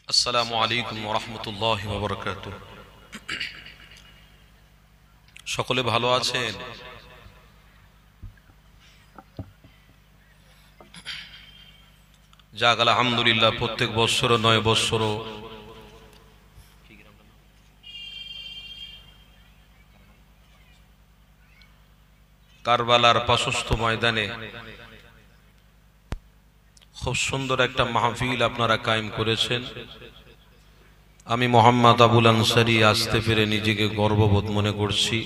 আসসালামু আলাইকুম ওয়া রাহমাতুল্লাহি ওয়া বারাকাতুহু। সকলে ভালো আছেন? যাক আলহামদুলিল্লাহ, প্রত্যেক বৎসর 9 বৎসর কারবালার প্রশস্ত ময়দানে খুব সুন্দর একটা মাহফিল আপনারা কায়েম করেছেন। আমি মোহাম্মদ আবুল আনসারী আসতে পেরে নিজেকে গর্ববোধ মনে করছি।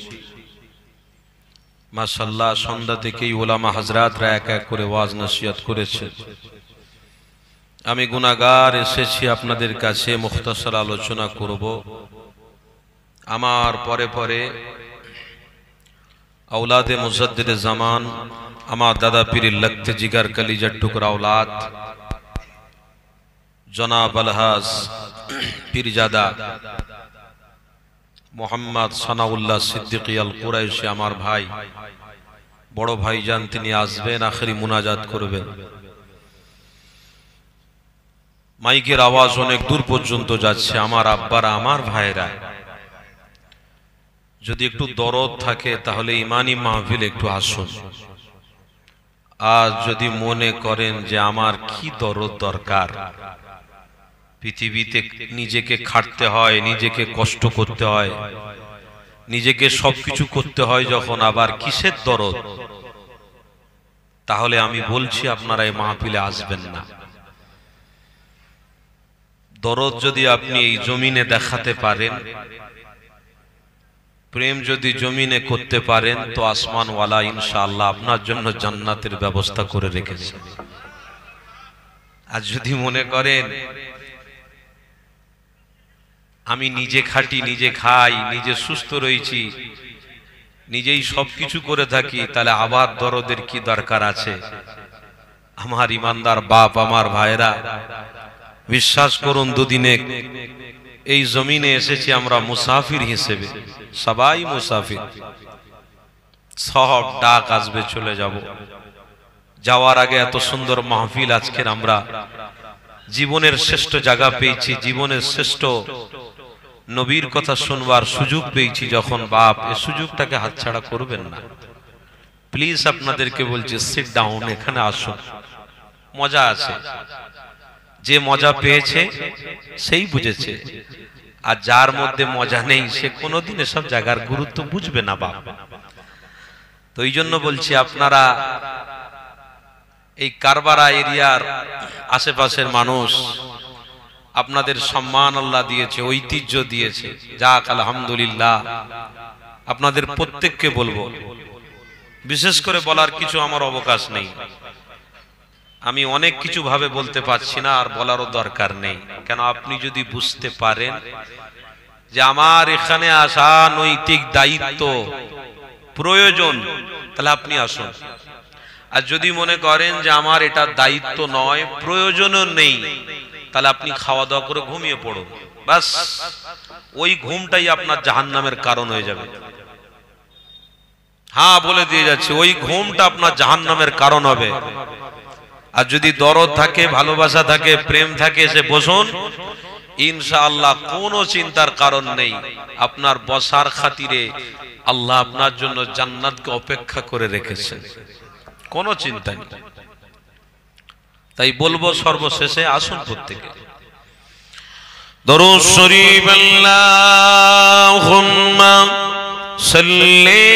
মাশাআল্লাহ, সন্ধ্যা থেকেই ওলামা হযরতরা এক এক করে ওয়াজ নসিহত করেছেন। আমি গুনাহগার এসেছি আপনাদের কাছে মুখতাসার আলোচনা করব। আমার পরে পরে औलाद मुजद्दिद ज़मान আমার দাদা পীরের লখতে জিগার কলিজার টুকরা औलाद জনাব আলহাজ পীরজাদা মোহাম্মদ সানাউল্লাহ সিদ্দিকী আল কুরাইশি আমার ভাই, বড় ভাইজান, তিনি আসবেন, আখেরি মুনাজাত করবেন। মাইকের আওয়াজ অনেক দূর পর্যন্ত যাচ্ছে। আমার আব্বারা, আমার ভাইরা, যদি একটু দরদ থাকে তাহলে ইমানি মাহফিল একটু আসুন। আর যদি মনে করেন যে আমার কি দরদ দরকার, পৃথিবীতে নিজেকে খাটতে হয়, নিজেকে কষ্ট করতে হয়, নিজেকে সবকিছু করতে হয় যখন, আবার কিসের দরদ, তাহলে আমি বলছি আপনারা এই মাহফিলে আসবেন না। দরদ যদি আপনি এই জমিনে দেখাতে পারেন, প্রেম যদি জমিনে করতে পারেন, তো আসমানওয়ালা ইনশাআল্লাহ আপনার জন্য জান্নাতের ব্যবস্থা করে রেখেছে। আর যদি মনে করেন আমি নিজে খাটি, নিজে খাই, নিজে সুস্থ রয়েছি, নিজেই সবকিছু করে থাকি, তাহলে আবার দরদের কি দরকার আছে? আমার ইমানদার বাপ, আমার ভাইরা, বিশ্বাস করুন, দুদিনে এই জমিনে এসেছি আমরা মুসাফির হিসেবে। সবাই মুসাফির, সব ডাক আসবে, চলে যাব। যাওয়ার আগে এত সুন্দর মাহফিল আজকের আমরা জীবনের শ্রেষ্ঠ জায়গা পেয়েছি, জীবনের শ্রেষ্ঠ নবীর কথা শুনবার সুযোগ পেয়েছি যখন, বাপ এই সুযোগটাকে হাতছাড়া করবেন না। প্লিজ আপনাদেরকে বলছি, সিট ডাউন, এখানে আসুন, মজা আছে। যে মজা পেয়েছে সেই বুঝেছে, আর যার মধ্যে মজা নেই সে কোনোদিন এসব জায়গার গুরুত্ব বুঝবে না বাপ। তো এই জন্য বলছি, আপনারা এই কারবারা এরিয়ার আশেপাশের মানুষ, আপনাদের সম্মান আল্লাহ দিয়েছে, ঐতিহ্য দিয়েছে, যাক আলহামদুলিল্লাহ। আপনাদের প্রত্যেককে বলবো, বিশেষ করে বলার কিছু আমার অবকাশ নেই, আমি অনেক কিছু ভাবে বলতে পারছি না, আর বলারও দরকার নেই। কেন, আপনি যদি বুঝতে পারেন যে আমার এখানে আসা নৈতিক দায়িত্ব, প্রয়োজন, তাহলে আপনি আসুন। আর যদি মনে করেন যে আমার এটা দায়িত্ব নয়, প্রয়োজনও নেই, তাহলে আপনি খাওয়া দাওয়া করে ঘুমিয়ে পড়ুন। বাস, ওই ঘুমটাই আপনার জাহান্নামের কারণ হয়ে যাবে। হ্যাঁ, বলে দিয়ে যাচ্ছে, ওই ঘুমটা আপনার জাহান্নামের কারণ হবে। আর যদি দরদ থাকে, ভালোবাসা থাকে, প্রেম থাকে, এসে বসুন, ইনশাআল্লাহ কোনো চিন্তার কারণ নেই। আপনার বসার খাতিরে আল্লাহ আপনার জন্য জান্নাতকে অপেক্ষা করে রেখেছেন, কোনো চিন্তা নেই। তাই বলবো, সর্বশেষে আসুন প্রত্যেকে দরুদ শরীফ, আল্লাহুম্মা সাল্লি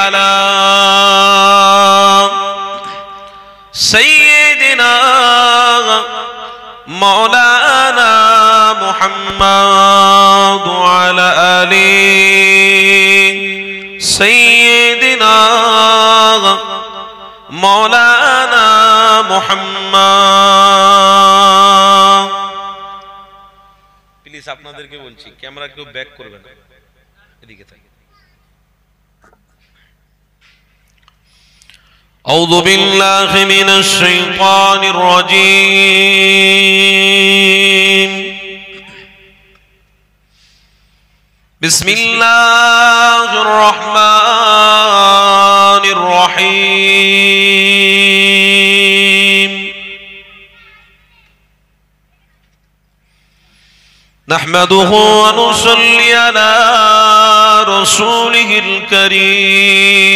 আলা সাইয়্যিদিনা মাওলানা মুহাম্মদ ওয়া আলা আলি সাইয়্যিদিনা মাওলানা মুহাম্মদ। প্লিজ আপনাদেরকে বলছি, ক্যামেরা কেউ ব্যাক করবে না, এদিকে থাকে। أعوذ بالله من الشيطان الرجيم. بسم الله الرحمن الرحيم. نحمده ونصلي على رسوله الكريم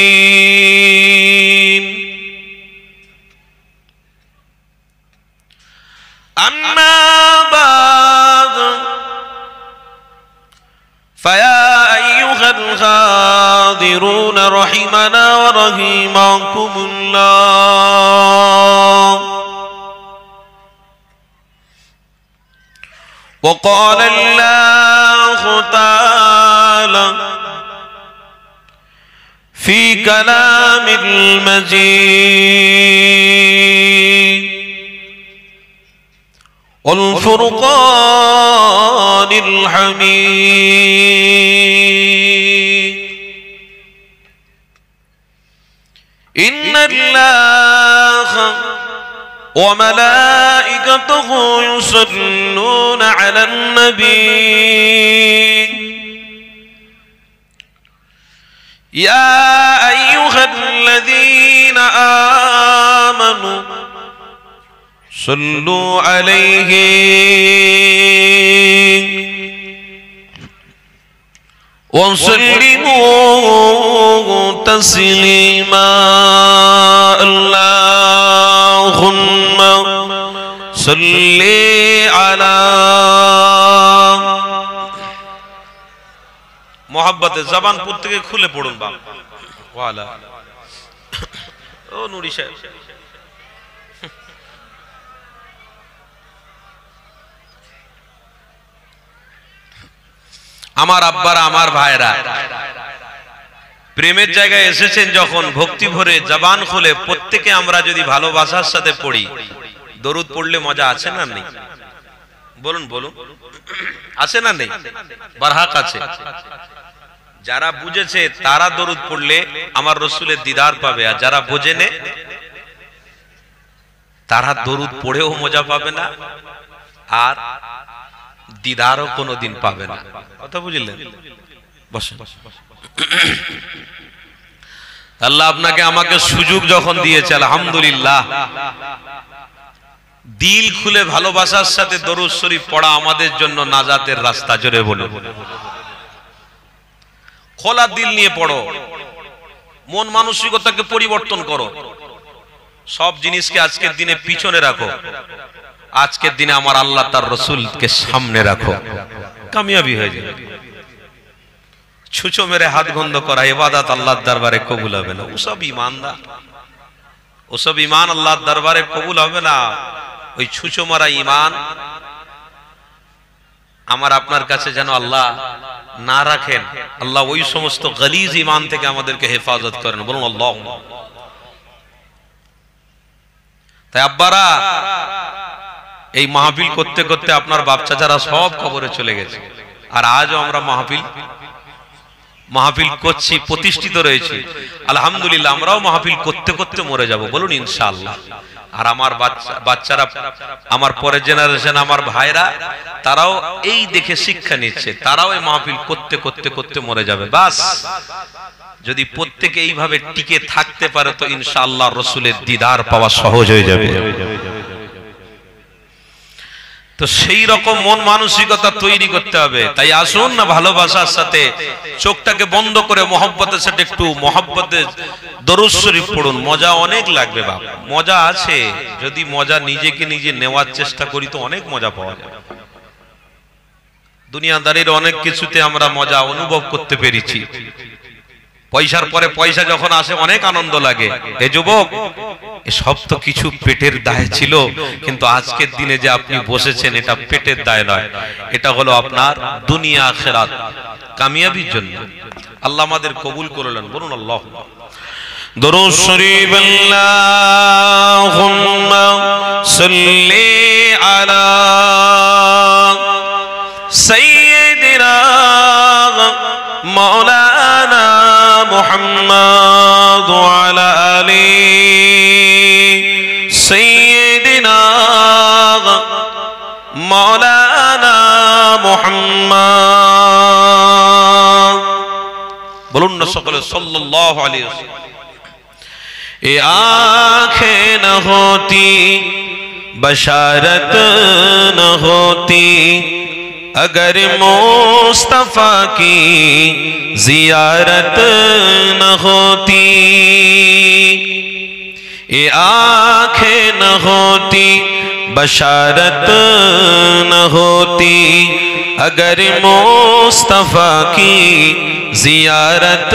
أما بعد فيا أيها الحاضرون رحمنا ورحمكم الله وقال الله تعالى في كلام المجيد والفرقان الحميد إن الله وملائكته يصلون على النبي يا أيها الذين آمنوا صلوا عليه وسلموا تسليما اللهم صل على मोहब्बत जबान पुत्र के खुले पड़ुन बाप वाला ओ नूरी साहेब আমার আব্বারা আমার ভাইরা প্রেমের জায়গায় এসেছেন যখন ভক্তি ভরে জবান খুলে প্রত্যেকে আমরা যদি ভালোবাসার সাথে পড়ি দরুদ পড়লে মজা আছে না নেই বলুন বলুন আছে না নেই বারহাক আছে যারা বুঝেছে তারা দরুদ পড়লে আমার রাসূলের দিদার পাবে আর যারা বোঝেনে তারা দরুদ পড়েও মজা পাবে না আর দিদারও কোনোদিন পাবে না কথা বুঝলেন বসেন আল্লাহ আপনাকে আমাকে সুযোগ যখন দিয়েছে আলহামদুলিল্লাহ দিল খুলে ভালোবাসার সাথে দরুদ শরীফ পড়া আমাদের জন্য নাজাতের রাস্তা জোরে বলুন খোলা দিল নিয়ে পড়ো মন মানসিকতাকে পরিবর্তন করো সব জিনিসকে আজকের দিনে পিছনে রাখো আজকের দিনে আমার আল্লাহ তার রাসূলকে সামনে রাখো কামিয়াবি হয়ে যাবে ছুঁচো মেরে হাত গন্ধ করা ইবাদত আল্লাহর দরবারে কবুল হবে না ওসব ঈমান আল্লাহর দরবারে কবুল হবে না ওই ছুঁচো মারা ঈমান আমার আপনার কাছে যেন আল্লাহ না রাখেন আল্লাহ ওই সমস্ত গলিজ ঈমান থেকে আমাদেরকে হেফাজত করেন বলুন আল্লাহুম্মা তাই আব্বারা এই মাহফিল করতে করতে আপনার বাপ চাচারা সব কবরে চলে গেছে আর আজও আমরা মাহফিল করছি প্রতিষ্ঠিত রয়েছে আলহামদুলিল্লাহ আমরাও মাহফিল করতে করতে মরে যাব বলুন ইনশাআল্লাহ আর আমার বাচ্চারা আমার পরের জেনারেশন আমার ভাইরা তারাও এই দেখে শিক্ষা নিচ্ছে তারাও এই মাহফিল করতে করতে করতে মরে যাবে বাস যদি প্রত্যেকে এইভাবে টিকে থাকতে পারে তো ইনশাআল্লাহ রাসূলের দিদার পাওয়া সহজ হয়ে যাবে তো সেই রকম মন মানসিকতা তৈরি করতে হবে তাই আসুন না ভালোবাসার সাথে চোখটাকে বন্ধ করে মহব্বতের সাথে একটু মহব্বতে দরুদ শরীফ পড়ুন মজা অনেক লাগবে বাপ মজা আছে যদি মজা নিজেকে নিজে নেওয়ার চেষ্টা করি তো অনেক মজা পাওয়া যায় দুনিয়াদারির অনেক কিছুতে আমরা মজা অনুভব করতে পেরেছি পয়সার পরে পয়সা যখন আসে অনেক আনন্দ লাগে এ যুবক সব তো কিছু পেটের দায় ছিল কিন্তু আজকের দিনে যে আপনি বসেছেন এটা পেটের দায় নয় এটা হলো আপনার দুনিয়া আখিরাত কামিয়াবির জন্য আল্লাহ আমাদের কবুল করলেন বলুন আল্লাহ দরুদ শরীফ আল্লাহুম্মা সাল্লি আলা সাইয়্যিদিনা মাওলানা মুহাম্মদ ওয়া আলা আলি সাইয়্যিদিনা মাওলানা মুহাম্মদ বলুন না সকলে সাল্লাল্লাহু আলাইহি ওয়াসাল্লাম ए आँखें न होती बशारत न होती اگر مصطفیٰ کی زیارت نہ ہوتی، یہ آنکھیں نہ ہوتی، بشارت نہ ہوتی، اگر مصطفیٰ کی زیارت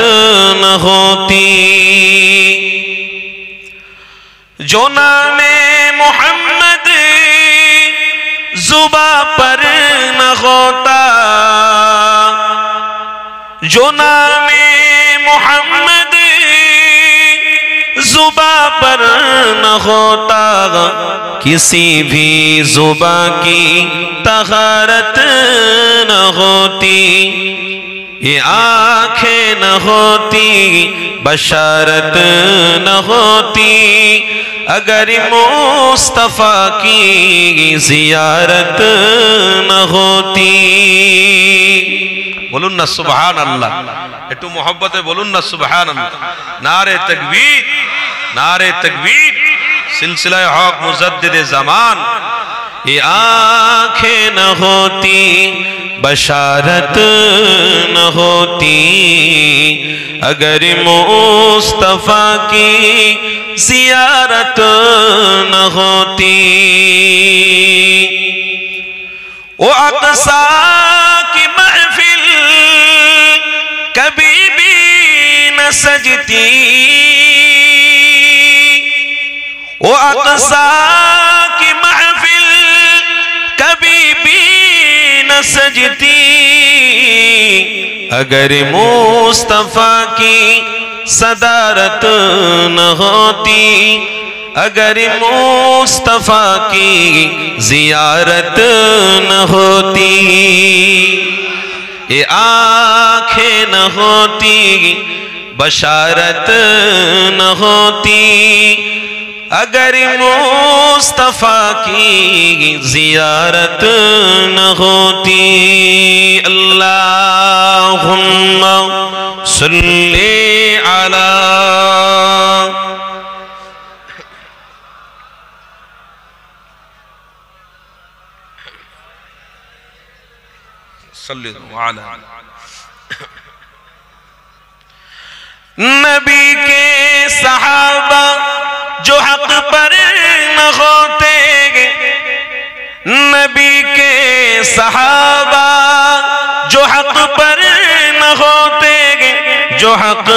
نہ ہوتی، جو نام محمد زباں پر نہ ہوتا، جو نام محمد زباں پر نہ ہوتا، کسی بھی زباں کی طہارت نہ ہوتی، یہ آنکھیں نہ ہوتی، بشارت نہ ہوتی، اگر مصطفیٰ کی زیارت نہ ہوتی۔ بولن نا سبحان اللہ، ایٹو محبت بولن نا سبحان اللہ، نعرہ تکبیر، نعرہ تکبیر، سلسلہ حق مجدد زمان۔ یہ آنکھیں نہ ہوتی، بشارت نہ ہوتی، اگر مصطفیٰ کی زیارت نہ ہوتی، وہ اقصیٰ کی محفل کبھی بھی نہ سجتی، وہ اقصیٰ کی محفل کبھی بھی نہ سجتی، اگر مصطفیٰ کی صدارت نہ ہوتی، اگر مصطفیٰ کی زیارت نہ ہوتی، یہ آنکھیں نہ ہوتی، بشارت نہ ہوتی، اگر مصطفیٰ کی زیارت نہ ہوتی۔ اللہم صلی علی صلی اللہ علیہ نبی کے صحابہ جو حق پر نہ ہوتے، نبی کے صحابہ جو حق پر نہ ہوتے، جو حق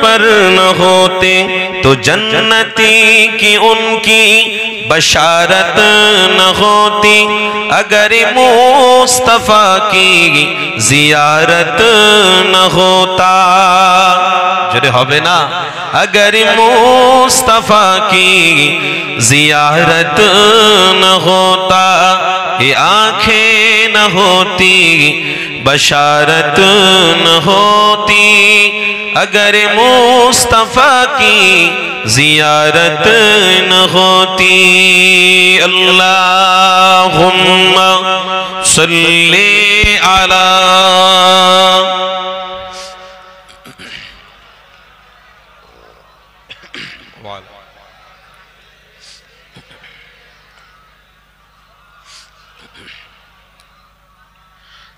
پر نہ ہوتے، تو جنتی کی ان کی بشارت نہ ہوتی، اگر مصطفیٰ کی زیارت نہ ہوتا۔ جڑے ہوئے نا، اگر مصطفیٰ کی زیارت نہ ہوتا، یہ آنکھیں نہ ہوتی، بشارت نہ ہوتی، اگر مصطفیٰ کی زیارت نہ ہوتی۔ اللہم صلی علی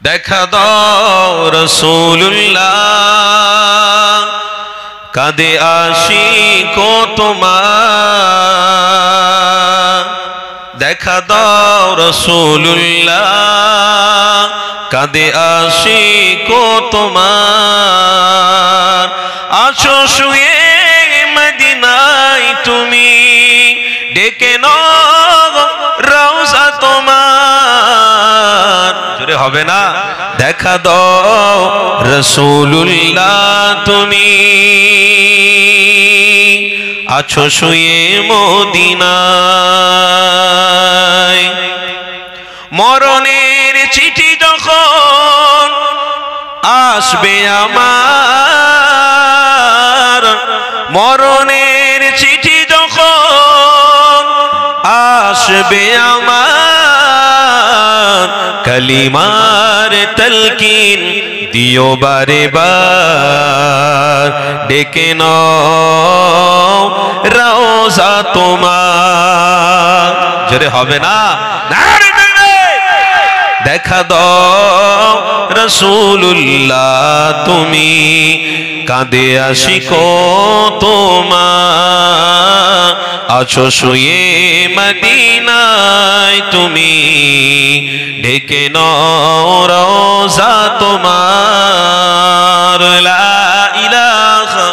دیکھا دو رسول اللہ کدے عاشقوں تمہار، دیکھا دو رسول اللہ کدے عاشقوں تمہار، আছো শুয়ে মদিনায় তুমি, ডেকে নাও রওজা তোমার। জোরে হবে না? দেখা দাও রাসূলুল্লাহ তুমি, আছো শুয়ে মদিনায়। মরণের চিঠি যখন আসবে আমার, মরণের চিঠি যখন আসবে আমার, কালিমার তালকিন দিও বারে বার, ডেকে নাও রওজা তোমার। জোরে হবে না? দেখা দাও রাসূলুল্লাহ তুমি কাঁদে আশিক তোমার আছো শুয়ে মদিনায় তুমি ঢেকে নাও রওজা তোমার লা ইলাহা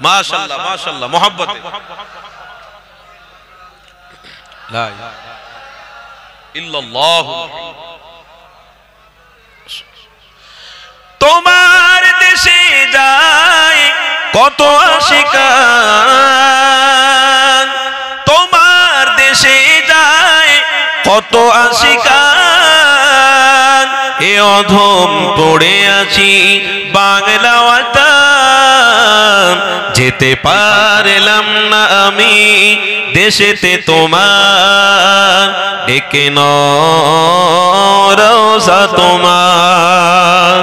মাশাআল্লাহ মাশাআল্লাহ মোহাব্বতে লা ইলাহা ইল্লাল্লাহ তোমার দেশে যায় কত আশিকান তোমার দেশে যায় কত আশিকান এ অধম পড়ে আছি বাংলা ওয়াতান যেতে পারলাম না আমি দেশেতে তোমার ডেকে নাও রওজা তোমার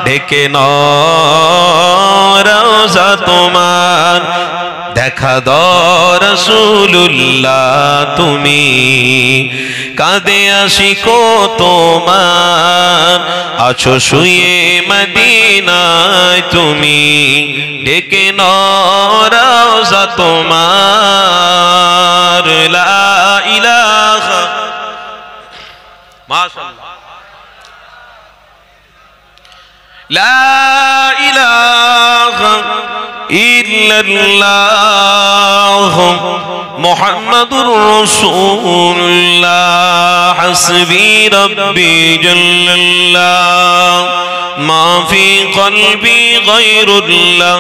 ডেকে নাও রওজা তোমার দেখা দাও রাসূলুল্লাহ তুমি কাঁদে আশিক তোমার আছো শুয়ে মদিনায় তুমি ডেকে নাও রওজা তোমার লা ইলাহা মাশাআল্লাহ লা ইলাহা ইল্লাল্লাহ মুহাম্মাদুর রাসূলুল্লাহ হাসবি রব্বি জাল্লাল্লাহ মা ফি কলবি গায়রুল্লাহ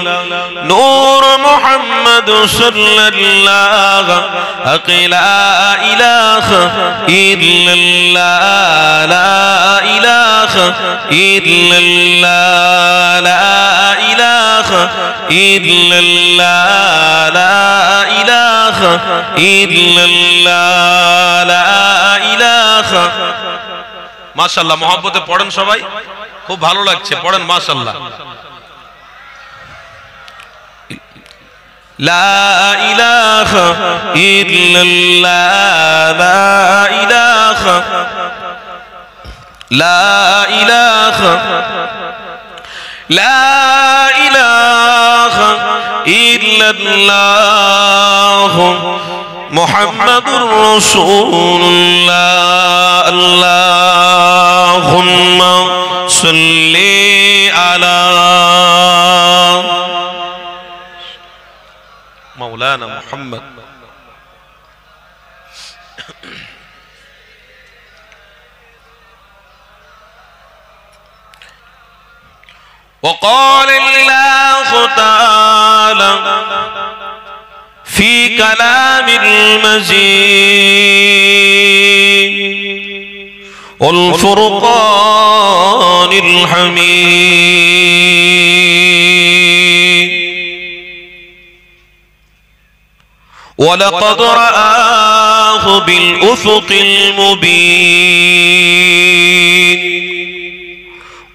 নূর মুহাম্মদ সাল্লাল্লাহ লা ইলাহা ইল্লাল্লাহ লা ইলাহা ইল্লাল্লাহ লা ইলাহা ইল্লাল্লাহ লা ইলাহা ইল্লাল্লাহ লা ইলাহা মাশাআল্লাহ মোহাব্বতে পড়েন সবাই খুব ভালো লাগছে পড়েন মাশাআল্লাহ লা ইলাহা ইল্লাল্লাহ লা ইলাহা লা ইলাহা ইল্লাল্লাহ মুহাম্মাদুর রাসূলুল্লাহ আল্লাহুম্মা সাল্লি আলা মাওলানা মুহাম্মদ وقال الله تعالى في كلام المجيد والفرقان الحميد ولقد رآه بالأفق المبين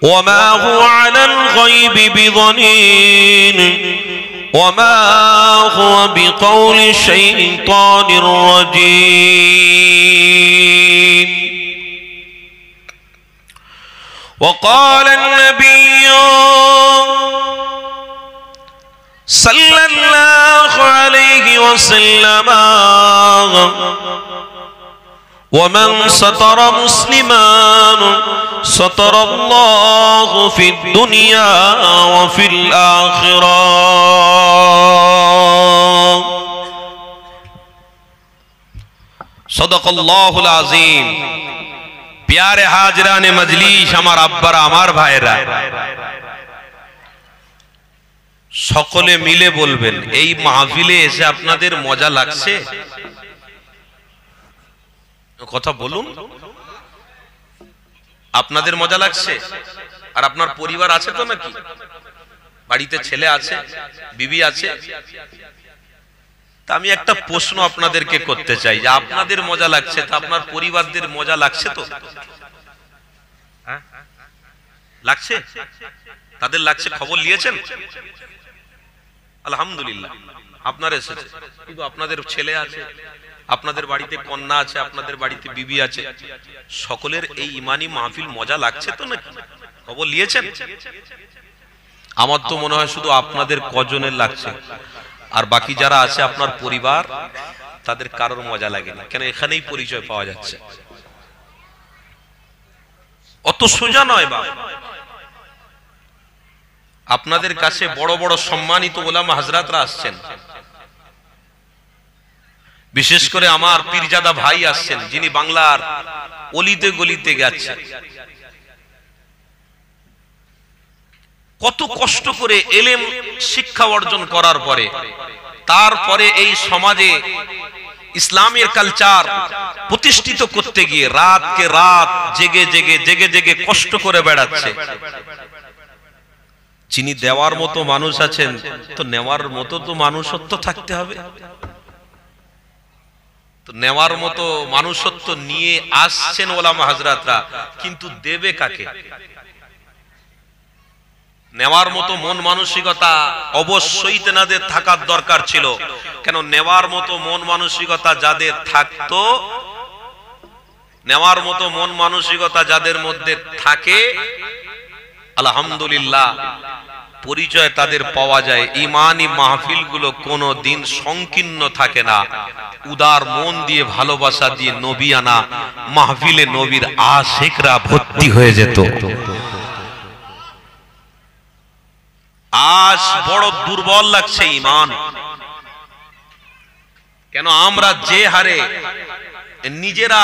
وما هو على الغيب بضنين وما هو بقول الشيطان الرجيم وقال النبي صلى الله عليه وسلم ومن ستر مسلما ستر الله في الدنيا وفي الآخرة صدق الله العظيم प्यारे हाजराने मजलिस আমার আব্বারা আমার ভাইরা সকলে মিলে বলবেন এই মাহফিলে এসে আপনাদের মজা লাগছে কথা বলুন আপনাদের মজা লাগছে আর আপনার পরিবার আছে তো নাকি বাড়িতে ছেলে আছে বিবি আছে তা আমি একটা প্রশ্ন আপনাদেরকে করতে চাই যে আপনাদের মজা লাগছে তা আপনার পরিবারদের মজা লাগছে তো লাগছে তাদের লাগছে খবর নিয়েছেন আলহামদুলিল্লাহ আপনার এসেছে কিন্তু আপনাদের ছেলে আছে আপনাদের বাড়িতে কন্যা আছে, আপনাদের বাড়িতে বিবি আছে, সকলের এই ইমানি মাহফিল মজা লাগছে তো নাকি? খবর নিয়েছেন? আমার তো মনে হয় শুধু আপনাদের কজনের লাগছে, আর বাকি যারা আছে আপনার পরিবার, তাদের কারোর মজা লাগেনি। কেন? এখানেই পরিচয় পাওয়া যাচ্ছে। অত সোজা নয় বাবা। আপনাদের কাছে বড় বড় সম্মানিত ওলামা হাজরাতরা আসছেন, বিশেষ করে আমার পীরজাদা ভাই আসছেন, যিনি বাংলার অলিতে গলিতে গেছেন। কত কষ্ট করে এলেম শিক্ষা অর্জন করার পরে, তারপরে এই সমাজে ইসলামের কালচার প্রতিষ্ঠিত করতে গিয়ে রাতকে রাত জেগে জেগে জেগে জেগে কষ্ট করে বেড়াচ্ছে। যিনি দেওয়ার মতো মানুষ আছেন, তো নেওয়ার মতো তো মানুষত্ব থাকতে হবে। তো নেওয়ার মতো মানুষত্ব নিয়ে আসছেন ওলামা হাজরাতরা, কিন্তু দেবে কাকে? নেওয়ার মতো মন মানসিকতা অবশ্যই তেনাদের থাকার দরকার ছিল। কেন? নেওয়ার মতো মন মানসিকতা যাদের থাকতো, নেওয়ার মতো মন মানসিকতা যাদের মধ্যে থাকে, আলহামদুলিল্লাহ পরিচয় তাদের পাওয়া যায়। ইমানি মাহফিল গুলো কোনো দিন সংকীর্ণ থাকে না। উদার মন দিয়ে ভালোবাসা দিয়ে নবী আনা মাহফিলে নবীর আশিকরা ভর্তি হয়ে যেত। আজ বড় দুর্বল লাগছে ইমান। কেন? আমরা যে হারে নিজেরা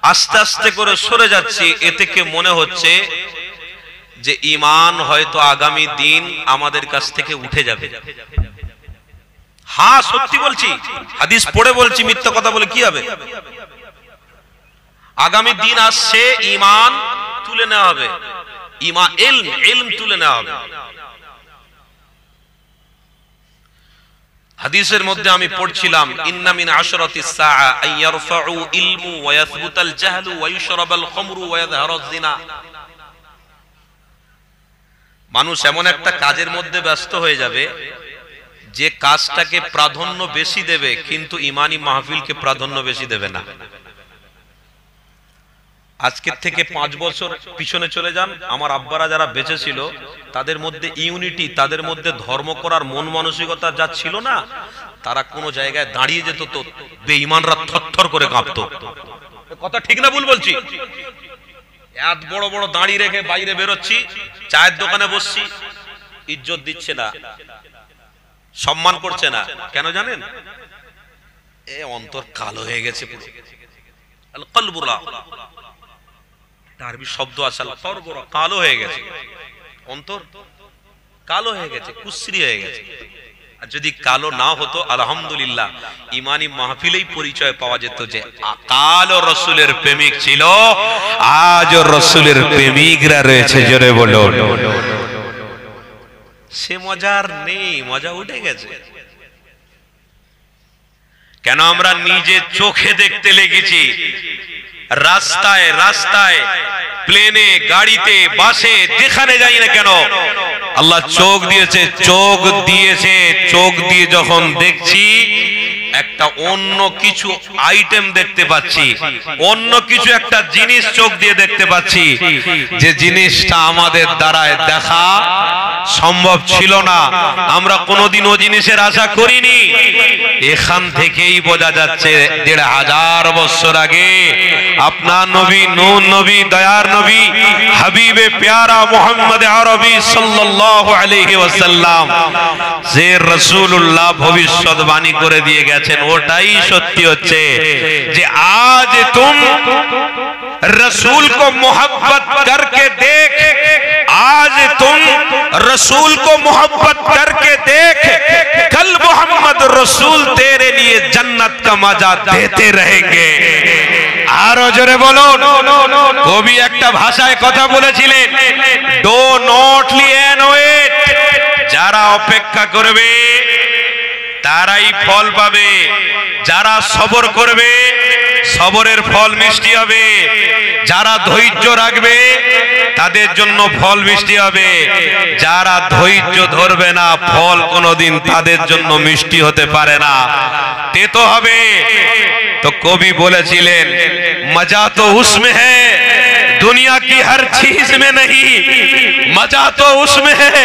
আস্তে আস্তে করে সরে যাচ্ছি, এ থেকে মনে হচ্ছে যে ইমান হয়তো আগামী দিন আমাদের কাছ থেকে উঠে যাবে। হ্যাঁ, সত্যি বলছি, হাদিস পড়ে বলছি, মিথ্যা কথা বলে কি হবে? আগামী দিন আসছে, ইমান তুলে নেওয়া হবে, ইলম তুলে নেওয়া হবে। হাদিসের মধ্যে আমি পড়ছিলাম, ইন্না মিন আশরাতিস সাআ আন ইয়ারফাউ ইলমু ওয়া ইয়াসবুতাল জাহলু ওয়া ইশরাবাল খামরু ওয়া ইয়াযহারাজ জিনা। মানুষ এমন একটা কাজের মধ্যে ব্যস্ত হয়ে যাবে যে কাজটাকে প্রাধান্য বেশি দেবে, কিন্তু ইমানি মাহফিলকে প্রাধান্য বেশি দেবে না। আজকের থেকে 5 বছর পিছনে চলে যান, আমার আব্বারা যারা বেঁচে ছিল, তাদের মধ্যে ইউনিটি, তাদের মধ্যে ধর্ম করার মন মানসিকতা যা ছিল না, তারা কোনো জায়গায় দাঁড়িয়ে যেত তো বেঈমানরা থরথর করে কাঁপতো। কথা ঠিক না ভুল বলছি? এত বড় বড় দাঁড়ি রেখে বাইরে বেরোচ্ছি, চায়ের দোকানে বসছি, ইজ্জত দিচ্ছে না, সম্মান করছে না। কেন জানেন? এ অন্তর কালো হয়ে গেছে পুরো। আল কলবুরা আরবি শব্দ আছে, আল কলবুরা, কালো হয়ে গেছে, অন্তর কালো হয়ে গেছে, কুশ্রী হয়ে গেছে। আর যদি কালো না হতো, আলহামদুলিল্লাহ ইমানি মাহফিলেই পরিচয় পাওয়া যেত যে কালো রসুলের প্রেমিক ছিল, আজ রসুলের প্রেমিকরা রয়েছে। জোরে বলো। সে মজার নেই, মজা উঠে গেছে। কেন? আমরা নিজে চোখে দেখতে লেগেছি, রাস্তায় রাস্তায়, প্লেনে, গাড়িতে, বাসে, যেখানে যাই না কেন, আল্লাহ চোখ দিয়েছে, চোখ দিয়েছে, চোখ দিয়ে যখন দেখছি একটা অন্য কিছু আইটেম দেখতে পাচ্ছি, অন্য কিছু একটা জিনিস চোখ দিয়ে দেখতে পাচ্ছি, যে জিনিসটা আমাদের দ্বারায় দেখা সম্ভব ছিল না। আমরা কোনোদিন ও জিনিসের আশা করিনি। এখান থেকেই বোঝা যাচ্ছে 1500 বছর আগে আপনার নবী, নূর নবী, দয়ার নবী, হাবিবে প্যারা মুহাম্মদ আরবি সাল্লাল্লাহু আলাইহি ওয়াসাল্লাম যে রাসূলুল্লাহ ভবিষ্যৎবাণী করে দিয়ে গেছেন, ওটাই সত্যি হচ্ছে যে আজ তুম रसूल को मोहब्बत करके देख, आज तुम रसूल को मोहब्बत करके देख, कल मोहम्मद रसूल तेरे लिए जन्नत का मजा देते रहेंगे। আরো জোরে বলুন। কবি একটা ভাষায় কথা বলেছিলেন, ডো নট লিয়েন ওয়েট, যারা অপেক্ষা করবে তারাই ফল পাবে, যারা সবর করবে সবরের ফল মিষ্টি হবে, যারা ধৈর্য রাখবে তাদের জন্য ফল মিষ্টি হবে। যারা ধৈর্য ধরবে না ফল কোনোদিন তাদের জন্য মিষ্টি হতে পারে না, তেতো হবে। তো কবি বলেছিলেন মজা তো উসমে হ্যায় दुनिया की हर चीज में नहीं, मजा तो उसमें है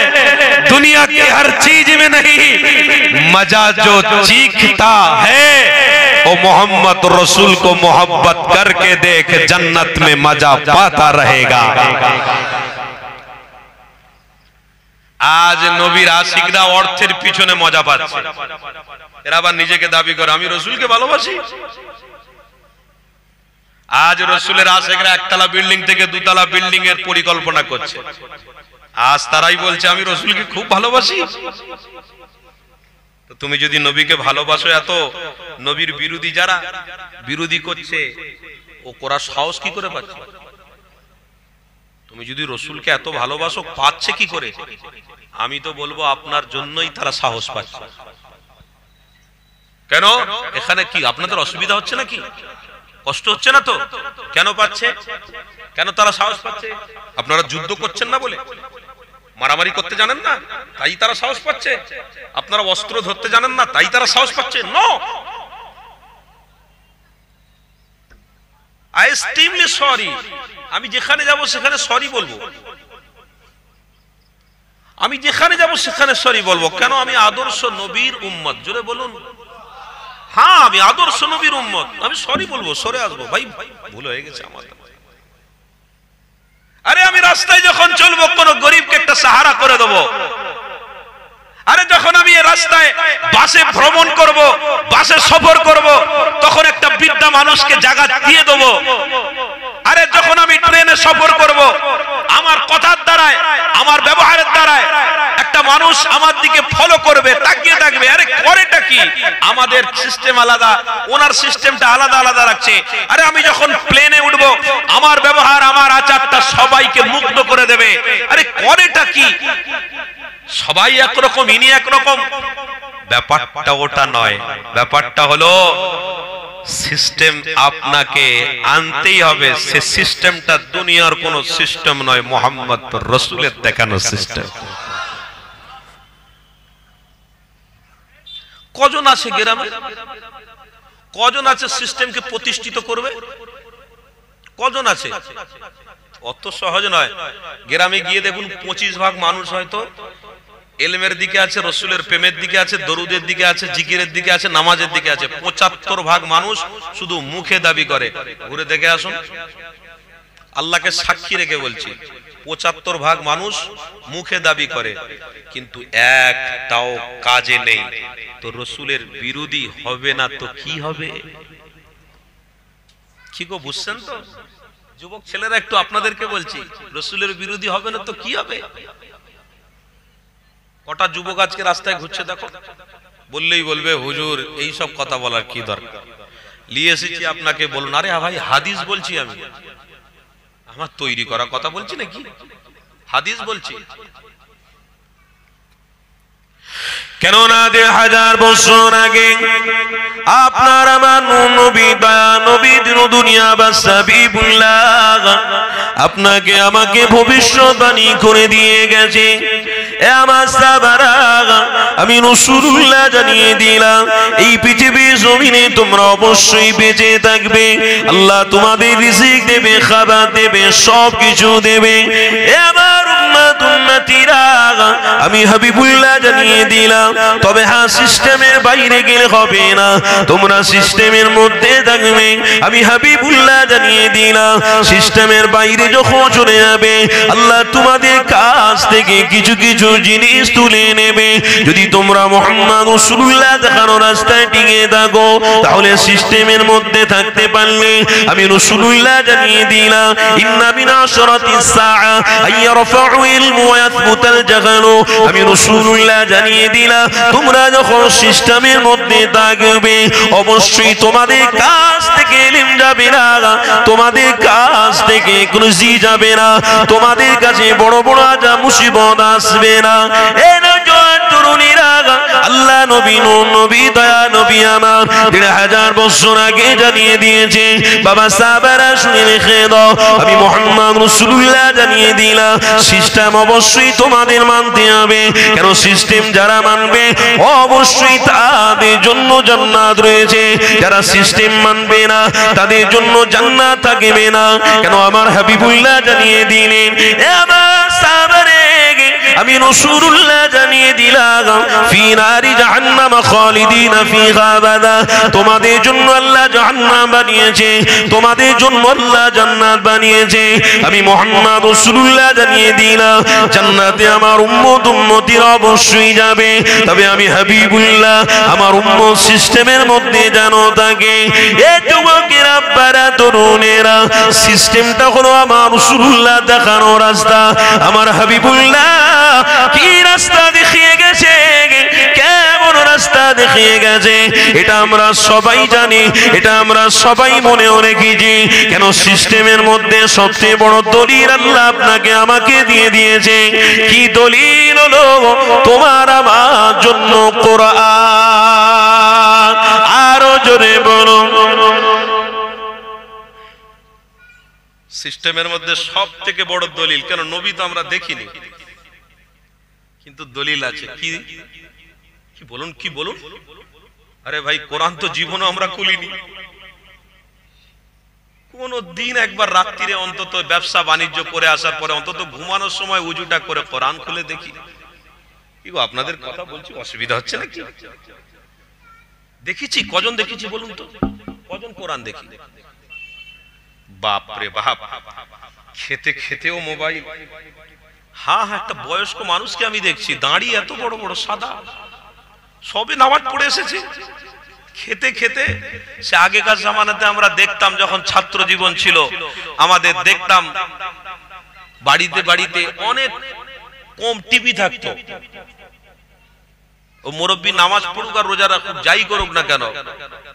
दुनिया की हर चीज में नहीं, मजा जो चीखता है वो मोहम्मद रसूल को मोहब्बत करके देख जन्नत में मजा पाता रहेगा। आज নবীর আশিকরা অর্থের পিছনে মজা পাচ্ছে, এরা আবার নিজেকে দাবি করে আমি রসুলকে ভালোবাসি। আজ রসুলের আশিকরা একতলা বিল্ডিং থেকে দুতলা বিল্ডিং এর পরিকল্পনা করছে, আজ তারাই বলছে আমি রসুলকে খুব ভালোবাসি। তো তুমি যদি নবীকে ভালোবাসো, এত নবীর বিরোধী যারা বিরোধী করছে ও করার সাহস কি করে পাচ্ছে? তুমি যদি রসুলকে এত ভালোবাসো পাচ্ছে কি করে? আমি তো বলবো আপনার জন্যই তারা সাহস পাচ্ছে। কেন এখানে কি আপনাদের অসুবিধা হচ্ছে নাকি? কষ্ট হচ্ছে না তো? কেন পাচ্ছে? কেন তারা সাহস পাচ্ছে? আপনারা যুদ্ধ করছেন না বলে, মারামারি করতে জানেন না তাই তারা সাহস পাচ্ছে? আপনারা অস্ত্র ধরতে জানেন না তাই তারা সাহস পাচ্ছে? No, I extremely sorry. আমি যেখানে যাব সেখানে সরি বলবো, আমি যেখানে যাব সেখানে সরি বলবো। কেন? আমি আদর্শ নবীর উম্মত। জোরে বলুন। হ্যাঁ, আমি আদর্শ নবীর উম্মত, আমি সরি বলবো, সরে আসবো। ভাই ভুল হয়ে গেছে আমার। আরে আমি রাস্তায় যখন চলবো কোন গরিবকে একটা সাহারা করে দেবো। আরে যখন আমি এই রাস্তায় বাসে ভ্রমণ করব, বাসে সফর করব, তখন একটা বৃদ্ধা মানুষকে জায়গা দিয়ে দেবো। আরে যখন আমি ট্রেনে সফর করব, আমার কথার দ্বারায় আমার ব্যবহারের দ্বারায় একটা মানুষ আমার দিকে ফলো করবে, তাকিয়ে থাকবে। আরে করেটা কি? আমাদের সিস্টেম আলাদা, ওনার সিস্টেমটা আলাদা আলাদা রাখছে। আরে আমি যখন প্লেনে উঠব, আমার ব্যবহার আমার আচারটা সবাইকে মুগ্ধ করে দেবে। আরে করেটা কি? সবাই একরকম, ইনি একরকম। ব্যাপারটা ওটা নয়, ব্যাপারটা হলো সিস্টেম আপনাকে আনতেই হবে। সে সিস্টেমটা দুনিয়ার কোন সিস্টেম নয়, মোহাম্মদ রসুলের দেখানো সিস্টেম। কজন আছে গ্রামে, কজন আছে সিস্টেমকে প্রতিষ্ঠিত করবে? কজন আছে? অত সহজ নয়। গ্রামে গিয়ে দেখুন 25 ভাগ মানুষ হয়তো এলমের দিকে আছে, রসুলের প্রেমের দিকে আছে, দরুদের দিকে আছে, জিকিরের দিকে আছে, নামাজের দিকে আছে। 75 ভাগ মানুষ শুধু মুখে দাবি করে। ঘুরে দেখে আসুন, আল্লাহকে সাক্ষী রেখে বলছি, 75 ভাগ মানুষ মুখে দাবি করে কিন্তু একটাও কাজে নেই। তো রসুলের বিরোধী হবে না তো কি হবে? কি গো, বুঝছেন তো? যুবক ছেলেরা একটু আপনাদেরকে বলছি, রসুলের বিরোধী হবে না তো কি হবে? কটা যুবক আজকে রাস্তায় ঘুরছে দেখো, বললেই বলবে হুজুর এই সব কথা বলার কি দরকার, নিয়ে এসেছি আপনাকে বলুন। আরে ভাই হাদিস বলছি, আমি আমার তৈরি করা কথা বলছি নাকি? হাদিস বলছি। কেননা 1000 বছর আগে আপনার আমার নবী দুনিয়া বাসাবিবুল্লাহ আপনাকে আমাকে ভবিষ্যৎবাণী করে দিয়ে গেছে। এ আমার সাহাবারা, আমি রাসূলুল্লাহ জানিয়ে দিলাম এই পৃথিবীর জমিনে তোমরা অবশ্যই বেঁচে থাকবে। আল্লাহ তোমাদের রিজিক দেবে, খাবার দেবে, সবকিছু দেবে। এ আমার উম্মতিরা, আমি হাবিবুল্লাহ জানিয়ে দিলাম। তবে হ্যাঁ, সিস্টেমের বাইরে গেলে হবে না, তোমরা সিস্টেমের মধ্যে থাকবে। আমি হাবিবুল্লাহ জানিয়ে দিলাম, সিস্টেমের বাইরে যখন চলে যাবে আল্লাহ তোমাদের কাছ থেকে কিছু কিছু জিনিস তুলে নেবে। যদি তোমরা মুহাম্মদ রাসূলুল্লাহ দেখানো রাস্তায় টিকে থাকো, তাহলে সিস্টেমের মধ্যে থাকতে পারলে আমি রাসূলুল্লাহ জানিয়ে দিলাম, ইন্না মিন আশরাতিস সাআ আইয়ারফাউ ইলমু ওয়া ইয়াথবুতাল জাহালু। আমি রাসূলুল্লাহ জানিয়ে দিলাম, তোমরা যখন সিস্টেমের মধ্যে থাকবে অবশ্যই তোমাদের কাছ থেকে ইলম যাবে না, তোমাদের কাছ থেকে খুশি যাবে না, তোমাদের কাছে বড় বড় আজা মুসিবত আসবে না। এই নওজোয়ান তরুণীরা, আল্লাহ নবী নূর নবী দয়া নবী আমার ১৫০০ বছর আগে জানিয়ে দিয়েছে। বাবা সাহাবারা শুনে রেখে দাও, আমি মুহাম্মদ রাসূলুল্লাহ জানিয়ে দিলাম, সিস্টেম অবশ্যই তোমাদের মানতে হবে। কেন সিস্টেম যারা মানবে অবশ্যই তাদের জন্য জান্নাত রয়েছে, যারা সিস্টেম মানবে না তাদের জন্য জান্নাত থাকবে না। কেন আমার হাবিবুল্লাহ জানিয়ে দিলেন, এ আমার সাহাবারে আমি রাসূলুল্লাহ জানিয়ে দিলাম, ফি নারি জাহান্নাম খালিদিনা ফিহা আবাদা, তোমাদের জন্য আল্লাহ জাহান্নাম বানিয়েছে, তোমাদের জন্য আল্লাহ জান্নাত বানিয়েছে। আমি মুহাম্মদ রাসূলুল্লাহ জানিয়ে দিলাম, জান্নাতে আমার উম্মত উম্মতিরা অবশ্যই যাবে, তবে আমি হাবিবুল্লাহ আমার উম্মত সিস্টেমের মধ্যে যেন থাকে। এ যুবকেরা, আব্বারা, তরুণেরা, সিস্টেমটা হলো আমার রাসূলুল্লাহ দেখানো রাস্তা। আমার হাবিবুল্লাহ কি রাস্তা দেখিয়ে গেছে, কেমন রাস্তা দেখিয়ে গেছে, এটা আমরা সবাই জানি, এটা আমরা সবাই মনেও রেখেছি। কেন সিস্টেমের মধ্যে সবচেয়ে বড় দলিল আল্লাহ আপনাকে আমাকে দিয়ে দিয়েছে। কি দলিল হলো? তোমার আমার জন্য কোরআন। আরো জোরে বলো। সিস্টেমের মধ্যে সব থেকে বড় দলিল, কেন নবী তো আমরা দেখিনি, কিন্তু দলিল আছে। কি কি বলুন, কি বলুন? আরে ভাই, কোরআন তো জীবনে আমরা খুলিনি। কোন দিন একবার রাত্রিরে অন্তত ব্যবসা বাণিজ্য করে আসার পরে অন্তত ঘুমানোর সময় উজুটা করে কোরআন খুলে দেখি। কি গো, আপনাদের কথা বলছি, অসুবিধা হচ্ছে নাকি? দেখেছি, কজন দেখেছি বলুন তো? কজন কোরআন দেখি? বাপ রে বাপ, খেতে খেতেও মোবাইল। হ্যাঁ, একটা বয়স্ক মানুষকে আমি দেখছি, দাঁড়িয়ে এত বড় বড় সাদা, সবে নামাজ পড়ে এসেছে, খেতে খেতে। সে আগেকার জামানাতে আমরা দেখতাম, যখন ছাত্র জীবন ছিল আমাদের, দেখতাম বাড়িতে বাড়িতে অনেক কম টিভি থাকতো। ও মুরব্বী নামাজ পড়ুক আর রোজা রাখুক, যাই করুক না কেন,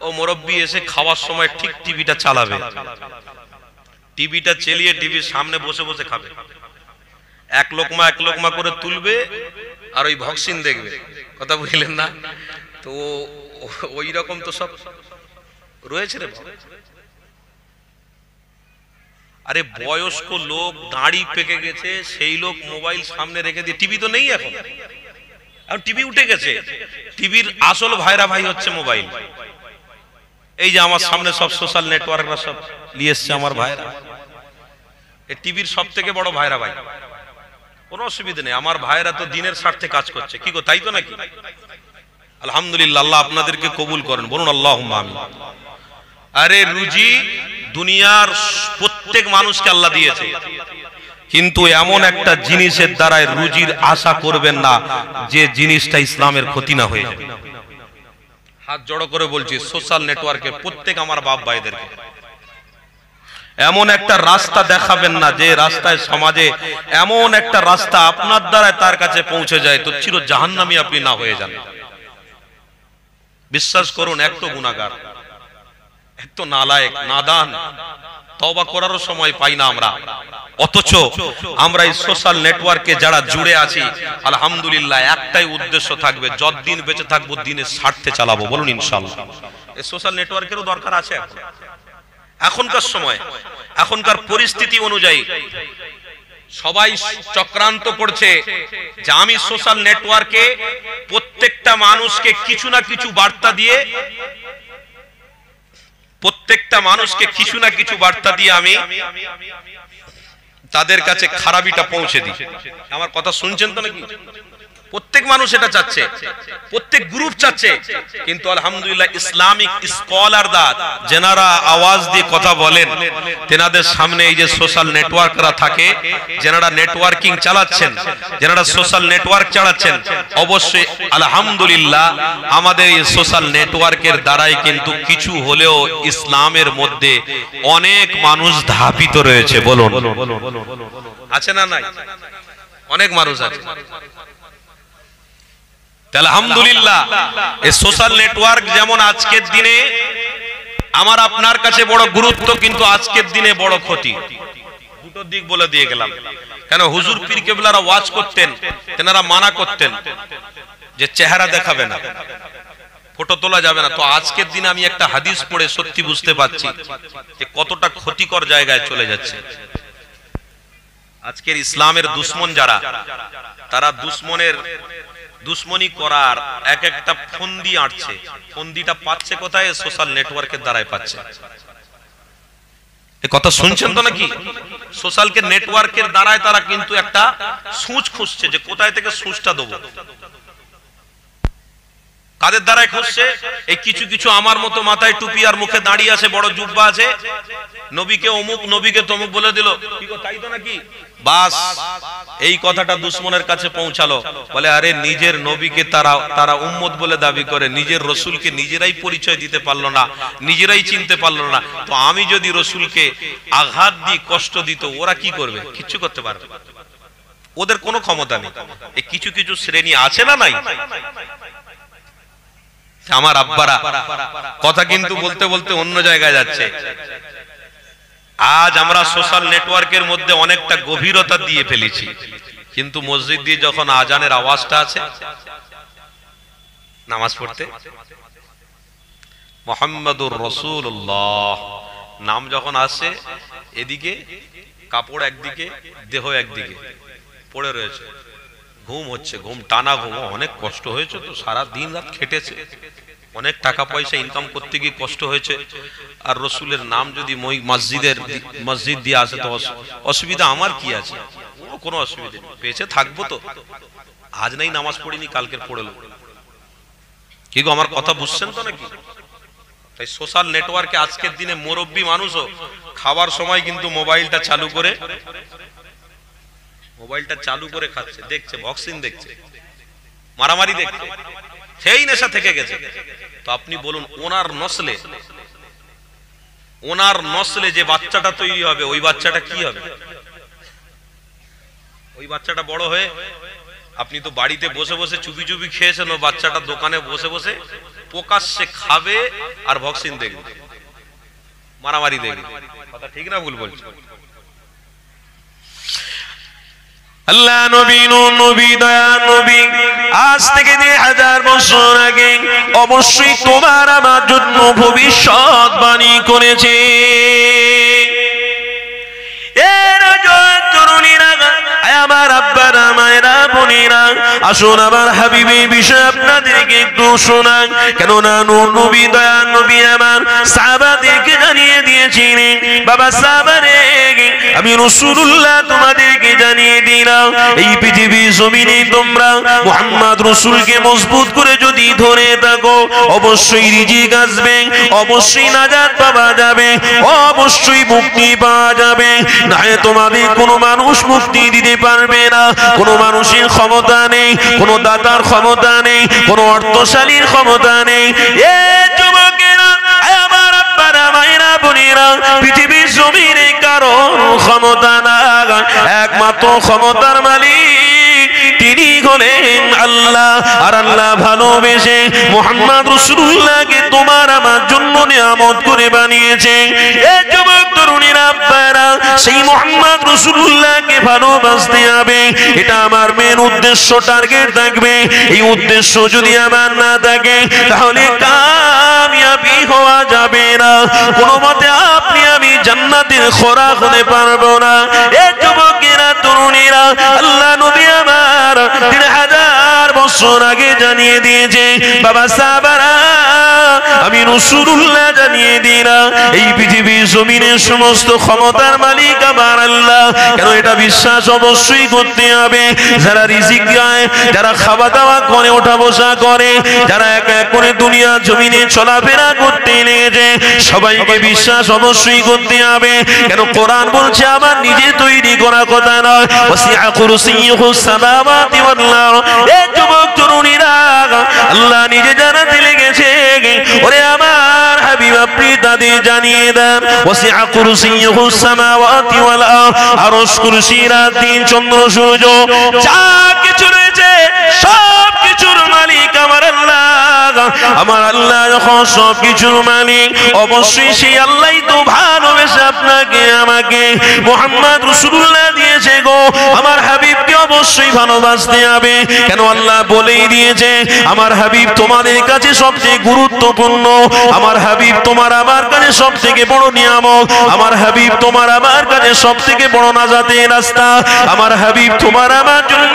ও মুরব্বী এসে খাওয়ার সময় ঠিক টিভিটা চালাবে, টিভিটা চালিয়ে টিভির সামনে বসে বসে খাবে, এক লোকমা করে তুলবে আর ওই ভক্সিন দেখবে। কথা বুঝলেন না? তো ওই রকম তো সব রয়েছে রে। আরে বয়স্ক লোক, দাড়ি পেকে গেছে, সেই লোক মোবাইল সামনে রেখে দিয়ে, টিভি তো নেই এখন, টিভি উঠে গেছে। টিভির আসল ভাইরা ভাই হচ্ছে মোবাইল। এই যে আমার সামনে সব সোশ্যাল নেটওয়ার্করা সব নিয়ে এসছে আমার ভাইরা, এই টিভির সব থেকে বড় ভাইরা ভাই। কোনো অসুবিধা নেই, আমার ভাইরা তো দিনের স্বার্থে কাজ করছে। কি গো, তাই তো নাকি? আলহামদুলিল্লাহ, আল্লাহ আপনাদেরকে কবুল করেন, বলুন আল্লাহুম্মা আমিন। আরে রুজি দুনিয়ার প্রত্যেক মানুষকে আল্লাহ দিয়েছে, কিন্তু এমন একটা জিনিসের দ্বারাই রুজির আশা করবেন না যে জিনিসটা ইসলামের ক্ষতি না হয়ে যাবে। হাত জড়ো করে বলছি, সোশ্যাল নেটওয়ার্কে প্রত্যেক আমার বাপ ভাইদেরকে এমন একটা রাস্তা দেখাবেন না যে রাস্তায় সমাজে এমন একটা রাস্তা আপনার দ্বারা তার কাছে পৌঁছে যায় তো চির জাহান্নামী আপনি না হয়ে যান। বিশ্বাস করুন, একটু গুনাহগার, একটু নালায়েক, নাদান, তওবা করারও সময় পাই না আমরা, অথচ আমরা এই সোশ্যাল নেটওয়ার্কে যারা জুড়ে আছি আলহামদুলিল্লাহ একটাই উদ্দেশ্য থাকবে, যতদিন বেঁচে থাকবো দিনের স্বার্থে চালাবো। বলুন ইনশাআল্লাহ। এই সোশ্যাল নেটওয়ার্কেরও দরকার আছে এখনকার সময়, এখনকার পরিস্থিতি অনুযায়ী সবাই চক্রান্ত করছে যে আমি সোশ্যাল নেটওয়ার্কে প্রত্যেকটা মানুষকে কিছু না কিছু বার্তা দিয়ে, প্রত্যেকটা মানুষকে কিছু না কিছু বার্তা দিয়ে আমি তাদের কাছে খারাপিটা পৌঁছে দিই। আমার কথা শুনছেন তো নাকি? প্রত্যেক মানুষ এটা চাচ্ছে, প্রত্যেক গ্রুপ চাচ্ছে, কিন্তু আলহামদুলিল্লাহ ইসলামিক স্কলাররা যারা আওয়াজ দিয়ে কথা বলেন তেনাদের সামনে এই যে সোশ্যাল নেটওয়ার্করা থাকে, যারা নেটওয়ার্কিং চালাচ্ছেন, যারা সোশ্যাল নেটওয়ার্ক চালাচ্ছেন, অবশ্যই আলহামদুলিল্লাহ আমাদের এই সোশ্যাল নেটওয়ার্কের দ্বারাই কিন্তু কিছু হলেও ইসলামের মধ্যে অনেক মানুষ ধাপিত রয়েছে। বলুন আছে না নাই? অনেক মানুষ আছে। আলহামদুলিল্লাহ এই সোশ্যাল নেটওয়ার্ক যেমন আজকের দিনে আমার আপনার কাছে বড় গুরুত্ব, কিন্তু আজকের দিনে বড় ক্ষতি। দুটো দিক বলে দিয়ে গেলাম। কেন হুজুর পীর কেবলারা ওয়াজ করতেন, তেনারা মানা করতেন যে চেহারা দেখাবে না, ফটো তোলা যাবে না। তো আজকের দিনে আমি একটা হাদিস পড়ে সত্যি বুঝতে পারছি যে কতটা ক্ষতিকর জায়গায় চলে যাচ্ছে আজকের ইসলামের দুশ্মন যারা, তারা দুশ্মনী করার এক একটা ফন্দি আঁটছে। ফন্দিটা পাচ্ছে কোথায়? সোশ্যাল নেটওয়ার্কের দ্বারাই পাচ্ছে। এই কথা শুনছেন তো নাকি? সোশ্যাল নেটওয়ার্কের দ্বারাই তারা কিন্তু একটা সূচ খুঁজছে যে কোথায় থেকে সূচটা দেবো। কাদের দ্বারাই খুঁজছে? এই কিছু কিছু আমার মতো মাথায় টুপি আর মুখে দাঁড়িয়ে আছে, বড় জুব্বা আছে, নবীকে অমুক নবীকে তমুক বলে দিল, তাই তো নাকি? বাস এই কথাটা দুশ্মনের কাছে পৌঁছালো। বলে আরে নিজের নবীকে তারা উম্মত বলে দাবি করে, নিজের রসুলকে নিজেরাই পরিচয় দিতে পারলো না, নিজেরাই চিনতে পারলো না। তো আমি যদি রসুলকে আঘাত দিই, কষ্ট দিত, ওরা কি করবে? কিচ্ছু করতে পারবে, ওদের কোনো ক্ষমতা নেই। এই কিছু কিছু শ্রেণী আছে না নাই? আমার আব্বারা কথা কিন্তু বলতে বলতে অন্য জায়গায় যাচ্ছে। আজ আমরা সোশ্যাল নেটওয়ার্কের মধ্যে অনেকটা গভীরতা দিয়ে ফেলেছি, কিন্তু মসজিদ দিয়ে যখন আজানের আওয়াজটা আছে নামাজ পড়তে, মুহাম্মাদুর রাসূলুল্লাহ নাম যখন আসে, এদিকে কাপড় একদিকে, দেহ একদিকে পড়ে রয়েছে, ঘুম হচ্ছে, ঘুম টানা ঘুম। অনেক কষ্ট হয়েছে তো, সারা দিন রাত খেটেছে, অনেক টাকা পয়সা ইনকাম করতে গিয়ে কষ্ট হয়েছে। আর রসুলের নাম যদি মসজিদ দিয়ে আসে তো অসুবিধা আমার কি আছে? কোনো অসুবিধা নেই, বেঁচে থাকবো তো। আজ নাই নামাজ পড়িনি, কালকের পড়লো। কি গো, আমার কথা বুঝছেন তো নাকি? তাই সোশ্যাল নেটওয়ার্কে আজকের দিনে মুরব্বী মানুষও খাবার সময় কিন্তু মোবাইলটা চালু করে খাচ্ছে, দেখছে, বক্সিং দেখছে, মারামারি দেখছে, সেই নেশা থেকে গেছে। তো আপনি বলুন, ওনার নসলে যে বাচ্চাটা তৈরি হবে, ওই বাচ্চাটা কি হবে? ওই বাচ্চাটা বড় হয়ে, আপনি তো বাড়িতে বসে বসে চুপি চুপি খেয়েছেন, ও বাচ্চাটা দোকানে বসে বসে প্রকাশ্যে খাবে আর বক্সিং দেখবে, মারামারি দেখবে। কথা ঠিক না ভুল বলছি? আল্লাহ নবী, নবী দয়া নবী আজ থেকে 2000 বছর আগে অবশ্যই তোমার আমার জন্য ভবিষ্যৎবাণী করেছে। আমার আব্বারা, মায়েরা, বোনেরা, আসুন আমার হাবিবের বিষয়ে আপনাদেরকে একটু শোনান। কেননা নবী দয়া নবী আমার সাহাবাদেরকে জানিয়ে দিয়েছিলেন, বাবা সাহাবারে আমি রাসূলুল্লাহ তোমাদেরকে জানিয়ে দিলাম, এই পৃথিবীর জমিনে তোমরা মুহাম্মদ রাসূলকে মজবুত করে যদি ধরে থাকো, অবশ্যই রিজিক আসবে, অবশ্যই নাজাত পাওয়া যাবে, অবশ্যই মুক্তি পাওয়া যাবে। না তোমাদের কোনো মানুষ মুক্তি দিতে পারবে না, কোনো মানুষের ক্ষমতা নেই, কোনো দাতার ক্ষমতা নেই, কোনো অর্থশালীর ক্ষমতা নেই। এ যুবকেরা, আমার আব্বারা, মায়েরা, বোনেরা, পৃথিবীর জমিনে কারো ক্ষমতা না, একমাত্র ক্ষমতার মালিক তিনি হলেন আল্লাহ। আর আল্লাহ ভালোবেসে মুহাম্মদ রাসূলুল্লাহকে তোমার আমার জন্য নিয়ামত করে বানিয়েছে। এ যুবক তরুণীরা, আব্বারা, সেই মুহাম্মদ রাসূলুল্লাহকে ভালোবাসতে হবে, এটা আমার মেন উদ্দেশ্য, টার্গেট থাকবে। এই উদ্দেশ্য যদি আমার না থাকে, তাহলে কামিয়াবি হওয়া যাবে না, কোনো মতে আপনি আমি জান্নাতের খোরাক হতে পারবো না। এ যুবকেরা, তরুণীরা, আল্লাহ নবী আমার 3000 বছর আগে জানিয়ে দিয়েছে, বাবা সাহাবারা আমি রাসূলুল্লাহ জানিয়ে দিলাম, এই পৃথিবীর জমিনের সমস্ত ক্ষমতার মালিক আমার আল্লাহ। কেন এটা বিশ্বাস অবশ্যই করতে হবে। যারা রিজিক দেয়, যারা খাওয়া দাওয়া করে, ওঠা বসা করে, যারা এক এক করে দুনিয়া জমিনে চলাফেরা করতে লেগেছে, সবাইকে বিশ্বাস অবশ্যই করতে হবে। কেন কোরআন বলছে আমার নিজে তৈরি করা কথা নয়, ওয়াসিআ কুরসিয়ুহুস সামাওয়াতি ওয়াল আরদ। এই যুবক তরুণীরা, আল্লাহ নিজে জানাতে লেগেছে, ওরে আমার হাবিব আপনি তাদের জানিয়ে দেন, ওয়াসিআ কুরসিয়ুহুস সামাওয়াতি ওয়াল আরদ। আরশ, কুরসি, রাত, দিন, চন্দ্র, সূর্য, যা কিছু রয়েছে সব কিছুর মালিক আমার আল্লাহ। আমার আল্লাহ যখন সবকিছুর মালিক, অবশ্যই সেই আল্লাহই তো ভালোবেসে আপনাকে আমাকে মুহাম্মদ রাসূলুল্লাহ দিয়েছে গো। আমার হাবিবকে অবশ্যই ভালোবাসতে হবে, কেন আল্লাহ বলেই দিয়েছে আমার হাবিব তোমাদের কাছে সবচেয়ে গুরুত্বপূর্ণ, আমার হাবিব তোমার আমার কাছে সবথেকে বড় নিয়ামত, আমার হাবিব তোমার আমার কাছে সবথেকে বড় নাজাতের রাস্তা, আমার হাবিব তোমার আমার জন্য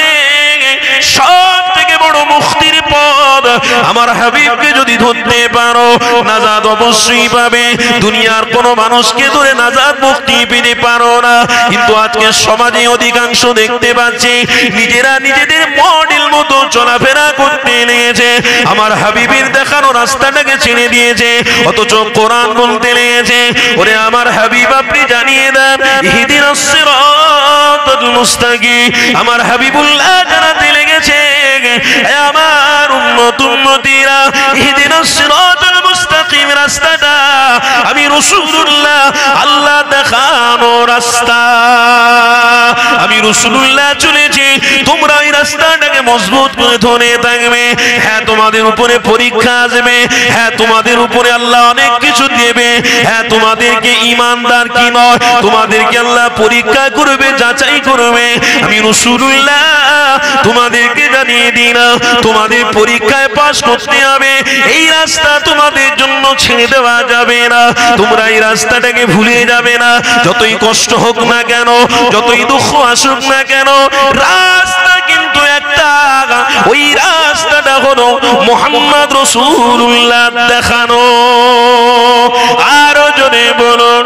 সব থেকে বড় মুক্তির পথ। আমার হাবিবকে যদি ধরতে পারো নাজাত অবশ্যই পাবে। দুনিয়ার কোনো মানুষকে ধরে নাজাত মুক্তি পেতে পারো না, কিন্তু আজকে সমাজে অধিকাংশ দেখতে পাচ্ছি নিজেরা নিজেদের মডেল মতো চলাফেরা করতে লেগেছে, আমার হাবিবের দেখানো রাস্তাটাকে ছেড়ে দিয়েছে, অথচ কোরআন বলতে লেগেছে ওরে আমার হাবিব আপনি জানিয়ে দেন ইহদিনাস সিরাতাল মুস্তাকিম। আমার হাবিবুল্লাহ জানাতে লেগেছে আমার উম্মত উম্মতিরা ইহদিনাস সিরাতাল মুস্তাকিম রাস্তাটা আমি রাসূলুল্লাহ আল্লাহ দেখানো রাস্তা, আমি রাসূলুল্লাহ চলেছি, তোমরা এই রাস্তাটাকে মজবুত করে ধরে থাকবে। হ্যাঁ তোমাদের উপরে পরীক্ষা আসবে, হ্যাঁ তোমাদের উপরে আল্লাহ অনেক কিছু দেবে, হ্যাঁ তোমাদেরকে ঈমানদার কি নয় তোমাদেরকে আল্লাহ পরীক্ষা করবে, যাচাই করবে। আমি রাসূলুল্লাহ তোমাদেরকে জানিয়ে দিই না তোমাদের পরীক্ষায় পাস করতে হবে, এই রাস্তা তোমাদের জন্য ছেড়ে দেওয়া যাবে না, তোমরা এই রাস্তাটাকে ভুলে যাবে না। যতই কষ্ট হোক না কেন, যতই দুঃখ আসুক না কেন, রাস্তা কিন্তু একটা, ওই রাস্তাটা হলো মুহাম্মদ রাসূলুল্লাহ দেখানো। আরো জোরে বলুন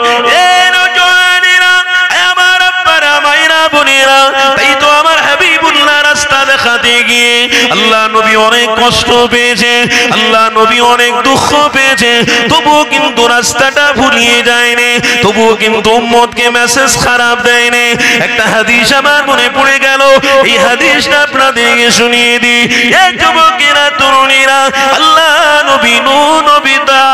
আমার আব্বারা মায়েরা বোনেরা, তাই তো আমার হাবিবুল্লাহ রাস্তা দেখাতে গিয়ে আল্লাহ নবী অনেক কষ্ট পেয়েছে, আল্লাহ নবী অনেক দুঃখ পেয়েছে, তবুও কিন্তু রাস্তাটা ভুলিয়ে যায়নি, তবুও কিন্তু উম্মতকে মেসেজ খারাপ দেয়নি। একটা হাদিস আমার মনে পড়ে গেল, এই হাদিসটা আপনাদেরকে শুনিয়ে দিই। এক যুবকেরা তরুণীরা আল্লাহ নবী নবী দা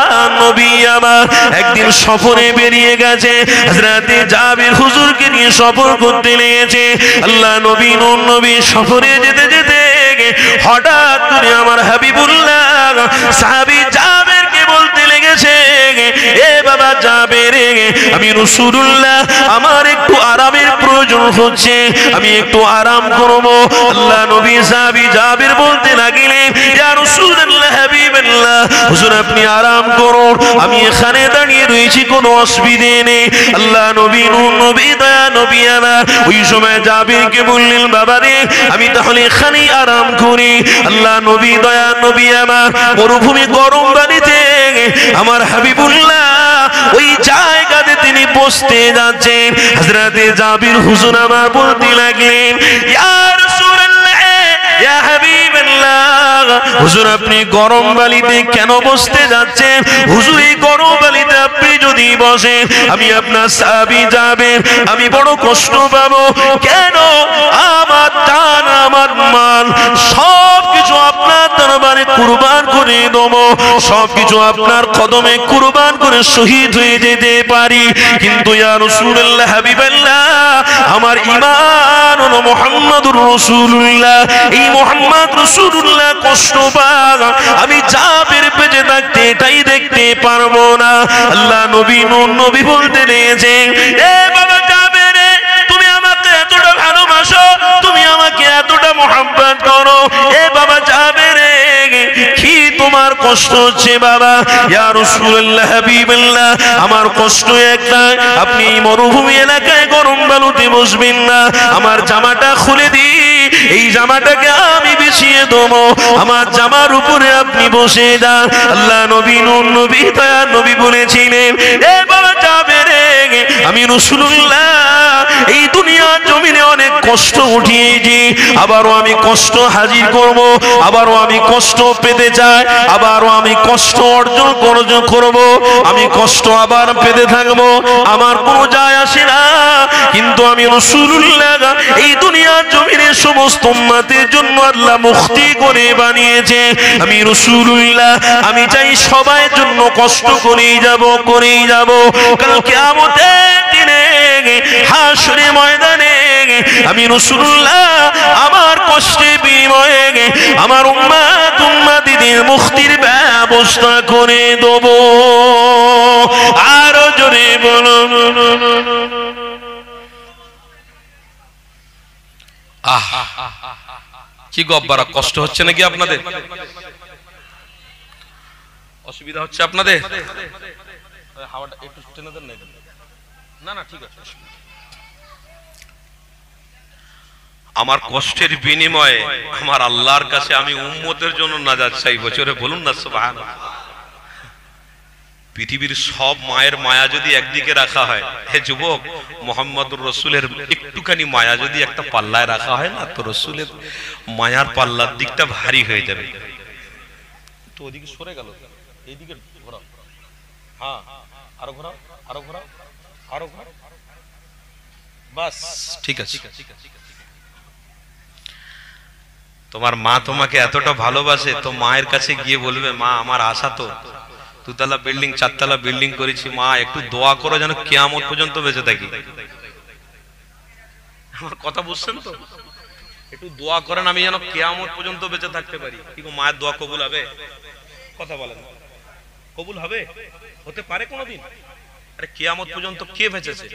নবী আমার একদিন সফরে বেরিয়ে গেছে, হযরতে জাবির হুজুরকে নিয়ে সফর করতে লেগেছে। আল্লাহ নবী নবী সফরে যেতে যেতে হঠাৎ করে আমার হাবিবুল্লাহ সাহাবী জাবেরকে বলতে লেগেছে এ বাবা জাবের, আমি রাসূলুল্লাহ আমার একটু আরামের প্রয়োজন হচ্ছে, আমি একটু আরাম করব। আল্লাহ নবী সাহাবী জাবের বলতে লাগলেন ইয়া রাসূলুল্লাহ হাবিবাল্লাহ হুজুর আপনি আরাম করুন, আমি এখানে দাঁড়িয়ে রয়েছি, কোনো অসুবিধে নেই। আল্লাহ নবী নবী দয়া নবী আমার ওই সময় জাবেরকে বললেন বাবা রে আমি তাহলে এখানেই আরাম করি। আল্লাহ নবী দয়া নবী আমার মরুভূমি গরম বাড়িতে আমার হাবিবুল্লাহ ওই জায়গাতে তিনি বসতে যাচ্ছেন। হযরতে জাবির হুজুর আমার বলতে লাগলেন ইয়া রাসূলুল্লাহ ইয়া হাবিবাল্লাহ হুজুর আপনি গরম বালিতে কেন বসতে যাচ্ছেন? হুজুর এই গরম বালিতে আপনি যদি বসেন আমি আপনার সাহাবী যাবেন, আমি বড় কষ্ট পাবো। কেন? আমার জান আমার মাল সবকিছু আপনার দরবারে কুরবান করে দেব, সবকিছু আপনার কদমে কুরবান করে শহীদ হয়ে যেতে পারি, কিন্তু ইয়া রাসূলুল্লাহ হাবিবাল্লাহ আমার ঈমান হলো মুহাম্মাদুর রাসূলুল্লাহ, এই মুহাম্মদ রাসূলুল্লাহ কষ্ট পাক আমি জাবের বেঁচে থাকতে এটাই দেখতে পারবো না। আল্লাহ নবী নবী বলতে নিয়েছে এ বাবা জাবের তুমি আমাকে এতটা ভালোবাসো, তুমি আমাকে এতটা মুহাব্বত করো, এ বাবা জাবের কি তোমার কষ্ট হচ্ছে বাবা? ইয়া রাসূলুল্লাহ হাবিবাল্লাহ আমার কষ্ট একটা, আপনি মরুভূমি এলাকায় গরম বালুতে বসবেন না, আমার জামাটা খুলে দি, এই জামাটাকে আমি বিছিয়ে দেবো, আমার জামার উপরে আপনি বসে যান। আল্লাহ নবী নবী দয়া নবী বলেছিলেন এ বাবা যাবে রে আমি রাসূলুল্লাহ এই দুনিয়ার জমিনে অনেক কষ্ট উঠিয়েছি, আবারও আমি কষ্ট হাজির করব, আবারও আমি কষ্ট পেতে চাই, আবারও আমি কষ্ট অর্জন করব, আমি কষ্ট আবার পেতে থাকবো, আমার কোনো যায় আসে না, কিন্তু আমি রাসূলুল্লাহ এই দুনিয়ার জমিনে সমস্ত উম্মতের জন্য আল্লাহ মুক্তি করে বানিয়েছে, আমি রাসূলুল্লাহ আমি চাই সবার জন্য কষ্ট করেই যাব। কাল কিয়ামতের দিনে হাশরে ময়দানে আমি রাসূলুল্লাহ আমার কষ্টের বিনিময়ে আমার উম্মতিদের মুক্তির ব্যবস্থা করে দেব। আরো জোরে বলুন। কি গব্বারা, কষ্ট হচ্ছে নাকি আপনাদের? অসুবিধা হচ্ছে আপনাদের? হাওয়াটা একটু টেনে দেন না। না ঠিক আছে। আমার কষ্টের বিনিময়ে আমার আল্লাহর কাছে আমি উম্মতের জন্য নাজাত চাই। বছরে বলুন না সুবহানাল্লাহ। পৃথিবীর সব মায়ের মায়া যদি একদিকে রাখা হয়, হে যুবক, মুহাম্মদুর রাসূলের একটুখানি মায়া যদি একটা পাল্লায় রাখা হয় না, তো রাসূলের মায়ার পাল্লার দিকটা ভারী হয়ে যাবে। তো ওদিকে সরে গেল, এইদিকে ঘোরাও। হ্যাঁ, আরো ঘোরাও, আরো ঘোরাও, আরো ঘোরাও। বাস ঠিক আছে। তোমার মা তোমাকে এতটা ভালোবাসে, তো মায়ের কাছে গিয়ে বলবে, মা আমার আশা তো 2 তলা বিল্ডিং 4 তলা বিল্ডিং করেছি, মা একটু দোয়া করো যেন কিয়ামত পর্যন্ত বেঁচে থাকি। আমার কথা বুঝছেন তো? একটু দোয়া করেন আমি যেন কিয়ামত পর্যন্ত বেঁচে থাকতে পারি। কি গো, মায়ের দোয়া কবুল হবে? কথা বলেন, কবুল হবে? হতে পারে কোনোদিন? আরে কিয়ামত পর্যন্ত কে বেঁচেছে?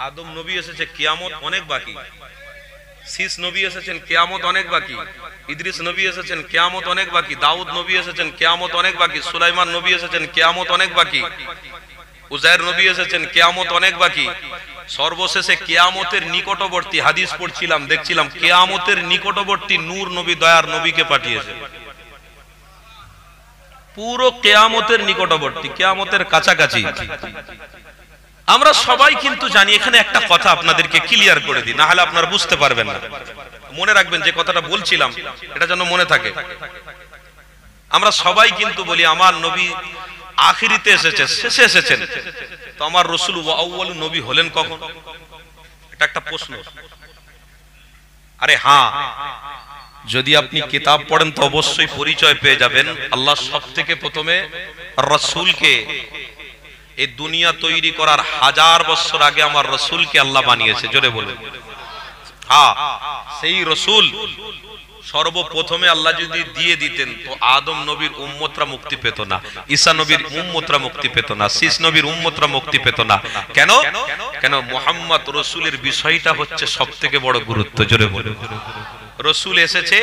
আদম নবী এসেছে, কিয়ামত অনেক বাকি। শীষ নবী এসেছেন, কিয়ামত অনেক বাকি। ইদ্রিস নবী এসেছেন, কিয়ামত অনেক বাকি। দাউদ নবী এসেছেন, কিয়ামত অনেক বাকি। সুলাইমান নবী এসেছেন, কিয়ামত অনেক বাকি। উজাইর নবী এসেছেন, কিয়ামত অনেক বাকি। সর্বশেষে কিয়ামতের নিকটবর্তী হাদিস পড়ছিলাম, দেখছিলাম কিয়ামতের নিকটবর্তী নূর নবী, দয়ার নবীকে পাঠিয়েছে। পুরো কিয়ামতের নিকটবর্তী, কিয়ামতের কাছাকাছি। আমরা সবাই কিন্তু জানি। এখানে একটা কথা আপনাদেরকে ক্লিয়ার করে দিই, না হলে আপনারা বুঝতে পারবেন না। মনে রাখবেন যে কথাটা বলছিলাম, এটা যেন মনে থাকে। আমরা সবাই কিন্তু বলি আমার নবী আখিরিতে এসেছে, শেষে এসেছেন, তো আমার রাসূল আউয়াল নবী হলেন কখন? এটা একটা প্রশ্ন। আরে হ্যাঁ, যদি আপনি কিতাব পড়েন তো অবশ্যই পরিচয় পেয়ে যাবেন। আল্লাহ সবথেকে প্রথমে রাসূলকে, এই দুনিয়া তৈরি করার 1000 বছর আগে আমার রাসূলকে আল্লাহ বানিয়েছে। জোরে বলুন। হ্যাঁ, সেই রাসূল সর্বপ্রথমে আল্লাহ যদি দিয়ে দিতেন তো আদম নবীর উম্মতরা মুক্তি পেত না, ঈসা নবীর উম্মতরা মুক্তি পেত না, শীষ নবীর উম্মতরা মুক্তি পেত না। কেন? কেন? মুহাম্মদ রাসূলের বিষয়টা হচ্ছে সবথেকে বড় গুরুত্ব। জোরে বলুন। রাসূল এসেছে,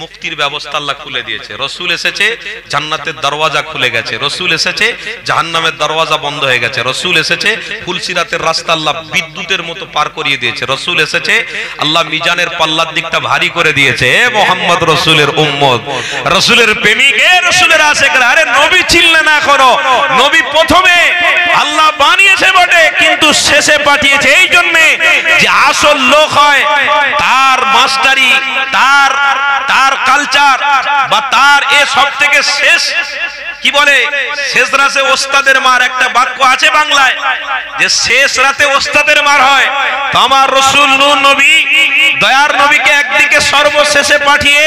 মুক্তির ব্যবস্থা আল্লাহ খুলে দিয়েছে। রাসূল এসেছে, জান্নাতের দরওয়াজা খুলে গেছে। রাসূল এসেছে, জাহান্নামের দরওয়াজা বন্ধ হয়ে গেছে। রাসূল এসেছে, ফুলসিরাতের রাস্তা আল্লাহ বিদ্যুতের মতো পার করিয়ে দিয়েছে। রাসূল এসেছে, আল্লাহ মিজানের পাল্লার দিকটা ভারী করে দিয়েছে। মুহাম্মদ রাসূলের উম্মত, রাসূলের প্রেমিক, রাসূলের আশিকরা, আরে নবী চিনলে না করো। নবী প্রথমে আল্লাহ বানিয়েছে বটে, কিন্তু শেষে পাঠিয়েছে এই জন্য যে আসল লোক হয় তার মাস্টারি, তার কালচার বা তার এ সব থেকে শেষ, কি বলে, শেষ রাতে ওস্তাদের মার, একটা বাক্য আছে বাংলায় যে শেষ রাতে ওস্তাদের মার হয়। তো আমার রাসূল নূর নবী, দয়ার নবীকে একদিকে সর্বশেষে পাঠিয়ে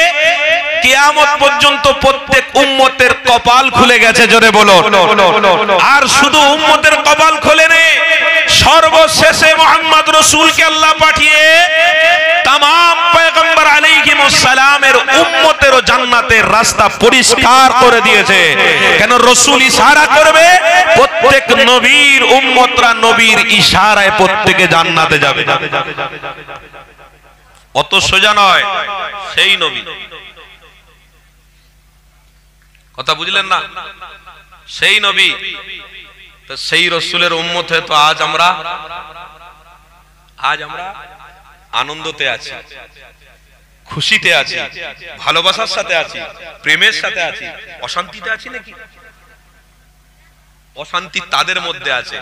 কিয়ামত পর্যন্ত প্রত্যেক উম্মতের কপাল খুলে গেছে। জোরে বলো। আর শুধু উম্মতের কপাল খোলে নে, সর্বশেষে মুহাম্মদ রাসূলকে আল্লাহ পাঠিয়ে तमाम पैगंबर আলাইহিমুস সালামের উম্মতেরও জান্নাতের রাস্তা পরিষ্কার করে দিয়েছে। কেন? রাসূল ইশারা করবে, প্রত্যেক নবীর উম্মতরা নবীর ইশারায় প্রত্যেকে জান্নাতে যাবে। অত সোজা নয়। সেই নবী, কথা বুঝলেন না? সেই নবী, তো সেই রাসূলের উম্মত হয়ে তো আজ আমরা আনন্দতে আছি, খুশিতে আছি, ভালোবাসার সাথে আছি, প্রেমের সাথে আছি। অশান্তিতে আছি নাকি? অশান্তি তাদের মধ্যে আছে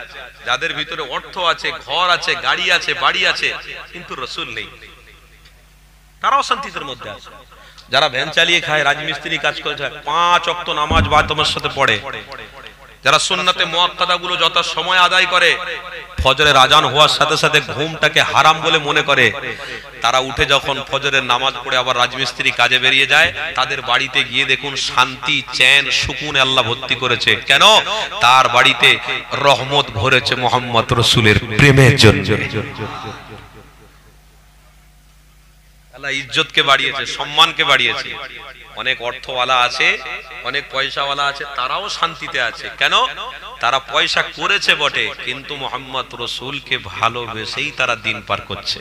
যাদের ভিতরে অর্থ আছে, ঘর আছে, গাড়ি আছে, বাড়ি আছে, কিন্তু রাসূল নেই। তারা অশান্তির মধ্যে আছে। যারা ভ্যান চালিয়ে খায়, রাজমিস্ত্রি কাজ করে, 5 ওয়াক্ত নামাজ বা তোমার সাথে পড়ে, যারা সুন্নাতে মুআক্কাদা গুলো যত সময় আদায় করে, ফজরের আজান হওয়ার সাথে সাথে ঘুমটাকে হারাম বলে মনে করে, তারা উঠে যখন ফজরের নামাজ পড়ে আবার রাজমিস্ত্রি কাজে বেরিয়ে যায়, তাদের বাড়িতে গিয়ে দেখুন শান্তি, চ্যান, সুকুনে আল্লাহ ভর্তি করেছে। কেন? তার বাড়িতে রহমত ভরেছে মোহাম্মদ রসুলের প্রেমের জন্য। আল্লাহ ইজ্জতকে বাড়িয়েছে, সম্মানকে বাড়িয়েছে। অনেক অর্থওয়ালা আছে, অনেক পয়সাওয়ালা আছে, তারাও শান্তিতে আছে। কেন? তারা পয়সা করেছে বটে, কিন্তু মোহাম্মদ রসুলকে ভালোবেসেই তারা দিন পার করছে।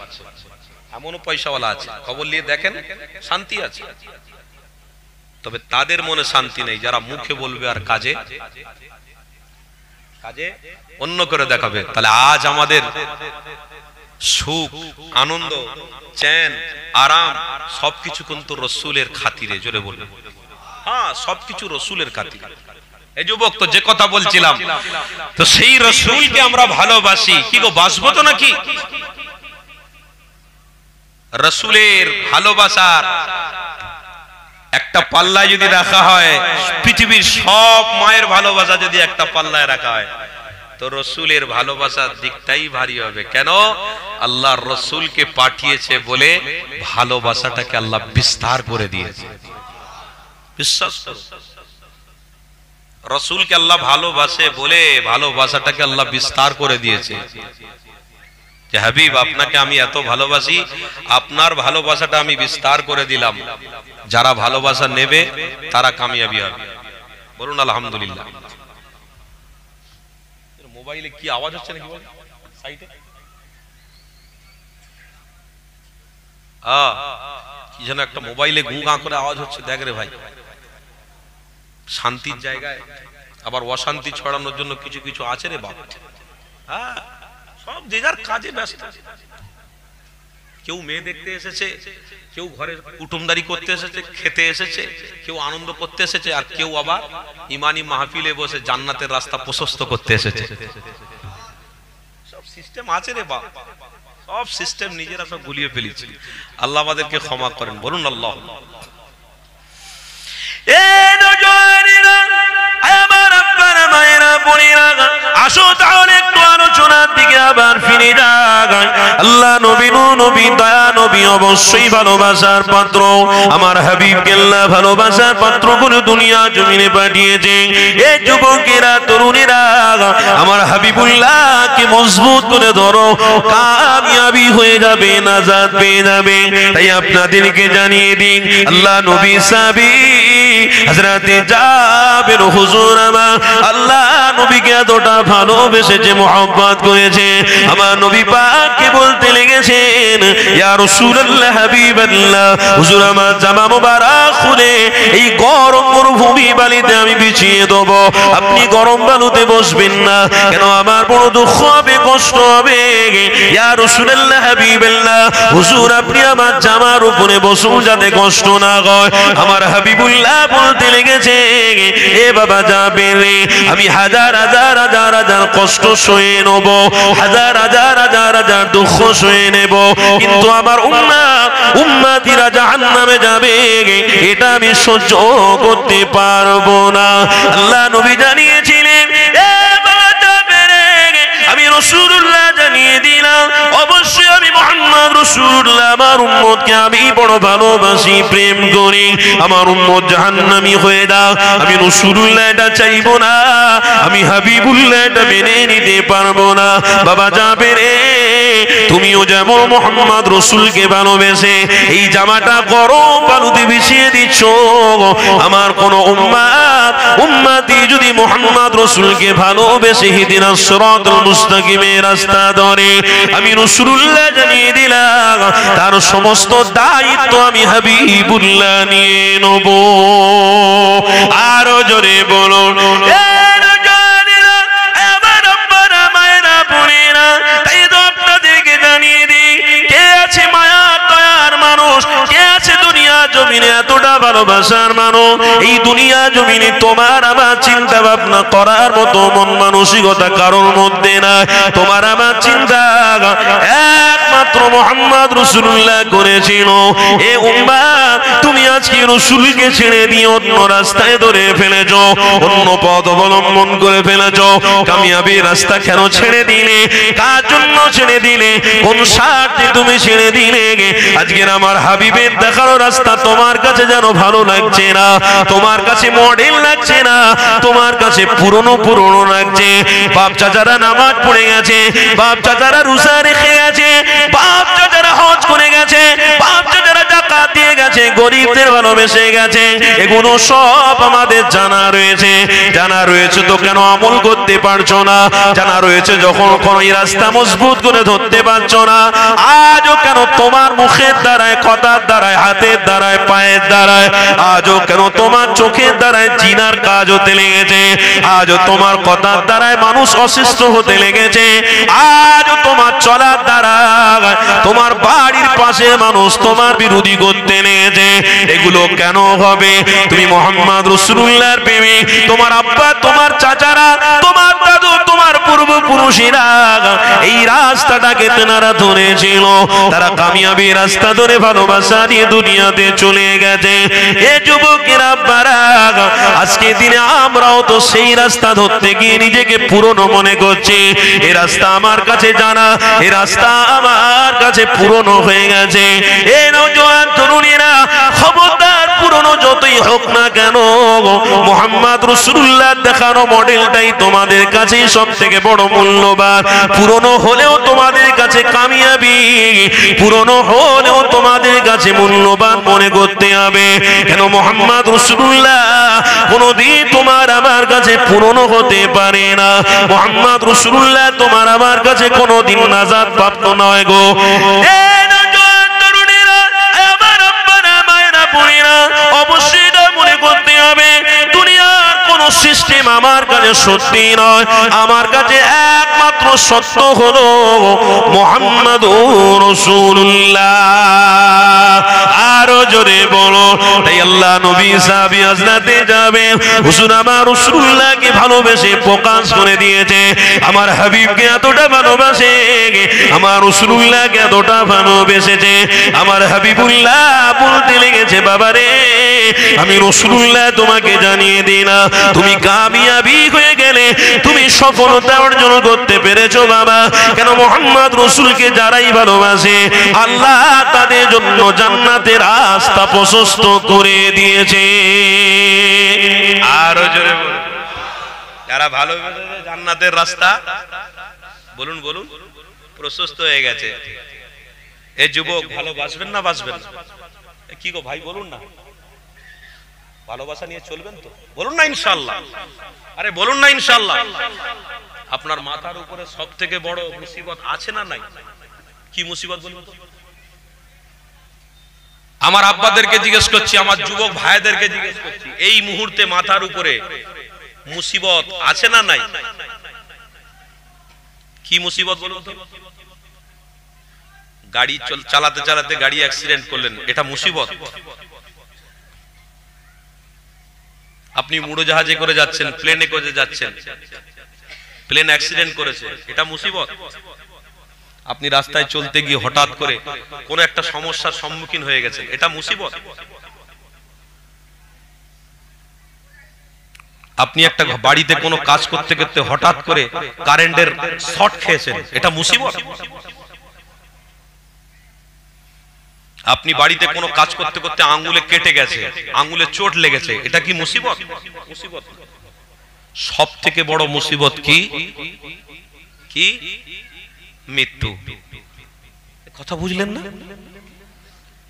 এমনও পয়সাওয়ালা আছে, খবর নিয়ে দেখেন, শান্তি আছে। তবে তাদের মনে শান্তি নেই যারা মুখে বলবে আর কাজে কাজে অন্য করে দেখাবে। তাহলে আজ আমাদের সুখ, আনন্দ, চ্যান, আরাম সবকিছু কিন্তু রসুলের খাতিরে। জোরে বলবেন হ্যাঁ, সবকিছু রসুলের খাতিরে। এই যুবক, তো যে কথা বলছিলাম, তো সেই রসুলকে আমরা ভালোবাসি। কি গো, বাসবো তো নাকি? রসুলের ভালোবাসার একটা পাল্লায় যদি রাখা হয়, পৃথিবীর সব মায়ের ভালোবাসা যদি একটা পাল্লায় রাখা হয়, তো রসুলের ভালোবাসার দিকটাই ভারী হবে। কেন? আল্লাহ রসুলকে পাঠিয়েছে বলে ভালোবাসাটাকে আল্লাহ বিস্তার করে দিয়েছে। বিশ্বাস করো, রসুলকে আল্লাহ ভালোবাসে বলে ভালোবাসাটাকে আল্লাহ বিস্তার করে দিয়েছে। যে হাবিব, আপনাকে আমি এত ভালোবাসি, আপনার ভালোবাসাটা আমি বিস্তার করে দিলাম। যারা ভালোবাসা নেবে তারা কামিয়াবি হবে। বলুন আলহামদুলিল্লাহ। মোবাইলে কি আওয়াজ হচ্ছে নাকি বল সাইডে? কি যেন একটা মোবাইলে গুঁগা করে আওয়াজ হচ্ছে, দেখ রে ভাই। শান্তির জায়গায় আবার অশান্তি ছড়ানোর জন্য কিছু কিছু আছে রে বাবা। হ্যাঁ, সব যে যার কাজে ব্যস্ত। কেউ মেয়ে দেখতে এসেছে, কেউ ঘরে কুটুমদারি করতে এসেছে, খেতে এসেছে, কেউ আনন্দ করতে এসেছে, আর কেউ আবার ইমানি মাহফিলে বসে জান্নাতের রাস্তা প্রশস্ত করতে এসেছে। সব সিস্টেম আছে রে বাপ, সব সিস্টেম নিজেরা সব গুলিয়ে ফেলেছি। আল্লাহ আমাদেরকে ক্ষমা করেন। বলুন আল্লাহ। আসো তাহলে একটু আলোচনার দিকে আবার ফিরে যাই। আল্লাহ নবী, নবী দয়া নবী অবশ্যই ভালোবাসার পাত্র। আমার হাবিবকে আল্লাহ ভালোবাসার পাত্র করে দুনিয়া জমিনে পাঠিয়েছে। এই যুবকেরা, তরুণেরা, আমার হাবিবুল্লাহকে মজবুত করে ধরো, কামিয়াবি হয়ে যাবে, নাজাত পেয়ে যাবে। তাই আপনাদেরকে জানিয়ে দিন, আল্লাহ নবী সাহাবী হযরতে জাবের হুজুর আমার আল্লাহ নবীকে এতটা ভালোবেসেছে, মোহাব্বত করেছে। আমার নবী পাককে বলতে লেগেছেন, ইয়া রাসূলুল্লাহ, হাবিবাল্লাহ, হুজুর আমার জামা মোবারক খুলে এই গরম মরুভূমি বালিতে আমি বিছিয়ে দেব, আপনি গরম বালুতে বসবেন না। কেন? আমার বড় দুঃখ হবে, কষ্ট হবে। ইয়া রাসূলুল্লাহ, হাবিবাল্লাহ, হুজুর আপনি আমার জামার উপরে বসুন যাতে কষ্ট না হয়। আমার হাবিবুল্লাহ বলতে লেগেছে, এ বাবা যাবে রে, আমি হাজার হাজার হাজার হাজার কষ্ট সয়ে নেব, হাজার হাজার হাজার হাজার দুঃখ সয়ে নেব, কিন্তু আমার উম্মতিরা জাহান্নামে যাবে, এটা আমি সহ্য করতে পারবো না। আল্লাহ নবী জানিয়েছিলেন, এ বাবা যাবে রে, আমি রাসূলুল্লাহ জানিয়ে দিলাম, অবশ্যই আমি মুহাম্মদ রাসূলুল্লাহ আমার উম্মতকে আমি বড় ভালোবাসি, প্রেম করি। আমার উম্মত জাহান্নামী হয়ে দাও, আমি রাসূলুল্লাহ এটা চাইবো না, আমি হাবিবুল্লাহ এটা মেনে নিতে পারবো না। বাবা যাবে রে, তুমিও যেমন মুহাম্মদ রাসূলকে ভালোবেসে এই জামাটা গরম বালুতে বিছিয়ে দিচ্ছ, আমার কোন উম্মতি যদি মুহাম্মদ রাসূলকে ভালোবেসে হিদিনাস সিরাতাল মুস্তাকিমের রাস্তা ধরে, আমি রাসূলুল্লাহ জানিয়ে দিলাম, তার সমস্ত দায়িত্ব আমি হাবিবুল্লাহ নিয়ে নেব। আরো জোরে বলুন, তাই তো আপনাদেরকে জানিয়ে দিই, কে আছে মায়া দয়ার মানুষ, কে আছে দুনিয়া জমিনে এতটা ভালোবাসার মানুষ? এই দুনিয়া জমিনে তোমার আমার চিন্তা ভাবনা করার মতো মন মানসিকতা কারোর মধ্যে নাই। তোমার আমার চিন্তা একমাত্র মুহাম্মদ রাসূলুল্লাহ করেছিল। এ উম্মত, তুমি আজকে রাসূলকে ছেড়ে দিয়ে অন্য রাস্তায় ধরে ফেলেছো, অন্য পথ অবলম্বন করে ফেলেছো। কামিয়াবি রাস্তা কেন ছেড়ে দিলে? কার ছেড়ে দিলে, কোন স্বার্থে তুমি ছেড়ে দিলে? আজকের আমার হাবিবের দেখানো রাস্তা তোমার কাছে যেন ভালো লাগছে না, তোমার কাছে মডেল লাগছে না, তোমার কাছে পুরনো পুরনো লাগছে। বাপ চাচারা নামাজ পড়ে গেছে, বাপ চাচারা রোজা রেখে গেছে, বাপ চাচারা হজ করে গেছে, বাপ চাচারা যাকাত দিয়ে গেছে, গরিবদের ভালোবেসে গেছে। এগুলো সব আমাদের জানা রয়েছে। জানা রয়েছে তো কেন আমল করতে পারছো না? জানা রয়েছে যখন কোন রাস্তা মজবুত করে ধরতে পারছো না? আজও কেন তোমার মুখের দ্বারায়, কথার দ্বারায়, হাতের দ্বারায়, পায়ের দ্বারায়, আজও কেন তোমার চোখের দ্বারায় জিনার কাজ হতে লেগেছে? আজও তোমার কথার দ্বারায় মানুষ অসুস্থ হতে লেগেছে। আজও তোমার চলার দ্বারা তোমার বাড়ির পাশে মানুষ তোমার বিরোধী করতে লেগেছে। এগুলো কেন হবে? তুমি মোহাম্মদ রাসূলুল্লাহর প্রেমিক। তোমার আব্বা, তোমার চাচারা, তোমার দাদু, তোমার পূর্বপুরুষেরা এই রাস্তাটাকে তেনারা ধরেছিল। তারা কামিয়াবি রাস্তা ধরে ভালোবাসা নিয়ে দুনিয়াতে চলে গেছে। এ যুবকেরা বারা, আজকে দিনে আমরাও তো সেই রাস্তা ধরতে গিয়ে নিজেকে পুরনো মনে করছি। এই রাস্তা আমার কাছে জানা, এই রাস্তা আমার কাছে পুরনো হয়ে গেছে। এ নওজোয়ান তরুণীরা, খবরদার, পুরনো যতই হোক না কেন, মুহাম্মদ রাসূলুল্লাহ দেখানো মডেলটাই তোমাদের কাছে সব থেকে বড় মূল্যবান। পুরনো হলেও তোমাদের কাছে কামিয়াবি, পুরনো হলেও তোমাদের কাছে মূল্যবান মনে করতে হবে। কেন? মুহাম্মদ রাসূলুল্লাহ কোনদিন তোমার আমার কাছে পুরনো হতে পারে না। মুহাম্মদ রাসূলুল্লাহ তোমার আমার কাছে কোনদিন নাজাত প্রাপ্ত নয় গো। অবশ্যই মনে করতে হবে, দুনিয়ার কোন সিস্টেম আমার কাছে সত্যি নয়। আমার কাছে একমাত্র সত্য হলো মুহাম্মাদুর রাসূলুল্লাহ। আরো জোরে বলো। তাই আল্লাহ নবী সাহাবী হযরতে যাবে, হুজুর আমার রাসূলুল্লাহকে ভালোবেসে প্রকাশ করে দিয়েছে। আমার হাবিবকে এতটা ভালোবাসে, আমার রাসূলুল্লাহকে এতটা ভালোবেসেছে। আমার হাবিবুল্লাহ বলতে লেগেছে, বাবারে, আমি রাসূলুল্লাহ তোমাকে জানিয়ে দিই না, তুমি কামিয়াবি হয়ে গেলে, তুমি সফলতা অর্জন করতে পেরেছো বাবা। কেন? মুহাম্মদ রাসূলকে যারাই ভালোবাসে, আল্লাহ তাদের জন্য জান্নাতের রাস্তা প্রশস্ত করে দিয়েছে। আরো জোরে বলুন, যারা ভালোবাসে জান্নাতের রাস্তা, বলুন বলুন, প্রশস্ত হয়ে গেছে। এই যুবক, ভালোবাসবেন না বাসবেন? কি গো ভাই, বলুন না, ভালোবাসা নিয়ে চলবেন তো? বলুন না ইনশাআল্লাহ। আরে বলুন না ইনশাআল্লাহ। আপনার মাথার উপরে সব থেকে বড় মুসিবত আছে না নাই? কি মুসিবত বলুন তো? আমার আব্বাদেরকে জিজ্ঞেস করছি, আমার যুবক ভাইদেরকে জিজ্ঞেস করছি, এই মুহূর্তে মাথার উপরে মুসিবত আছে না নাই? কি মুসিবত বলুন তো? গাড়ি চালাতে চালাতে গাড়ি অ্যাক্সিডেন্ট করলেন, এটা মুসিবত? আপনি উড়োজাহাজে করে যাচ্ছেন, প্লেনে করে যাচ্ছেন, প্লেন অ্যাক্সিডেন্ট করেছে, এটা মুসিবত? আপনি রাস্তায় চলতে গিয়ে হঠাৎ করে কোন একটা সমস্যার সম্মুখীন হয়ে গেছেন, এটা মুসিবত? আপনি একটা বাড়িতে কোনো কাজ করতে করতে হঠাৎ করে কারেন্টের শর্ট খেয়েছেন, এটা মুসিবত? আপনি বাড়িতে কোনো কাজ করতে করতে আঙ্গুলে কেটে গেছে, আঙ্গুলে চোট লেগেছে, এটা কি মুসিবত? মুসিবত। সব থেকে বড় মুসিবত কি? কি? মৃত্যু। কথা বুঝলেন না?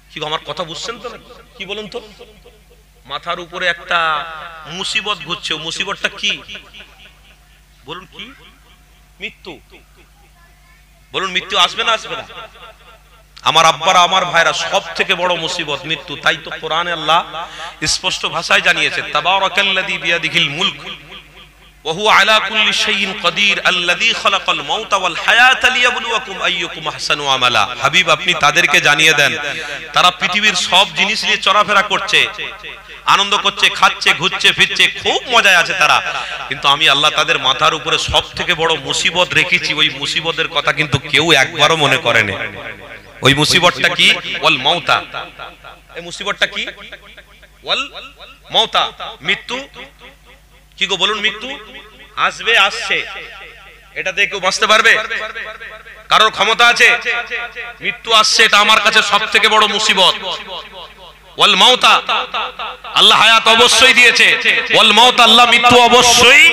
কি আমার কথা বুঝছেন তো? কি বলুন তো? মাথার উপরে একটা মুসিবত ঘুরছে, মুসিবতটা কি বলুন? কি? মৃত্যু। বলুন, মৃত্যু আসবে না আসবে না? আমার আব্বারা, আমার ভাইরা, সব থেকে বড় মুসিবত মৃত্যু। তাই তো কোরআনে আল্লাহ স্পষ্ট ভাষায় জানিয়েছে, তাবারাকাল্লাযী বিয়াদিহিল মুলক ওয়া হুয়া আলা কুল্লি শাইইন কাদির আল্লাযী খালাকাল মাউতা ওয়াল হায়াতা লিয়াবলুয়াকুম আইয়ুকুম আহসানু আমালা। হাবিব, আপনি তাদেরকে জানিয়ে দেন, তারা পৃথিবীর সব জিনিস নিয়ে চলাফেরা করছে, আনন্দ করছে, খাচ্ছে, ঘুরছে, ফিরছে, খুব মজায় আছে তারা, কিন্তু আমি আল্লাহ তাদের মাথার উপরে সব থেকে বড় মুসিবত রেখেছি। ওই মুসিবতের কথা কিন্তু কেউ একবারও মনে করেনি। ওই মুসিবতটা কি? ওয়াল মাউতা। এই মুসিবতটা কি? ওয়াল মাউতা, মৃত্যু। কি গো বলুন? মৃত্যু আসবে, আসছে, এটা দিয়ে কেউ বাঁচতে পারবে? কারোর ক্ষমতা আছে? মৃত্যু আসছে, এটা আমার কাছে সবথেকে বড় মুসিবত। ওয়াল মাউতা, আল্লাহ হায়াত অবশ্যই দিয়েছে, ওয়াল মাউত, আল্লাহ মৃত্যু অবশ্যই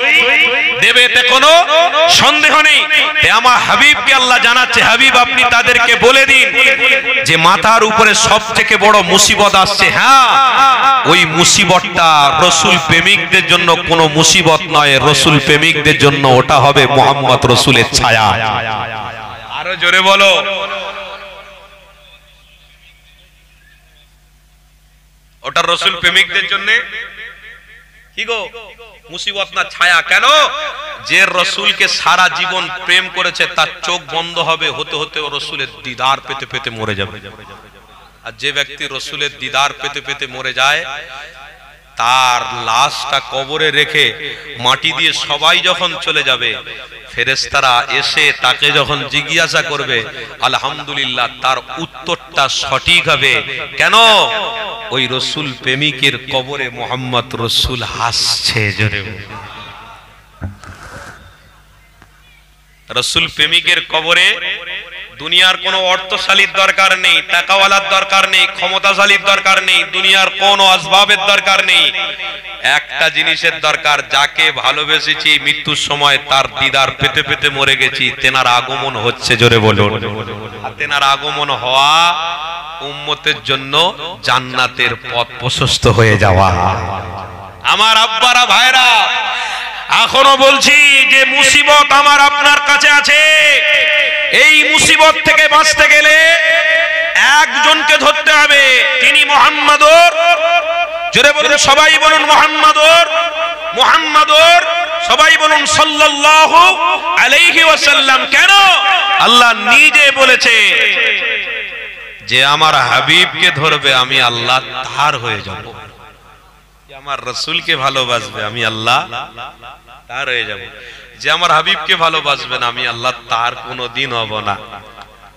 দেবে, এতে কোনো সন্দেহ নেই। আমার হাবিবকে আল্লাহ জানাচ্ছে, হাবিব আপনি তাদেরকে বলে দিন যে মাথার উপরে সবথেকে বড় মুসিবত আসছে। হ্যাঁ, ওই মুসিবতটা রাসূল প্রেমিকদের জন্য কোনো মুসিবত নয়, রাসূল প্রেমিকদের জন্য ওটা হবে মুহাম্মদ রাসূলের ছায়া। আরো জোরে বলো। ওটা রাসূল প্রেমিকদের জন্য কি গো? মুসিবত না ছায়া। কেন? যে রাসূলকে সারা জীবন প্রেম করেছে তার চোখ বন্ধ হবে হতে হতে ও রাসূলের দিদার পেতে পেতে মরে যাবে। আর যে ব্যক্তি রাসূলের দিদার পেতে পেতে মরে যায়, তার লাশটা কবরে রেখে মাটি দিয়ে সবাই যখন চলে যাবে, ফেরেশতারা এসে তাকে যখন জিজ্ঞাসা করবে, আলহামদুলিল্লাহ, তার উত্তরটা সঠিক হবে। কেন? ওই রাসূল প্রেমিকের কবরে মুহাম্মদ রাসূল হাসছে। জোরে রাসূল প্রেমিকের কবরে দুনিয়ার কোনো অর্থশালীর দরকার নেই, টাকাওয়ালার দরকার নেই, ক্ষমতাশালীর দরকার নেই, দুনিয়ার কোনো আসবাবের দরকার নেই। একটা জিনিসের দরকার, যাকে ভালোবেসেছি মৃত্যুর সময় তার দিদার পেতে পেতে মরে গেছি, তেনার আগমন হচ্ছে। জোরে বলুন। আর তেনার আগমন হওয়া উম্মতের জন্য জান্নাতের পথ প্রশস্ত হয়ে যাওয়া। আমার আব্বারা, ভাইরা, এখনো বলছি যে মুসিবত আমার আপনার কাছে আছে। এই মুসিবত থেকে বাঁচতে গেলে একজনকে ধরতে হবে, তিনি মুহাম্মাদুর, জোরে বলুন, সবাই বলুন মুহাম্মাদুর, মুহাম্মাদুর, সবাই বলুন সাল্লাল্লাহু আলাইহি ওয়াসাল্লাম। কেন? আল্লাহ নিজে বলেছে যে আমার হাবিবকে ধরবে আমি আল্লাহ তার হয়ে যাব, আমার রাসূলকে ভালোবাসবে আমি আল্লাহ তার হয়ে যাব। যে আমার হাবিবকে ভালোবাসবেন আমি আল্লাহ তার কোনোদিন হব না।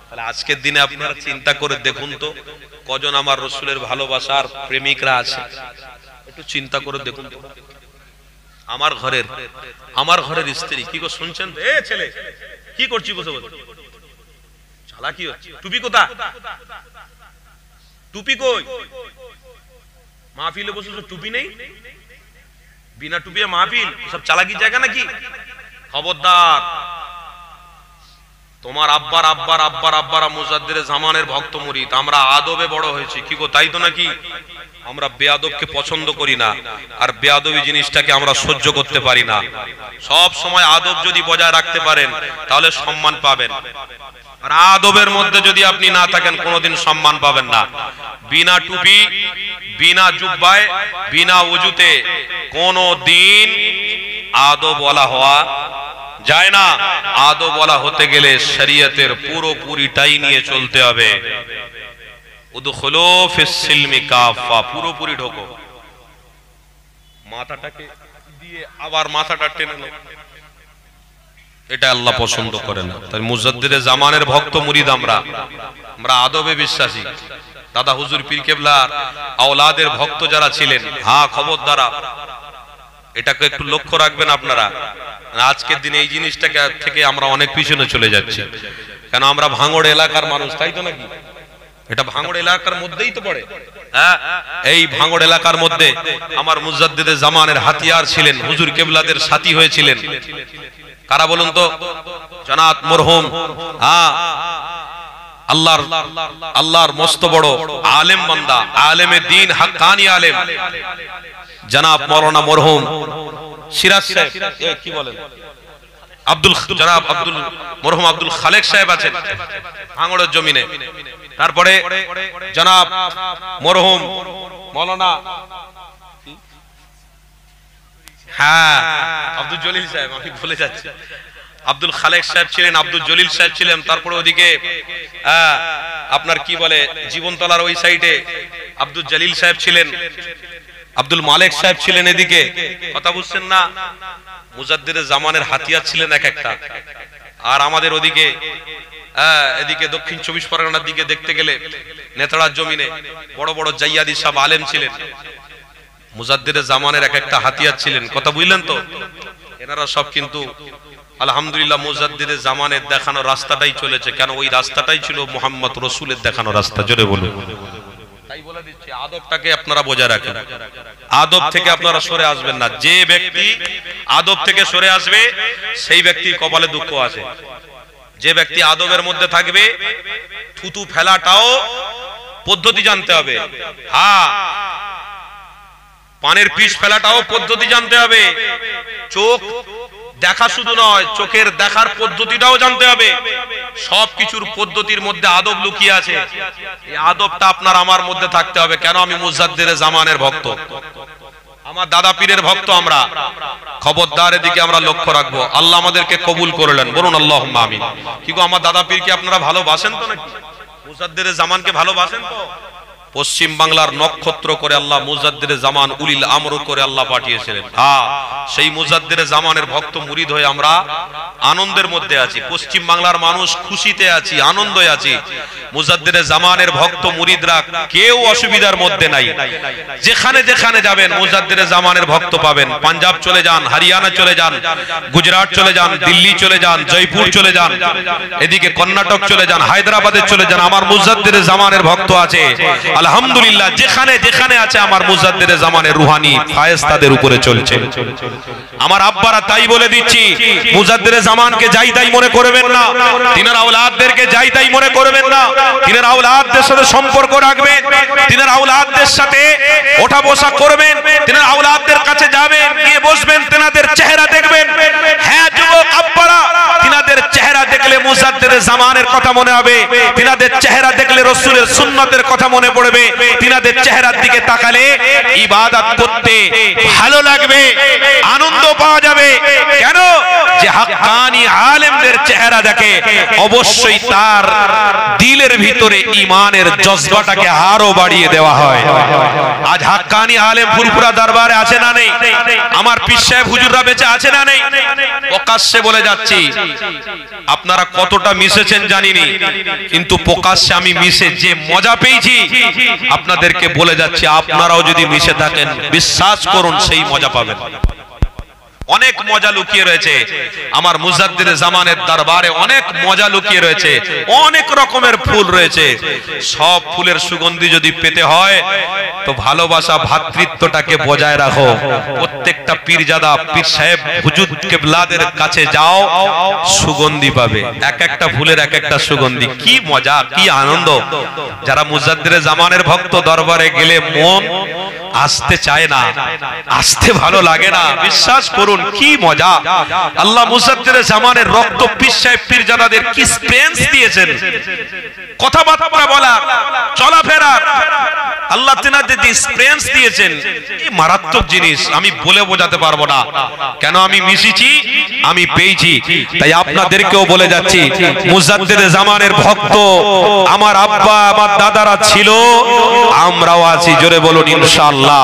তাহলে আজকের দিনে আপনারা চিন্তা করে দেখুন তো, কজন আমার রাসূলের ভালোবাসার প্রেমিকরা আছে? একটু চিন্তা করে দেখুন তো। আমার ঘরের স্ত্রী, কি গো শুনছেন? এ ছেলে, কি করছিস বসে বসে? চালাকি হচ্ছে। টুপি কোথা? টুপি কই? মাহফিলে বসেছো, টুপি নেই? বিনা টুপি মাহফিল, সব চালাকির জায়গা নাকি? খবরদার। তোমার আব্বার আব্বার আব্বার আব্বারা মুজাদ্দিদে জামানের ভক্ত মুরিদ। আমরা আদবে বড় হয়েছি, কি গো তাই তো নাকি? আমরা বেয়াদবকে পছন্দ করি না, আর বেয়াদবি জিনিসটাকে আমরা সহ্য করতে পারি না। সব সময় আদব যদি বজায় রাখতে পারেন তাহলে সম্মান পাবেন, আর আদবের মধ্যে যদি আপনি না থাকেন কোনোদিন সম্মান পাবেন না। বিনা টুপি, বিনা জুব্বায়, বিনা ওযুতে কোনদিন আদব ওয়ালা হওয়া যায় না। আদব ওয়ালা হতে গেলে শরীয়তের পুরোপুরিটাই নিয়ে চলতে হবে। উদখুলু ফিস সিলমি কাফা, পুরোপুরি ঢোকো। মাথাটাকে দিয়ে আবার মাথাটা টেনে নাও, এটা আল্লাহ পছন্দ করে না। তাই মুজাদ্দিদে জামানের ভক্ত মুরিদ আমরা আদবে বিশ্বাসী। দাদা হুজুর পীর কেবলার আওলাদের ভক্ত যারা ছিলেন, হ্যাঁ খবরদার, এটাকে একটু লক্ষ্য রাখবেন আপনারা। আজকের দিনে এই জিনিসটাকে থেকে আমরা অনেক পিছনে চলে যাচ্ছি। কেন? আমরা ভাঙড় এলাকার মানুষ, তাই তো নাকি? এটা ভাঙড় এলাকার মধ্যেই তো পড়ে। হ্যাঁ, এই ভাঙড় এলাকার মধ্যে আমার মুজাদ্দিদে জামানের হাতিয়ার ছিলেন, হুজুর কেবলাদের সাথী হয়েছিলেন। কারা বলুন তো? জনাব মরহুম, হ্যাঁ, আল্লাহর মস্ত বড় আলেম বান্দা, আলেমে দ্বীন, হাক্কানি আলেম, জনাব মাওলানা মরহুম সিরাজ সাহেব, কি বলেন, জনাব মরহুম আব্দুল খালেক সাহেব আছেন ভাঙড়ের জমিনে। তারপরে জনাব মরহুম মাওলানা, হ্যাঁ, আব্দুল জলিল সাহেব, আমি ভুলে যাচ্ছি, আব্দুল খালেক সাহেব ছিলেন, আব্দুল জলিল সাহেব ছিলেন। তারপরে ওদিকে আপনার কি বলে জীবনতলার ওই সাইডে আব্দুল জলিল সাহেব ছিলেন, আব্দুল মালেক সাহেব ছিলেন। এদিকে কথা বুঝছেন না? মুজাদ্দিদে জামানের হাতিয়ার ছিলেন এক একটা। আর আমাদের ওদিকে এদিকে দক্ষিণ 24 পরগনার দিকে দেখতে গেলে নেতাড়ার জমিনে বড় বড় জাইয়াদি সাহেব আলেম ছিলেন। মুজাদ্দিদে জামানের এক একটা হাতিয়ার ছিলেন। কথা বুঝলেন তো? এনারা সব কিন্তু আলহামদুলিল্লাহ মুজাদ্দিদে জামানের দেখানো রাস্তাটাই চলেছে, কেন ওই রাস্তাটাই ছিল মুহাম্মদ রাসূলের দেখানো রাস্তা। জোরে বলুন। তাই বলে দিচ্ছি, আদবটাকে আপনারা বজায় রাখেন, আদব থেকে আপনারা সরে আসবেন না। যে ব্যক্তি আদব থেকে সরে আসবে সেই ব্যক্তির কপালে দুঃখ আছে। যে ব্যক্তি আদবের মধ্যে থাকবে, থুতু ফেলাটাও পদ্ধতি জানতে হবে। হ্যাঁ, পানের পিস ফেলাটাও পদ্ধতি জানতে হবে। চোখ দেখা শুধু নয়, চোখের দেখার পদ্ধতিটাও জানতে হবে। সবকিছুর পদ্ধতির মধ্যে আদব লুকিয়ে আছে। এই আদবটা আপনার আমার মধ্যে থাকতে হবে। কেন? আমি মুজাদ্দিদে জামানের ভক্ত, আমার দাদা পীরের ভক্ত। আমরা খবরদার এদিকে আমরা লক্ষ্য রাখবো। আল্লাহ আমাদেরকে কবুল করলেন, বলুন আল্লাহুম্মা আমিন। কি গো, আমার দাদা পীরকে আপনারা ভালোবাসেন তো নাকি? মুজাদ্দিদে জামানকে ভালোবাসেন তো? পশ্চিম বাংলার নক্ষত্র করে আল্লাহ মুজাদ্দিদে জামান উলিল আমর করে আল্লাহ পাঠিয়েছিলেন। হ্যাঁ, সেই মুজাদ্দিদে জামানের ভক্ত মুরিদ হয়ে আমরা আনন্দের মধ্যে আছি। পশ্চিম বাংলার মানুষ খুশিতে আছি, আনন্দে আছি। মুজাদ্দিদে জামানের ভক্ত মুরিদরা কেউ অসুবিধার মধ্যে নাই। যেখানে যেখানে যাবেন মুজাদ্দিদে জামানের ভক্ত পাবেন। পাঞ্জাব চলে যান, হরিয়ানা চলে যান, গুজরাট চলে যান, দিল্লি চলে যান, জয়পুর চলে যান, এদিকে কর্ণাটক চলে যান, হায়দ্রাবাদে চলে যান, আমার মুজাদ্দিদে জামানের ভক্ত আছে। আলহামদুলিল্লাহ, যেখানে যেখানে আছে আমার মুজাদ্দিদে জামানের রুহানি ফায়েজ তাদের উপরে চলছে। আমার আব্বারা তাই বলে দিচ্ছি, মুজাদ্দিদে জামানকে যাই তাই মনে করবেন না, তিনার আওলাদদেরকে যাই তাই মনে করবেন না। তিনার আওলাদদের সাথে সম্পর্ক রাখবেন, তিনার আওলাদদের সাথে ওঠা বসা করবেন, তিনার আওলাদদের কাছে যাবেন, গিয়ে বসবেন, তিনাদের চেহারা দেখবেন। হ্যাঁ যুবক আব্বারা, তিনাদের চেহারা দেখলে মুজাদ্দিদে জামানের কথা মনে হবে, তিনাদের চেহারা দেখলে রাসূলের সুন্নাতের কথা মনে পড়বে, তিনাদের চেহারার দিকে তাকালে ইবাদত করতে ভালো লাগবে, আনন্দ পাওয়া যাবে। কেন? যে হাক্কানি আলেমদের চেহারা দেখে অবশ্যই তার দিলের ভিতরে ঈমানের জজবাটাকে আরো বাড়িয়ে দেওয়া হয়। আজ হাক্কানি আলেম ফুরফুরা দরবারে আছে না নেই? আমার পীর সাহেব হুজুররা বেঁচে আছে না নেই? প্রকাশ্যে বলে যাচ্ছি, আপনারা কতটা মিশেছেন জানিনি, কিন্তু প্রকাশ্যে আমি মিশে যে মজা পেয়েছি আপনাদেরকে বলে যাচ্ছি, আপনারাও যদি মিশে থাকেন বিশ্বাস করুন সেই মজা পাবেন। অনেক মজা লুকিয়ে রয়েছে আমার মুজাদ্দিদে জামানের দরবারে, অনেক মজা লুকিয়ে রয়েছে, অনেক রকমের ফুল রয়েছে। সব ফুলের সুগন্ধি যদি পেতে হয় তো ভালোবাসা ভ্রাতৃত্বটাকে বজায় রাখো। প্রত্যেকটা পীরজাদা পীর সাহেব হুজুর কেবলাদের কাছে যাও, সুগন্ধি পাবে। এক একটা ফুলের এক একটা সুগন্ধি, কি মজা, কি আনন্দ। যারা মুজাদ্দিদে জামানের ভক্ত দরবারে গেলে মন আসতে চায় না, আসতে ভালো লাগে না, বিশ্বাস করুন কি মজা। আল্লাহ মুজাদ্দিদে জামানের রক্ত পীর সাহেব পীরজাদাদের কি স্পেন্স দিয়েছেন, কথাবার্তা বলা, চলাফেরা, আল্লাহ তিনাদের যে স্পেন্স দিয়েছেন, এই মারাত্মক জিনিস আমি বলে বোঝাতে পারবো না। কেন? আমি মিশেছি, আমি পেয়েছি। তাই আপনাদেরকেও বলে যাচ্ছি, মুজাদ্দিদে জামানের ভক্ত আমার আব্বা আমার দাদারা ছিল, আমরাও আছি। জোরে বলুন ইনশাআল্লাহ।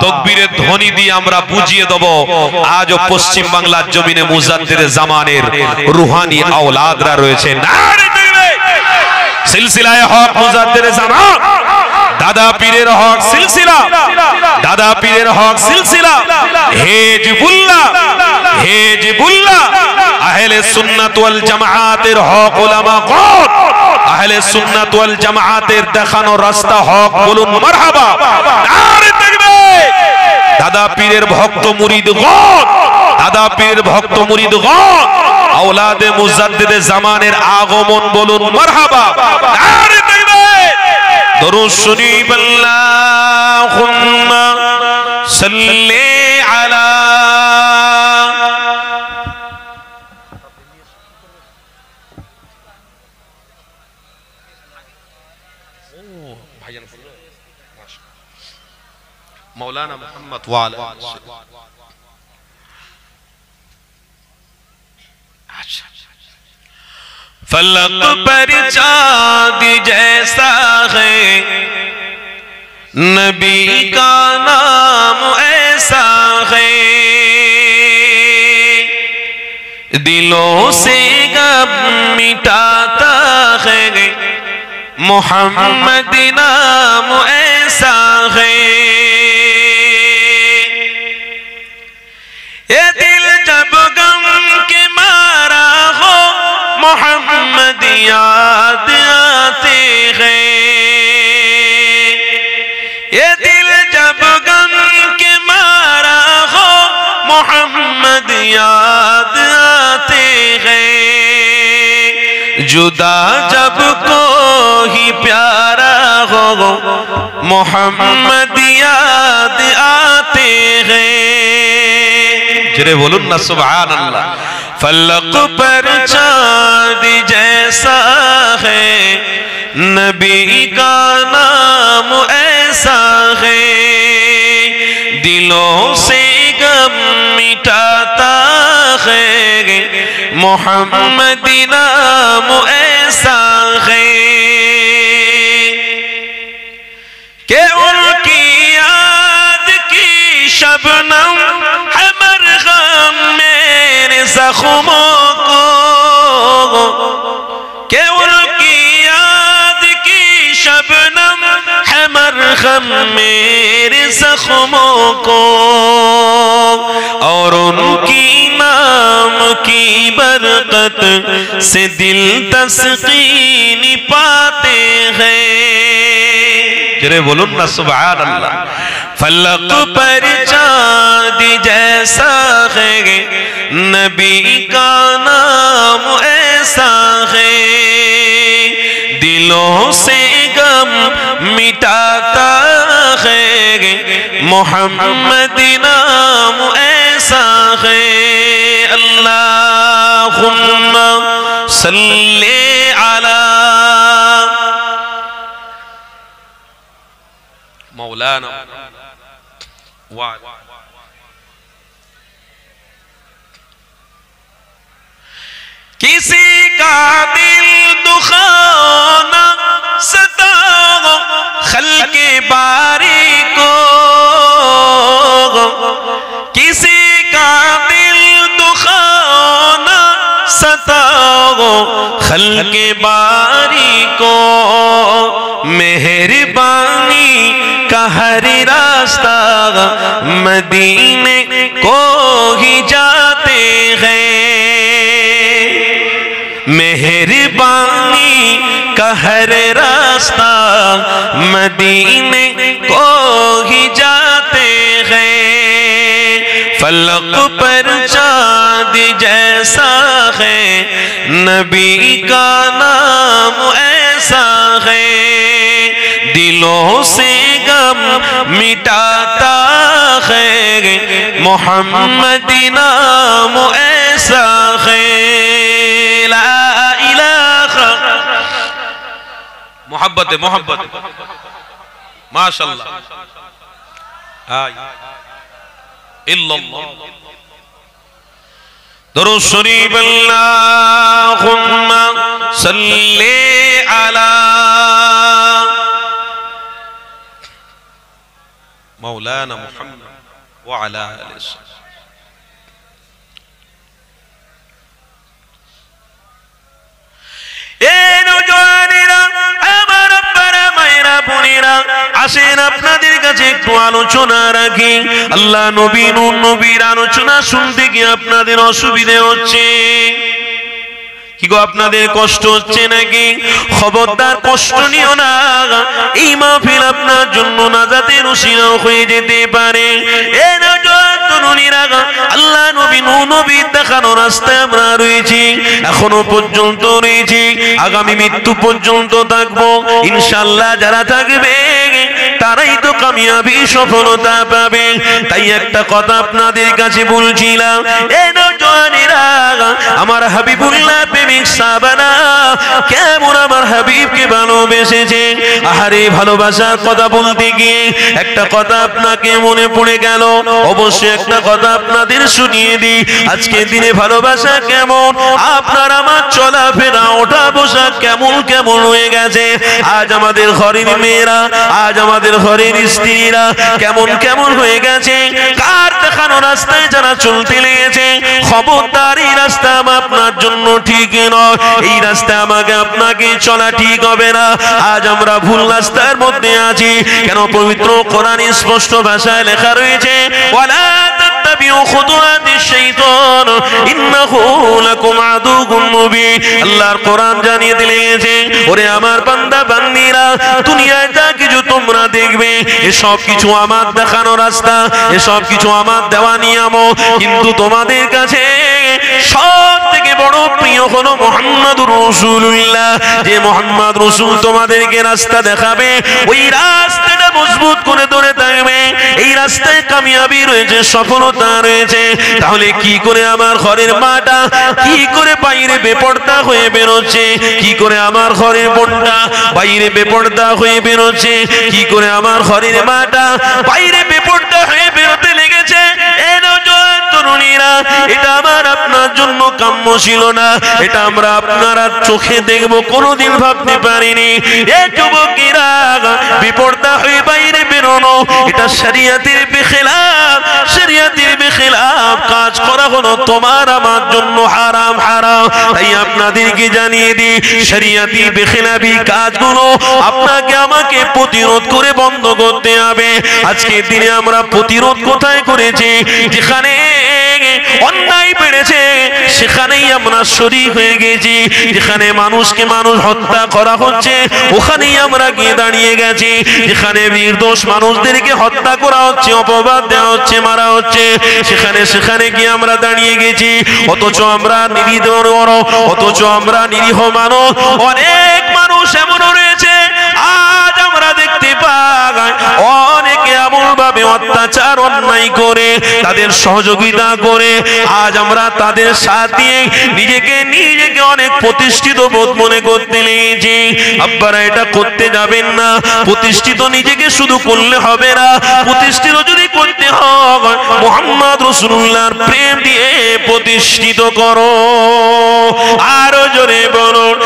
তাকবীরের ধ্বনি দিয়ে আমরা বুঝিয়ে দেব, আজও পশ্চিম বাংলার জমিনে মুজাদ্দিদে জামানের রুহানি আওলাদরা রয়েছেন। সিলসিলায়ে হক মুজাদ্দিদে জামান, দাদা পীরের হক সিলসিলা, দাদা পীরের হক সিলসিলা, হিজবুল্লাহ, হিজবুল্লাহ, আহলে সুন্নাত ওয়াল জামাআতের হক উলামা কোন? আহলে সুন্নাত ওয়াল জামাআতের দেখানো রাস্তা হক, বলুন মারহাবা। নারে তাকবীর। দাদা পীরের ভক্ত মুরিদগণ, দাদা পীরের ভক্ত মুরিদগণ, আওলাদে মুজাদ্দিদে জামানের আগমন, বলুন মারহাবা। নারে তাকবীর। দরুদ শরীফ আল্লাহুম্মা সাল্লি আলা मौलाना मोहम्मद वाला। फलक पर चाँद जैसा है, नबी का नाम ऐसा है, दिलों से गम मिटाता है, मोहम्मद नाम ऐसा है। ये दिल जब गम के मार محمد یاد آتے ہیں یہ دل جب غم کے مارا ہو محمد یاد آتے ہیں جدا جب کوئی پیارا ہو محمد یاد آتے ہیں جرے بولن نا سبحان اللہ فلق پر چاند جیسا ہے نبی کا نام ایسا ہے دلوں سے غم مٹاتا ہے محمد نام ایسا ہے کہ ان کی یاد کی شبنم ہے مرہم میرے زخموں کو کہ ان کی یاد کی شبنم ہے مرہم میرے زخموں کو اور ان کی نام کی برکت سے دل تسکین پاتے ہیں جرے بولن نا سبحان اللہ فلق پر چاند جیسا ہے نبی کا نام ایسا ہے دلوں سے غم مٹاتا ہے محمد نام ایسا ہے اللہم صلی علی مولانا کسی کا دل دکھانا ستاؤ خلق باری کو کسی کا دل دکھانا ستاؤ خلق باری کو مہربانی کا ہر راستہ مدینے کو ہی جاتے ہیں مہربانی کا ہر راستہ مدینے کو ہی جاتے ہیں فلق پر چاند جیسا ہے نبی کا نام ایسا ہے دلوں سے غم مٹاتا ہے محمد نام ایسا ہے لا الہ محبت محبت ماشاءاللہ الا اللہ درود شریف اللہم صلی علی مولانا محمد وعلى آله وسلم আসেন আপনাদের কাছে একটু আলোচনা রাখি আল্লাহ নবী নবীর আলোচনা শুনতে গিয়ে আপনাদের অসুবিধা হচ্ছে কি গো আপনাদের কষ্ট হচ্ছে নাকি খবরদার কষ্ট নিও না এই মাহফিল আপনার জন্য নাজাতের উসিলা হয়ে যেতে পারে এ নওজোয়ান তরুণীরা আল্লাহ নবী নবীর দেখানো রাস্তায় আমরা রয়েছি এখনো পর্যন্ত রয়েছি আগামী মৃত্যু পর্যন্ত থাকবো ইনশাআল্লাহ যারা থাকবে তারাই তো কামিয়াবি সফলতা পাবে তাই একটা কথা আপনাদের কাছে বলছিলাম এ নওজোয়ানেরা আমার হাবিবুল্লাহ প্রেমিক সাহাবারা কেমন আমার হাবিবকে ভালোবেসেছে আহারে ভালোবাসার কথা বলতে গিয়ে একটা কথা আপনাকে মনে পড়ে গেল অবশ্যই একটা কথা আপনাদের শুনিয়ে দিই আজকে দিনে ভালোবাসা কেমন আপনার আমার চলাফেরা ওঠা বসা কেমন কেমন হয়ে গেছে আজ আমাদের ঘরের মেয়েরা আজ আমাদের ঘরের স্ত্রীরা কেমন কেমন হয়ে গেছে কার দেখানো রাস্তায় যারা চলতে লেগেছে খবরদার এই রাস্তা আপনার জন্য ঠিক নয় এই রাস্তা আমাকে আপনাকে চলা ঠিক হবে না আজ আমরা ভুল রাস্তার মধ্যে আছি কেন পবিত্র কোরআনে স্পষ্ট ভাষায় লেখা রয়েছে ওয়ালা তাত্তাবিউ খুতুওয়াতিশ শাইতান ইন্নাহু লাকুম আদুউম মুবিন। আল্লাহর কোরআন জানিয়ে দিয়েছে, ওরে আমার বান্দা বান্দীরা, দুনিয়ায় যা কিছু তোমরা দেখবে এসব কিছু আমার দেখানো রাস্তা, এসব কিছু আমার দেওয়া নিয়ম, কিন্তু তোমাদের কাছে সব থেকে বড় প্রিয় হলো মুহাম্মাদুর রাসূলুল্লাহ। যে মুহাম্মদ রাসূল তোমাদেরকে রাস্তা দেখাবে, ওই রাস্তাটা মজবুত করে ধরে থাকবে। এই রাস্তায় কামিয়াবি রয়েছে, সফলতা রয়েছে। তাহলে কি করে আমার ঘরের মাটা কি করে বাইরে বেপরদা হয়ে বেরোচ্ছে, কি করে আমার ঘরের বোনটা বাইরে বেপরদা হয়ে বেরোচ্ছে, কি করে আমার ঘরের মাটা বাইরে বেপরদা হয়ে বেরোতে লেগেছে। তরুণীরা, এটা আমার আপনার জন্য কাম্য ছিল না, এটা আমরা আপনারা চোখে দেখবো কোনোদিন ভাবতে পারিনি। এই যুবকেরা বিপর্দা হয়ে বাইরে বেরোনো, এটা শরিয়তের বেখিলাফ, শরিয়তের বেখিলাফ কাজ করা হলো তোমার আমার জন্য হারাম হারাম। তাই আপনাদেরকে জানিয়ে দিই, শরিয়তের বেখিলাফি কাজগুলো আপনাকে আমাকে প্রতিরোধ করে বন্ধ করতে হবে। আজকের দিনে আমরা প্রতিরোধ কোথায় করেছি? যেখানে অন্যায় বেড়েছে সেখানেই আমরা শরীক হয়ে গেছি। যেখানে মানুষকে মানুষ হত্যা করা হচ্ছে ওখানেই আমরা গিয়ে দাঁড়িয়ে গেছি। যেখানে নির্দোষ মানুষদেরকে হত্যা করা হচ্ছে, অপবাদ দেওয়া হচ্ছে, মারা হচ্ছে, সেখানে গিয়ে আমরা দাঁড়িয়ে গেছি। অথচ আমরা নিরীহ মানুষ, অনেক মানুষ এমনও রয়েছে আজ আমরা দেখতে পাই, অনেকে এমন ভাবে অত্যাচার অন্যায় করে তাদের সহযোগিতা করে আজ আমরা তাদের সাথে নিজেকে অনেক প্রতিষ্ঠিত বোধ মনে করতে লেগেছি। আপনারা এটা করতে যাবেন না। প্রতিষ্ঠিত নিজেকে শুধু করলে হবে না, প্রতিষ্ঠিত যদি করতে হয় মুহাম্মদ রাসূলুল্লাহর প্রেম দিয়ে প্রতিষ্ঠিত করো। আরো জোরে বলুন,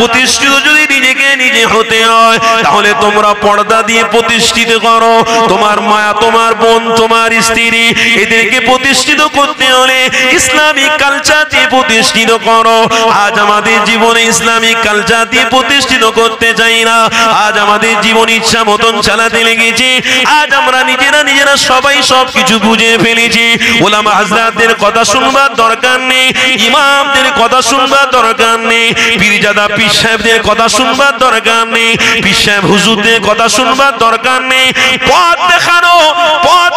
প্রতিষ্ঠিত যদি নিজেকে নিজে হতে হয় তাহলে তোমরা পর্দা দিয়ে প্রতিষ্ঠিত করো। তোমার মায়া, তোমার বোন, তোমার স্ত্রী, এদেরকে প্রতিষ্ঠিত করতে হলে ইসলামিক কালচার দিয়ে প্রতিষ্ঠিত করো। আজ আমাদের জীবনে ইসলামিক কালচার দিয়ে প্রতিষ্ঠিত করতে চাই না। আজ আমাদের জীবন ইচ্ছা মতন চালাতে লেগেছি। আজ আমরা নিজেরা সবাই সবকিছু বুঝে ফেলেছি। ওলামা হাজরাতদের কথা শুনবার দরকার নেই, ইমামদের কথা শুনবার দরকার নেই, পীরজাদা পীর সাহেবদের কথা শুনবার দরকার নেই, পীর সাহেব হুজুরদের কথা শুনবার দরকার নেই। পথ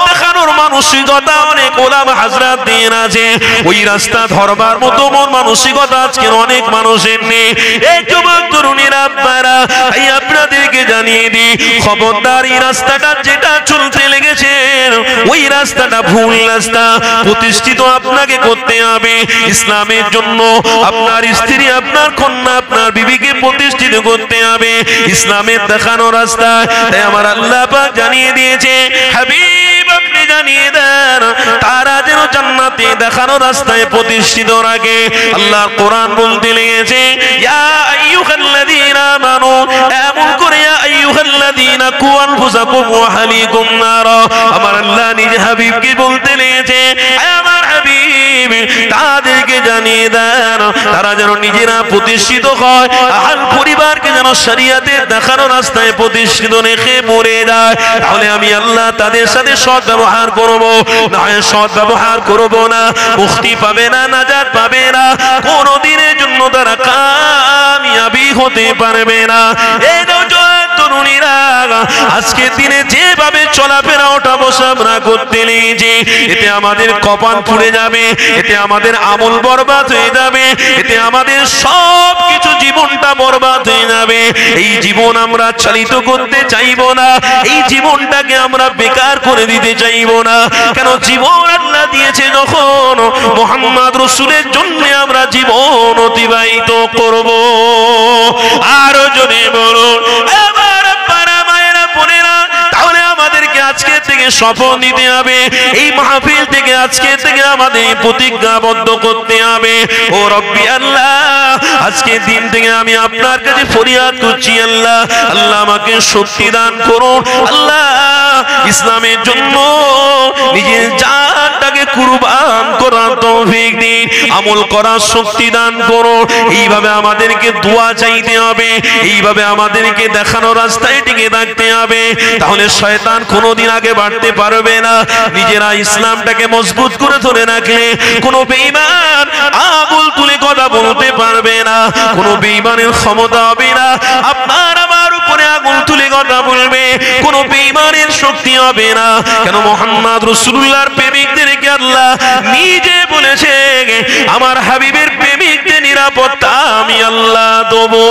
দেখানোর মানসিকতা অনেক ওলামা হাজরাত দিয়ে আছে, ওই রাস্তা ধরবার মতো মন মানসিকতা আজকের অনেক মানুষের নেই। এই যুবক তরুণীরা, আপনারা, এই আপনাদেরকে জানিয়ে দিই, খবরদার এই রাস্তাটা যেটা চলতে লেগেছেন ওই রাস্তাটা ভুল রাস্তা। প্রতিষ্ঠিত আপনাকে করতে হবে ইসলামের জন্য। আপনার স্ত্রী, আপনার কন্যা, আপনার বিবিকে প্রতিষ্ঠিত করতে হবে ইসলামের দেখানো রাস্তা। তাই আমার আল্লাহ পাক জানিয়ে দিয়েছে, হাবিব আপনি জানিয়ে দেন তারা যেন জান্নাতে দেখানো রাস্তায় প্রতিষ্ঠিত রাখে। আল্লাহর কোরআন বলতে লেগেছে, ইয়া আইয়ুহাল্লাযীনা আমানু, এমন করে ইয়া আইয়ুহাল্লাযীনা কু আনফুসাকুম ওয়া আহলিকুম নারা। আমার আল্লাহ নিজে হাবিবকে বলতে লেগেছে, আমার হাবিব তাদেরকে জানিয়ে দেন তারা যেন নিজেরা প্রতিষ্ঠিত হয়, আহল পরিবারকে যেন শরিয়তের দেখানো রাস্তায় প্রতিষ্ঠিত রেখে মরে যায়। তাহলে আমি আল্লাহ তাদের সাথে সৎ ব্যবহার করব, না হয় সৎ ব্যবহার করব না, মুক্তি পাবে না, নাজাত পাবে না, কোন দিনের জন্য তারা কামিয়াবি হতে পারবে না। এই তরুণীরা, আজকে দিনে যেভাবে চলাফেরা ওঠা বসা আমরা করতে লেগেছি, এতে আমাদের কপাল পুড়ে যাবে, এতে আমাদের আমল বরবাদ হয়ে যাবে, এতে আমাদের সব কিছু জীবনটা বরবাদ হয়ে যাবে। এই জীবন আমরা চালিত করতে চাইব না, এই জীবনটাকে আমরা বেকার করে দিতে চাইব না। কেন জীবন আল্লাহ দিয়েছে যখন, মুহাম্মদ রাসূলের জন্য আমরা জীবন অতিবাহিত করব। আরো জনে বলুন, আজকে থেকে শপথ নিতে হবে, এই মাহফিল থেকে আজকে থেকে আমাদের প্রতিজ্ঞাবদ্ধ করতে হবে, ও রব্বি আল্লাহ, আজকে দিন থেকে আমি আপনার কাছে ফরিয়াদ করছি, আল্লাহ আল্লাহ আমাকে শক্তি দান করুন, আল্লাহ ইসলামের জন্য নিজের জানটাকে কুরবান করার তৌফিক দিন। আমল করার শক্তি দান করো। এইভাবে আমাদেরকে দোয়া চাইতে হবে, এইভাবে আমাদেরকে দেখানো রাস্তায় টিকে থাকতে হবে, তাহলে শয়তান কোনোদিন আগে বাড়তে পারবে না। নিজেরা ইসলামটাকে মজবুত করে ধরে রাখলে কোনো বেঈমান আঙুল তুলে কথা বলতে পারবে না, কোনো বেঈমানের ক্ষমতা হবে না আপনার আমার উপরে আঙুল তুলে কথা বলবে, কোনো বেঈমানের শক্তি হবে না। কেন মুহাম্মদ রাসূলুল্লাহর প্রেমিকদেরকে আল্লাহ নিজে বলেছে আমার হাবিবের প্রেমিকদের নিরাপত্তা আমি আল্লাহ দেবো।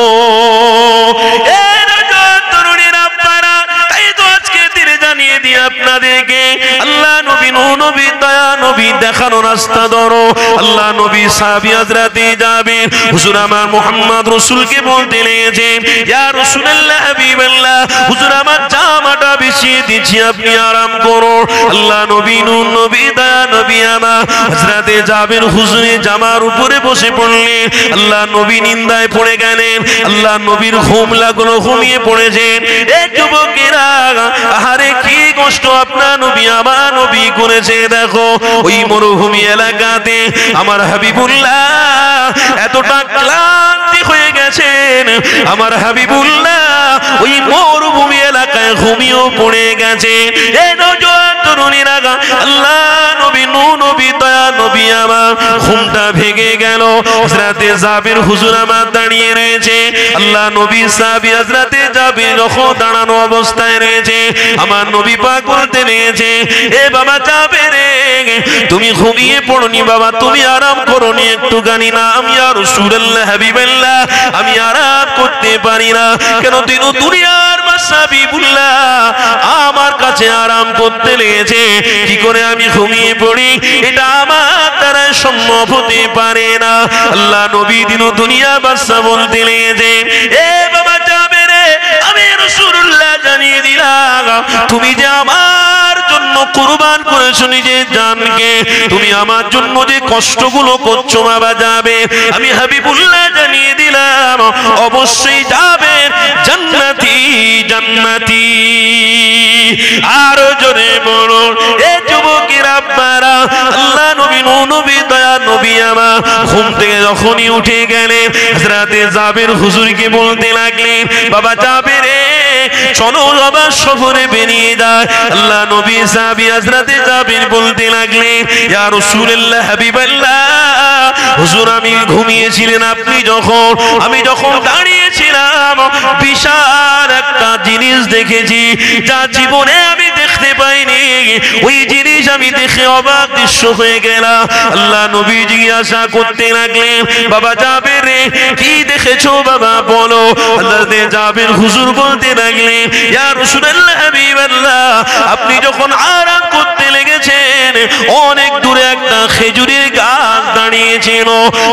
জানিয়ে দিয়ে আপনাদেরকে আল্লাহ নবী নবী দয়া নবী দেখানো রাস্তা ধরো। আল্লাহ নবী সাহাবী হযরতে যাবেন হুজুর আমার মুহাম্মদ রাসূলকে বলতে লেগেছে ইয়া রাসূলুল্লাহ হাবিবাল্লাহ, হুজুর আমার জামাটা বিছিয়ে দিচ্ছি আপনি আরাম করুন। আল্লাহ নবী নবী দয়া নবী আমার হযরতে যাবেন হুজুরের জামার উপরে বসে পড়লেন। আল্লাহ নবী নিন্দায় পড়ে গেলেন, আল্লাহ নবীর ঘুম লাগলো, ঘুমিয়ে পড়েছেন। এই যুবকেরা আহারে কি কষ্ট আপনার নবী আমার নবী করেছে। দেখো ওই মরুভূমি এলাকাতে আমার হাবিবুল্লাহ এতটা ক্লান্তি হয়ে গেছেন, আমার হাবিবুল্লাহ ওই মরুভূমি এলাকায় ঘুমিয়েও পড়ে গেছে। এই নওজোয়ান তরুণীরা আল্লাহ নবী নবী দয়া নবী আমার ঘুমটা ভেঙে গেল। হযরতে জাবির হুজুর আমার দাঁড়িয়ে রয়েছে, আল্লাহ নবী সাহাবী হযরতে জাবির যখন দাঁড়ানো অবস্থায় রয়েছে, আমার নবী পাক বলতে লেগেছে এ বাবা জাবির রে, তুমি ঘুমিয়ে পড়নি বাবা, তুমি আরাম করোনি একটুখানি না? আমি ইয়া রাসূলুল্লাহ হাবিবাল্লাহ আমি আরাম করতে পারি না। কেন দিন দুনিয়ার হাবিবুল্লাহ আমার কাছে আরাম করতে লেগেছে, কি করে আমি ঘুমিয়ে পড়ি এটা আমার দ্বারা সম্ভব হতে পারে না। আল্লাহ নবী দিন দুনিয়া বাদশা বলতে লেগেছে এ বাবা যাবে রে, আমি রাসূলুল্লাহ জানিয়ে দিলাম তুমি যে আমার জন্য কুরবান করেছো নিজের জানকে, তুমি আমার জন্য যে কষ্টগুলো করছো বাবা যাবে, আমি হাবিবুল্লাহ জানিয়ে দিলাম অবশ্যই যাবে জান্নাতি জান্নাতি। আর জোরে বলুন এ যুবকের আব্বারা আল্লাহ নবী নবী দয়া নবী আমার ঘুম থেকে যখনই উঠে গেলেন হযরতে জাবির হুজুরকে বলতে লাগলেন বাবা যাবে রে চলো বাবা সফরে বেরিয়ে যায়। আল্লাহ নবী সাহাবী হযরতে জাবির বলতে লাগলেন ইয়া রাসূলুল্লাহ হাবিবাল্লাহ, হুজুর আমি ঘুমিয়েছিলেন আপনি যখন, আমি যখন দাঁড়িয়েছিলাম বিশাল একটা জিনিস দেখেছি যা জীবনে আমি দেখতে পাইনি, ওই জিনিস আমি দেখে অবাক দৃশ্য হয়ে গেলাম। আল্লাহ নবী জিজ্ঞাসা করতে লাগলেন বাবা যাবে রে কি দেখেছো বাবা বলো। হযরতে জাবির হুজুর বলতে লাগলেন ইয়া রাসূলুল্লাহ হাবিবাল্লাহ, আপনি যখন আরাম করতে লেগেছেন অনেক দূরে একটা খেজুরের গাছ দাঁড়িয়েছিল,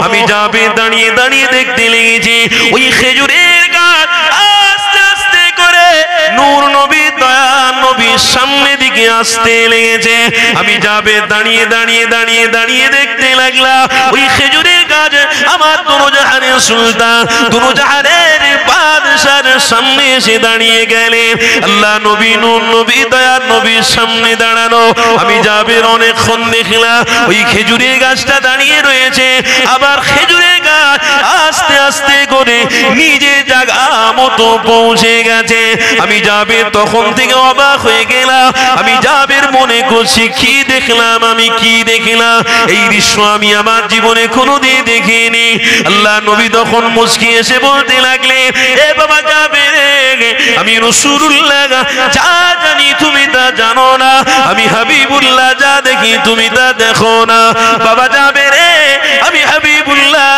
আমি যাবে দাঁড়িয়ে দাঁড়িয়ে দেখতে লেগেছি ওই খেজুরের গাছ আস্তে আস্তে করে নূর নবী দয়া নবীর সামনে দিকে আসতে লেগেছে। আমি যাবে দাঁড়িয়ে দাঁড়িয়ে দাঁড়িয়ে দাঁড়িয়ে দেখতে লাগলাম ওই খেজুরের গাছ আমার দুরজাহানের সুলতান দুরজাহানের বাদশার সামনে এসে দাঁড়িয়ে গেলেন। আল্লাহ নবী নূর নবী দয়া নবীর সামনে দাঁড়ানো, আমি যাবের অনেকক্ষণ দেখলাম ওই খেজুরের গাছটা দাঁড়িয়ে রয়েছে, আবার খেজুরের গাছ আস্তে আস্তে করে নিজে জায়গা মতো পৌঁছে গেছে। আমি যাবের তখন থেকে অবাক হয়ে গেলাম, আমি যাবের মনে করছি কি দেখলাম, আমি কি দেখলাম, এই দৃশ্য আমি আমার জীবনে কোনোদিন দেখিনি। আল্লাহ নবী তখন মুচকি এসে বলতে লাগলেন এ বাবা যাবে আমি রাসূলুল্লাহ যা জানি তুমি তা জানো না, আমি হাবিবুল্লাহ যা দেখি তুমি তা দেখো না। বাবা যাবে রে আমি হাবিবুল্লাহ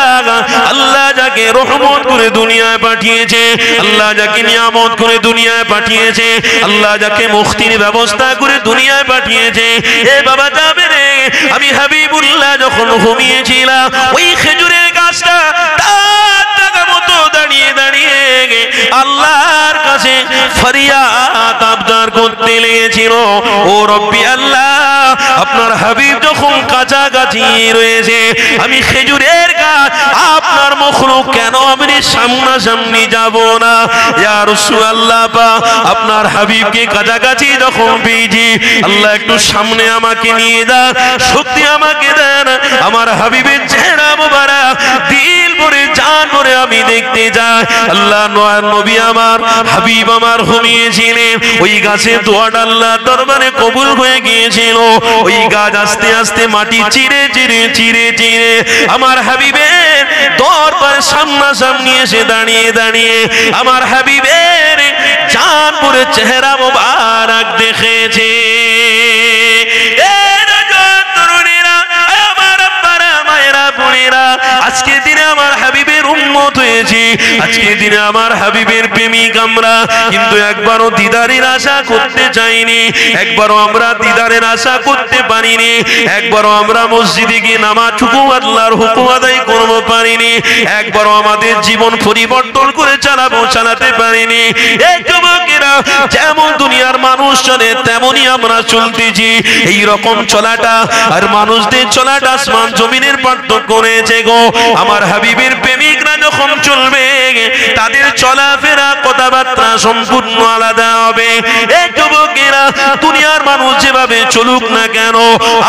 আল্লাহ যাকে রহমত করে দুনিয়ায় পাঠিয়েছে, আল্লাহ যাকে নিয়ামত করে দুনিয়ায় পাঠিয়েছে, আল্লাহ যাকে মুক্তির ব্যবস্থা করে দুনিয়ায় পাঠিয়েছে, এ বাবা যাবে রে আমি হাবিবুল্লাহ যখন ঘুমিয়েছিলাম ওই খেজুরের গাছটা তার জায়গা মতো দাঁড়িয়ে দাঁড়িয়ে আল্লাহর কাছে কাছে ফরিয়াদ আবদার করতে লেগেছিল, ও রব্বি আল্লাহ, আপনার হাবিব যখন কাছাকাছি রয়েছে, আমি খেজুরের গাছ আপনার মখলুক কেন আমি সামনাসামনি যাব না? ইয়া রাসূলুল্লাহ, আপনার হাবিবকে কাছাকাছি যখন পেয়েছি, আল্লাহ একটু সামনে আমাকে নিয়ে যান, শক্তি আমাকে দেন, আমার হাবিবের চেহারা মোবারক দিল ভরে জান ভরে আমি দেখতে যাই। আল্লাহ নবী আমার হাবিব আমার ঘুমিয়েছিলেন, ওই গাছে দোয়াটা আল্লাহ দরবারে কবুল হয়ে গিয়েছিল। ওই গাছ আস্তে আস্তে মাটি চিরে চিরে চিরে চিরে আমার হাবিবের দরবার সামনাসামনি এসে দাঁড়িয়ে দাঁড়িয়ে আমার হাবিবের জান ভরে চেহারা মোবারক দেখেছে। আজকে দিনে আমার হাবিবের উম্মত হয়েছি, আজকে দিনে আমার হাবিবের প্রেমিক আমরা, কিন্তু একবারও দিদারের আশা করতে চাইনি, একবারও আমরা দিদারের আশা করতে পারিনি, একবারও আমরা মসজিদে গিয়ে নামাজ হুকুম আল্লাহর হুকুম আদায় করবো পারিনি, একবারও আমাদের জীবন পরিবর্তন করে চালাতে পারিনি। এই যুবকেরা যেমন দুনিয়ার মানুষ চলে তেমনই আমরা চলতেছি। এই রকম চলাটা আর মানুষদের চলাটা আসমান জমিনের পার্থক্য করেছে গো। আমার হাবিবের প্রেমিকরা যখন চলবে তাদের চলাফেরা কথাবার্তা সম্পূর্ণ আলাদা হবে। এই যুবকেরা দুনিয়ার মানুষ যেভাবে চলুক না কেন,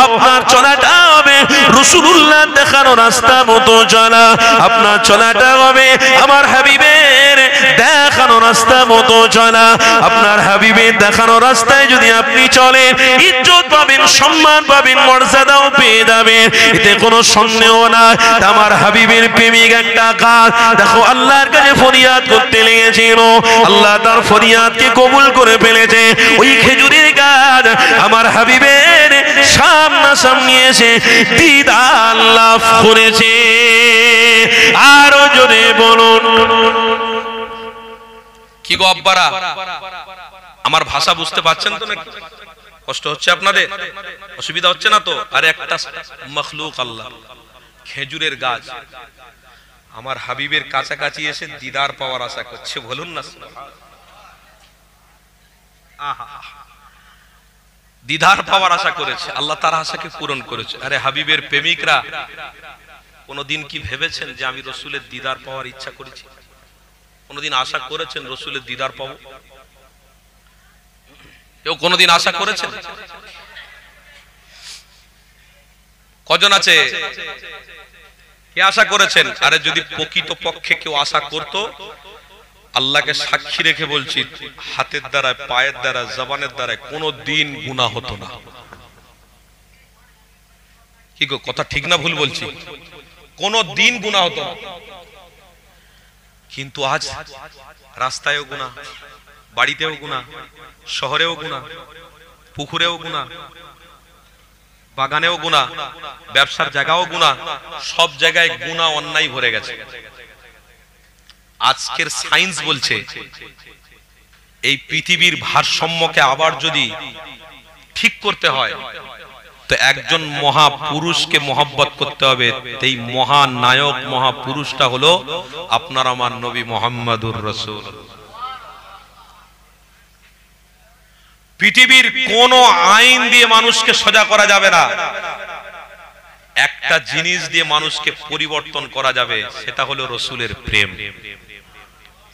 আপনার চলাটা হবে রাসূলুল্লাহ দেখানো রাস্তা মতো চলা, আপনার চলাটা হবে আমার হাবিবের দেখানো রাস্তা মতো চলা। আপনার হাবিবের দেখানো রাস্তায় যদি আপনি চলেন, ইজ্জত পাবেন, সম্মান পাবেন, মর্যাদাও পেয়ে যাবেন, এতে কোনো সন্দেহ না। আমার হাবিবের প্রেমিক একটা গাছ দেখো আল্লাহর কাছে ফরিয়াদ করতে লেগেছিল, আল্লাহ তার ফরিয়াদকে কবুল করে ফেলেছে। ওই খেজুরের গাছ আমার হাবিবের সামনাসামনি এসে দিদার লাভ করেছে। আরো জোরে বলুন। কি গো আব্বারা, আমার ভাষা বুঝতে পারছেন তো নাকি? কষ্ট হচ্ছে আপনাদের? অসুবিধা হচ্ছে না তো? আরে একটা মখলুক আল্লাহ, খেজুরের গাছ আমার হাবিবের কাছাকাছি এসে দিদার পাওয়ার আশা করছে, বলুন না। দিদার পাওয়ার আশা করেছে, আল্লাহ তার আশাকে পূরণ করেছে। আরে হাবিবের প্রেমিকরা কোনদিন কি ভেবেছেন যে আমি রসুলের দিদার পাওয়ার ইচ্ছা করেছি? কোনদিন আশা করেছেন রসুলের দিদার পাবো? কেউ কোনদিন আশা করেছেন? কজন আছে কে আশা করেছেন? আরে যদি প্রকৃত পক্ষে কেউ আশা করত, আল্লাহকে সাক্ষী রেখে বলছি, হাতের দ্বারা, পায়ের দ্বারা, জবানের দ্বারা কোনদিন গুনাহ হতো না। কি গো, কথা ঠিক না ভুল বলছি? কোনদিন গুনাহ হতো না। কিন্তু আজ রাস্তায়ও গুনাহ, বাড়িতেও গুনাহ, শহরেও গুনাহ, পুকুরেও গুনাহ, বাগানেও গুনাহ, ব্যবসার জায়গাও গুনাহ, সব জায়গায় গুনাহ অন্যায় ভরে গেছে। আজকের সায়েন্স বলছে এই পৃথিবীর ভারসাম্যকে আবার যদি ঠিক করতে হয় তো একজন মহাপুরুষকে মহব্বত করতে হবে। এই মহানায়ক মহাপুরুষটা হলো আপনার আমার নবী মুহাম্মদুর রাসূল। পৃথিবীর কোন আইন দিয়ে মানুষকে সোজা করা যাবে না। একটা জিনিস দিয়ে মানুষকে পরিবর্তন করা যাবে, সেটা হলো রসুলের প্রেম,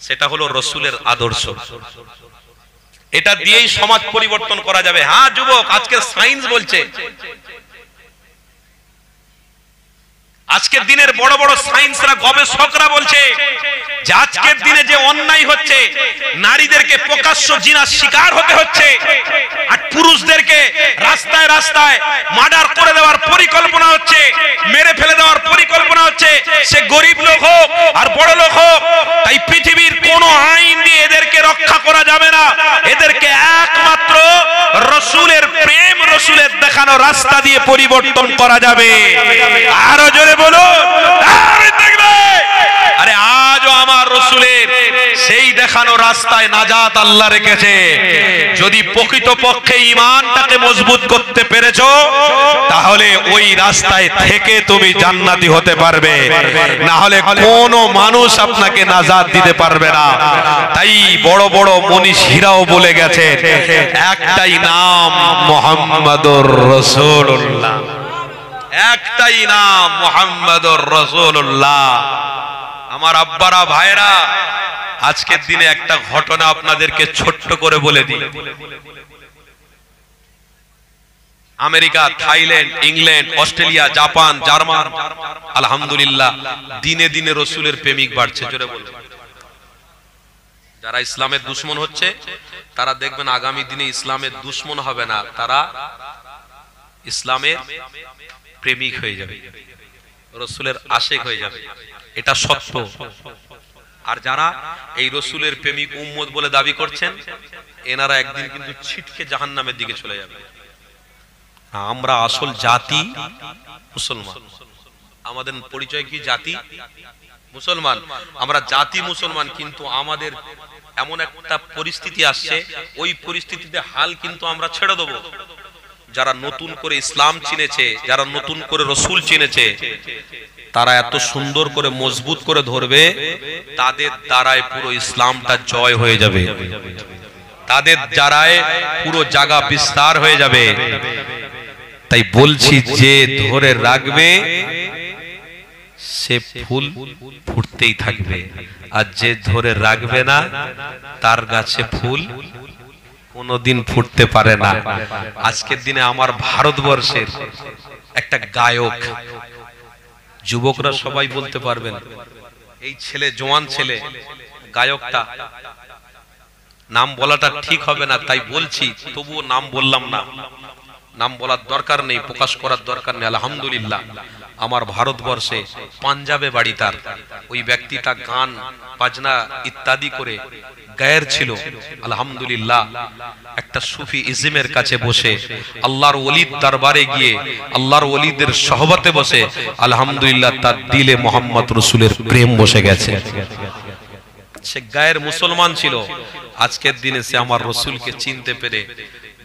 সেটা হলো রসুলের আদর্শ। এটা দিয়েই সমাজ পরিবর্তন করা যাবে। হ্যাঁ যুবক, আজকের সায়েন্স বলছে, আজকের দিনের বড় বড় সায়েন্সরা, গবেষকরা বলছে যে আজকের দিনে যে অন্যায় হচ্ছে, নারীদেরকে প্রকাশ্য জিনার শিকার হতে হচ্ছে, আর পুরুষদেরকে রাস্তায় রাস্তায় মার্ডার করে দেওয়ার পরিকল্পনা হচ্ছে, মেরে ফেলে দেওয়ার পরিকল্পনা হচ্ছে, সে গরিব লোক হোক আর বড় লোক হোক। তাই পৃথিবীর কোন আইন দিয়ে এদেরকে রক্ষা করা যাবে না। এদেরকে একমাত্র রসুলের প্রেম, রসুলের দেখানো রাস্তা দিয়ে পরিবর্তন করা যাবে। আরো জোরে বলো। আরে আজও আমার রসুলের সেই দেখা দেখানো রাস্তায় নাজাত আল্লাহ রেখেছে। যদি প্রকৃতপক্ষে ঈমানটাকে মজবুত করতে পেরেছো তাহলে ওই রাস্তায় থেকে তুমি জান্নাতি হতে পারবে, না হলে কোনো মানুষ আপনাকে নাজাত দিতে পারবে না। তাই বড় বড় মনীষীরাও বলে গেছে একটাই নাম মুহাম্মাদুর রাসূলুল্লাহ, একটাই নাম মুহাম্মাদুর রাসূলুল্লাহ। আমার আব্বারা ভাইরা, আজকের দিনে একটা ঘটনা আপনাদেরকে ছোট্ট করে বলে দিই। America, Thailand, England, Australia, Japan, German, আলহামদুলিল্লাহ দিনে দিনে রসুলের প্রেমিক বাড়ছে। জোরে বলুন। যারা ইসলামের দুশমন হচ্ছে তারা দেখবেন আগামী দিনে ইসলামের দুশমন হবে না, তারা ইসলামের প্রেমিক হয়ে যাবে, রসুলের আশেক হয়ে যাবে। এটা সত্য। আর যারা এই রসুলের প্রেমিক উম্মত বলে দাবি করছেন এনারা একদিন কিন্তু ছিটকে জাহান্নামের দিকে চলে যাবে। আমরা আসল জাতি মুসলমান। আমাদের পরিচয় কি? জাতি মুসলমান। আমরা জাতি মুসলমান, কিন্তু আমাদের এমন একটা পরিস্থিতি আসছে, ওই পরিস্থিতিতে হাল কিন্তু আমরা ছেড়ে দেবো। যারা নতুন করে ইসলাম চিনেছে, যারা নতুন করে রসুল চিনেছে, তারা এত সুন্দর করে মজবুত করে ধরবে, তাদের দ্বারাই পুরো ইসলামটা জয় হয়ে যাবে, তাদের দ্বারাই পুরো জায়গা বিস্তার হয়ে যাবে। তাই বলছি, যে ধরে রাখবে সে ফুল ফুটতেই থাকবে, আর যে ধরে রাখবে না তার গাছে ফুল কোনোদিন ফুটতে পারে না। আজকের দিনে আমার ভারতবর্ষের একটা গায়ক, যুবকরা সবাই বলতে পারবেন এই ছেলে, জওয়ান ছেলে, গায়কটা, নাম বলাটা ঠিক হবে না তাই বলছি, তবুও নাম বললাম না, নাম বলার দরকার নেই, প্রকাশ করার দরকার নেই। আলহামদুলিল্লাহ আমার ভারতবর্ষে পাঞ্জাবে বাড়ি তার, ওই ব্যক্তিটা গান বাজনা ইত্যাদি করে গায়ের ছিল। আলহামদুলিল্লাহ একটা সুফি ইজমের কাছে বসে, আল্লাহর ওলির দরবারে গিয়ে, আল্লাহর ওলিদের সহবতে বসে, আলহামদুলিল্লাহ তার দিলে মোহাম্মদ রসুলের প্রেম বসে গেছে। সে গায়ের মুসলমান ছিল, আজকের দিনে সে আমার রসুলকে চিনতে পেরে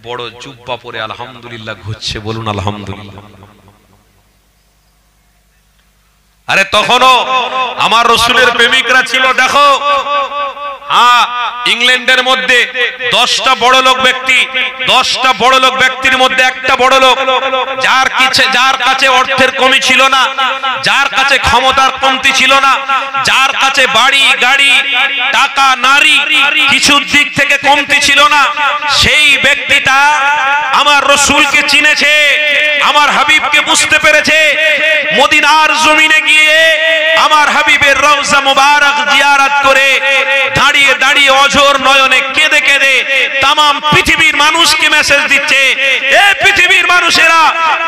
বড় জুব্বা পরে আলহামদুলিল্লাহ ঘুরছে। বলুন আলহামদুলিল্লাহ। আরে তখনও আমার রসুলের প্রেমিকরা ছিল। দেখো, হ্যাঁ, ইংল্যান্ডের মধ্যে 10টা বড় লোক ব্যক্তি, 10টা বড় লোক ব্যক্তির মধ্যে একটা বড় লোক, যার কাছে অর্থের কমি ছিল না, যার কাছে ক্ষমতার কমতি ছিল না, যার কাছে বাড়ি গাড়ি টাকা নারী কিছুর দিক থেকে কমতি ছিল না, সেই ব্যক্তিটা আমার রসুলকে চিনেছে, আমার হাবিবকে বুঝতে পেরেছে। মদিনার জমিনে গিয়ে আমার হাবিবের রওজা মুবারক জিয়ারত করে দাঁড়িয়ে দাঁড়িয়ে অঝোর নয়নে কেঁদে কেঁদে তামাম পৃথিবীর মানুষকে মেসেজ দিচ্ছে, এ পৃথিবীর মানুষেরা,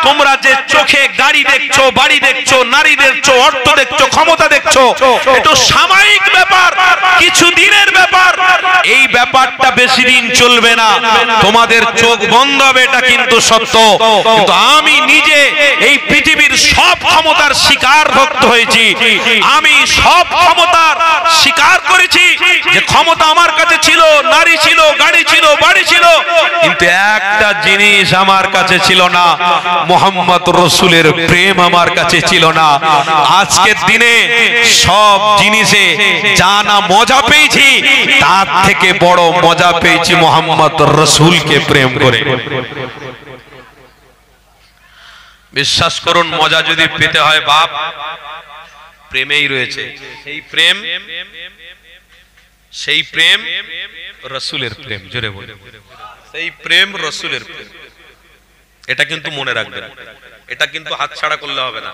তোমরা যে চোখে গাড়ি দেখছো, বাড়ি দেখছো, নারী দেখছো, অর্থ দেখছো, ক্ষমতা দেখছো, এটা সাময়িক ব্যাপার, কিছু দিনের ব্যাপার। এই ব্যাপারটা বেশি দিন চলবে না, তোমাদের চোখ বন্ধ হবে, এটা কিন্তু সত্য। কিন্তু আমি নিজে এই পৃথিবীর সব ক্ষমতার শিকার ভক্ত হয়েছি, আমি সব ক্ষমতার শিকার করেছি। যে ক্ষমতা আমার কাছে ছিল, নারী ছিল, গাড়ি ছিল, বাড়ি ছিল, কিন্তু একটা জিনিস আমার কাছে ছিল না, মোহাম্মদ রসুলের প্রেম আমার কাছে ছিল না। আজকের দিনে সব জিনিসে যা না মজা পেয়েছি, তার থেকে বড় মজা পেয়েছি মোহাম্মদ রসুলকে প্রেম করে। বিশ্বাস করুন, মজা যদি পেতে হয় বাপ, প্রেমেই রয়েছে। সেই প্রেম রসুলের প্রেম। জোরে বলে, সেই প্রেম রসুলের প্রেম। এটা কিন্তু মনে রাখবেন, এটা কিন্তু হাতছাড়া করলে হবে না।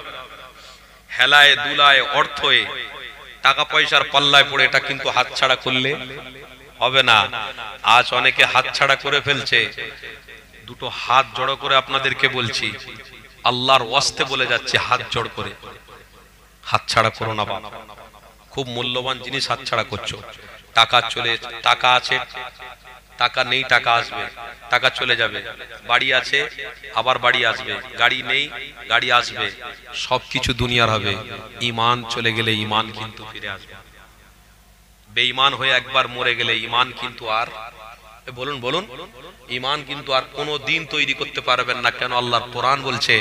হেলায় দুলায় অর্থে টাকা পয়সার পাল্লায় পড়ে এটা কিন্তু হাতছাড়া করলে হবে না। আজ অনেকে হাতছাড়া করে ফেলছে। দুটো হাত জড়ো করে আপনাদেরকে বলছি, আল্লাহর ওয়াস্তে বলে যাচ্ছে, হাত জড় করে হাতছাড়া করো না বাবা। খুব মূল্যবান জিনিস হাতছাড়া করছো। টাকা আছে, টাকা নেই, টাকা আসবে, টাকা চলে যাবে। বাড়ি আছে, আবার বাড়ি আসবে। গাড়ি নেই, গাড়ি আসবে। সবকিছু দুনিয়ার হবে। ঈমান চলে গেলে ঈমান কিন্তু ফিরে আসবে। বেঈমান হয়ে একবার মরে গেলে ঈমান কিন্তু আর বলুন বলুন ঈমান কিন্তু আর কোনো দিন তৈরি করতে পারবেন না। কেন? আল্লাহর কোরআন বলছে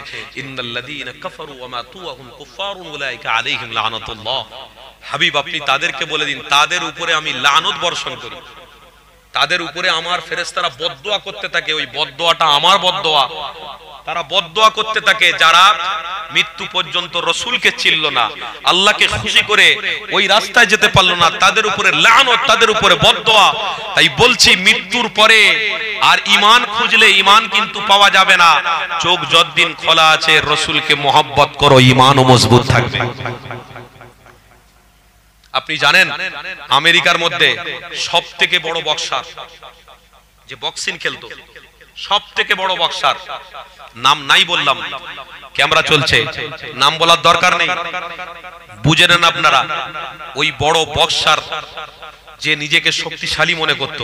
ইন্নাল্লাযীনা কাফারু ওয়া মাতু ওয়া হুম কুফারুন উলাইকা আলাইহিম লানাতুল্লাহ। হাবিব আপনি তাদেরকে বলে দিন তাদের উপরে আমি লানত বর্ষণ করি, তাদের উপরে আমার ফেরেশতারা বদদোয়া করতে থাকে, ওই বদদোয়াটা আমার বদদোয়া। তারা বদদোয়া করতে থাকে যারা মৃত্যু পর্যন্ত রাসূলকে চিনল না, আল্লাহকে খুশি করে ওই রাস্তায় যেতে পারলো না, তাদের উপরে লানত, তাদের উপরে বদদোয়া। তাই বলছি মৃত্যুর পরে আর ঈমান খুঁজলে ঈমান কিন্তু পাওয়া যাবে না। চোখ যতদিন খোলা আছে রাসূলকে মহব্বত করো, ঈমানও মজবুত থাকবে। আপনি জানেন আমেরিকার মধ্যে সবথেকে বড় বক্সার, যে বক্সিং খেলতো, সবথেকে বড় বক্সার, নাম নাই বললাম, ক্যামেরা চলছে, নাম বলার দরকার নেই, বুঝে নেন আপনারা। ওই বড় বক্সার যে নিজেকে শক্তিশালী মনে করত,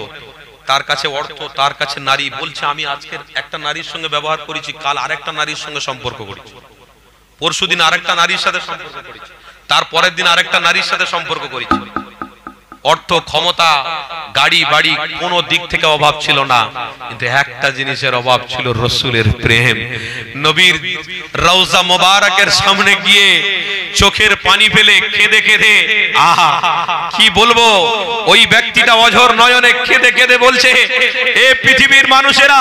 তার কাছে অর্থ, তার কাছে নারী, বলছে আমি আজকে একটা নারীর সঙ্গে ব্যবহার করেছি, কাল আরেকটা নারীর সঙ্গে সম্পর্ক করেছি, পরশুদিন আরেকটা নারীর সাথে সম্পর্ক করেছি, তার পরের দিন আরেকটা নারীর সাথে সম্পর্ক করেছি। অর্থ, ক্ষমতা, গাড়ি বাড়ি কোন দিক থেকে অভাব ছিল না, কিন্তু একটা জিনিসের অভাব ছিল, রাসূলের প্রেম। নবীর রওজা মোবারকের সামনে গিয়ে চোখের পানি ফেলে কেঁদে কেঁদে, আহা কি বলবো, ওই ব্যক্তিটা অঝর নয়নে কেঁদে কেঁদে বলছে, এ পৃথিবীর মানুষেরা,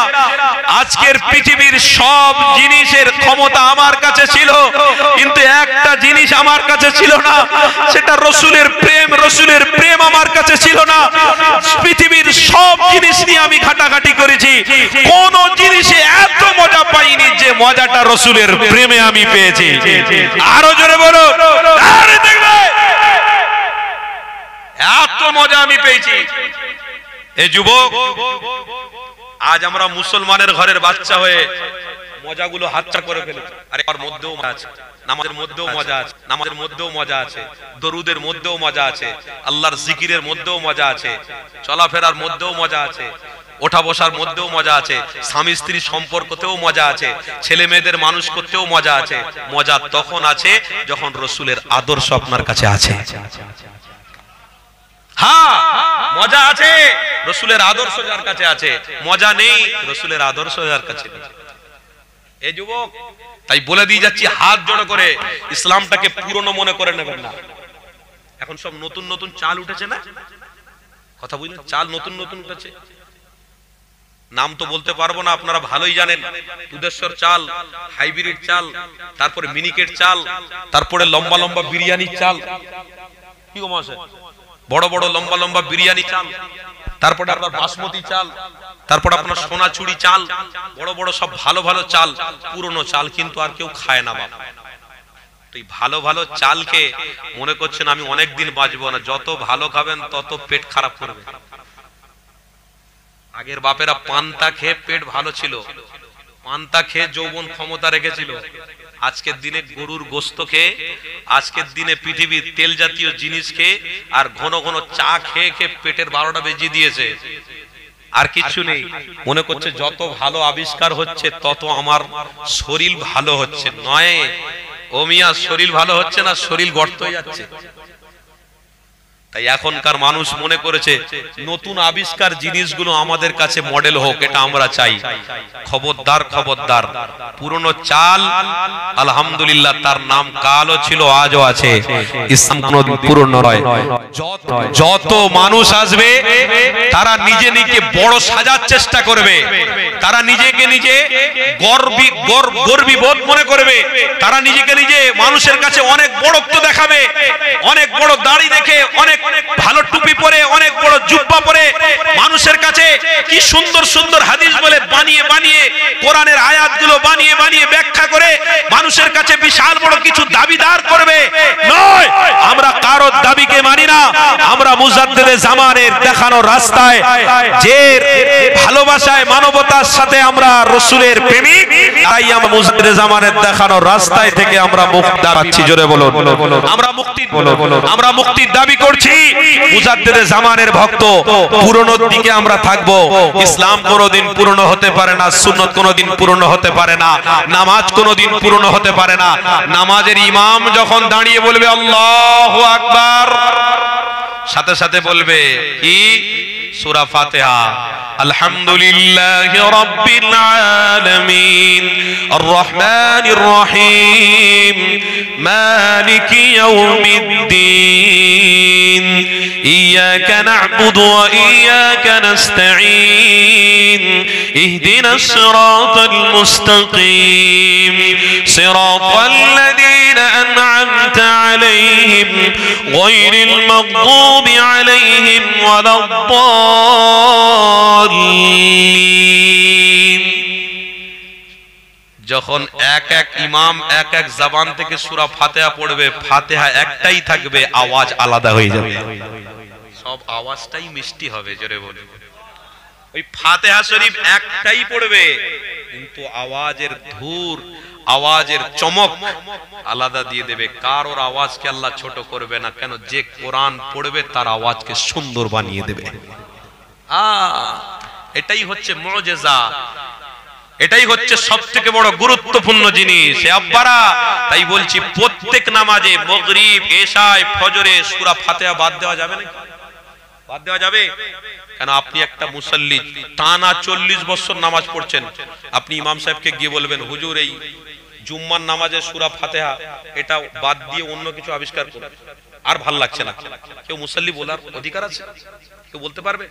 আজকের পৃথিবীর সব জিনিসের ক্ষমতা আমার কাছে ছিল, কিন্তু একটা জিনিস আমার কাছে ছিল না, সেটা রাসূলের প্রেম। রাসূলের প্রেম আমার কাছে ছিল না। পৃথিবীর সব জিনিস নিয়ে আমি ঘাটাঘাটি করেছি, কোন জিনিসে এত মজা পাইনি যে মজাটা রাসূলের প্রেমে আমি পেয়েছি। আরো জোরে বলো, আরে দেখবে এত মজা আমি পেয়েছি। এই যুবক, আজ আমরা মুসলমানের ঘরের বাচ্চা হয়ে মজাগুলো হাতছাড়া করে ফেলেছি। আরে এর মধ্যেও মজা আছে, নামাজের মধ্যেও মজা আছে, নামাজের মধ্যেও মজা আছে, দরুদের মধ্যেও মজা আছে, আল্লাহর জিকিরের মধ্যেও মজা আছে, চলাফেরার মধ্যেও মজা আছে, ওঠা বসার মধ্যেও মজা আছে, স্বামী স্ত্রীর সম্পর্কতেও মজা আছে, ছেলে মেয়েদের মানুষ করতেও মজা আছে। মজা তখন আছে যখন রাসূলের আদর্শ আপনার কাছে আছে। হ্যাঁ, মজা আছে রাসূলের আদর্শ যার কাছে আছে, মজা নেই রাসূলের আদর্শ যার কাছে নেই। এই যুবক, তাই বলে দিয়ে যাচ্ছি হাত জড়ো করে, ইসলামটাকে পুরনো মনে করে নেবেন না। এখন সব নতুন নতুন চাল উঠেছে না, কথা বুঝলেন, চাল নতুন নতুন উঠেছে, নাম তো বলতে পারবো না, আপনারা ভালোই জানেন। দুধেশ্বর চাল, হাইব্রিড চাল, তারপরে মিনিকেট চাল, তারপরে লম্বা লম্বা বিরিয়ানি চাল, কি গো মাসে বড় বড় লম্বা লম্বা বিরিয়ানি চাল, তারপরে আপনার বাসমতি চাল, তারপর আপনার সোনাচুরি চাল, বড় বড় সব ভালো ভালো চাল, পুরনো চাল কিন্তু আর কেউ খায় না বাবা। এই ভালো ভালো চালকে মনে করছেন আমি অনেক দিন বাঁচবো না, যত ভালো খাবেন তত পেট খারাপ করবে। আগের বাপেরা পান্তা খেয়ে পেট ভালো ছিল, পান্তা খেয়ে যৌবন ক্ষমতা রেখেছিল। আজকের দিনে গরুর গোশত খেয়ে, আজকের দিনে পৃথিবীর তেল জাতীয় জিনিস খেয়ে, আর ঘন ঘন চা খেয়ে খেয়ে পেটের 12টা বেজে দিয়েছে, আর কিছু নেই। মনে করছে যত ভালো আবিষ্কার হচ্ছে তত আমার শরীর ভালো হচ্ছে। নয় ও মিয়া, শরীর ভালো হচ্ছে না, শরীর গর্ত হয়ে যাচ্ছে। তাই এখনকার মানুষ মনে করেছে নতুন আবিষ্কার জিনিসগুলো আমাদের কাছে মডেল হোক, এটা আমরা চাই। খবরদার খবরদার, পুরনো চাল আলহামদুলিল্লাহ তার নাম কালও ছিল আজও আছে, ইসলাম কোনদিন পুরনো নয়। যত মানুষ আসবে তারা নিজে নিজে বড় সাজার চেষ্টা করবে, তারা নিজেকে নিজে গর্বী বোধ মনে করবে, তারা নিজেকে নিজে মানুষের কাছে অনেক বড়ত্ব দেখাবে, অনেক বড় দাড়ি দেখে, অনেক ভালো টুপি পরে, অনেক বড় জুব্বা পরে মানুষের কাছে কি সুন্দর সুন্দর হাদিস বলে বানিয়ে বানিয়ে, কোরআনের আয়াতগুলো বানিয়ে বানিয়ে ব্যাখ্যা করে মানুষের কাছে বিশাল বড় কিছু দাবিদার করবে। নয়, আমরা কারোর দাবিকে মানি না, আমরা মুজাদ্দিদে জামানের দেখানো রাস্তায়, যে ভালোবাসায় মানবতার সাথে আমরা রাসূলের প্রেমিক, তাই আমরা মুজাদ্দিদে জামানের দেখানো রাস্তায় থেকে আমরা মুক্তি পাচ্ছি। জোরে বলুন, আমরা মুক্তির দাবি করছি। মুজাদ্দিদে জামানের ভক্ত, পুরনোর দিকে আমরা থাকবো। ইসলাম কোনোদিন পুরনো হতে পারে না, সুন্নাত কোনোদিন পুরনো হতে পারে না, নামাজ কোনোদিন পুরনো হতে পারে না। নামাজের ইমাম যখন দাঁড়িয়ে বলবে আল্লাহু আকবার, সাথে সাথে বলবে কি সূরা ফাতিহা আলহামদুলিল্লাহি রাব্বিল আলামিন আর রহমানির রহিম মালিকি ইয়াউমিদ্দিন ইয়াকা না'বুদু ওয়া ইয়াকা নাস্তাঈন ইহদিনাস সিরাতাল মুস্তাকিম সিরাতাল লাযীনা আন'আমতা আলাইহিম গায়রিল মাগদুবি আলাইহিম ওয়ালাদ-দাল্লিন। যখন এক এক ইমাম এক এক জবান থেকে সূরা ফাতিহা পড়বে, ফাতিহা একটাই থাকবে, আওয়াজ আলাদা হয়ে যাবে, সব আওয়াজটাই মিষ্টি হবে। জোরে বলে ওই ফাতিহা শরীফ একটাই পড়বে, কিন্তু আওয়াজের ধুর, আওয়াজের চমক আলাদা দিয়ে দেবে। কারোর আওয়াজকে আল্লাহ ছোট করবে না, কেন যে কোরআন পড়বে তার আওয়াজকে সুন্দর বানিয়ে দেবে। এটাই হচ্ছে মুজিজা, এটাই হচ্ছে সবথেকে বড় গুরুত্বপূর্ণ জিনিস। আব্বারা, তাই বলছি প্রত্যেক নামাজে মাগরিব, এশায়, ফজরে সূরা ফাতিহা বাদ দেওয়া যাবে না? বাদ দেওয়া যাবে কেন? আপনি একটা মুসাল্লি টানা 40 বছর নামাজ পড়ছেন, আপনি ইমাম সাহেবকে গিয়ে বলবেন হুজুর এই জুম্মার নামাজে সূরা ফাতিহা এটা বাদ দিয়ে অন্য কিছু আবিষ্কার করুন, আর ভাল লাগছে না। কেউ মুসাল্লি বলার অধিকার আছে? কেউ বলতে পারবে?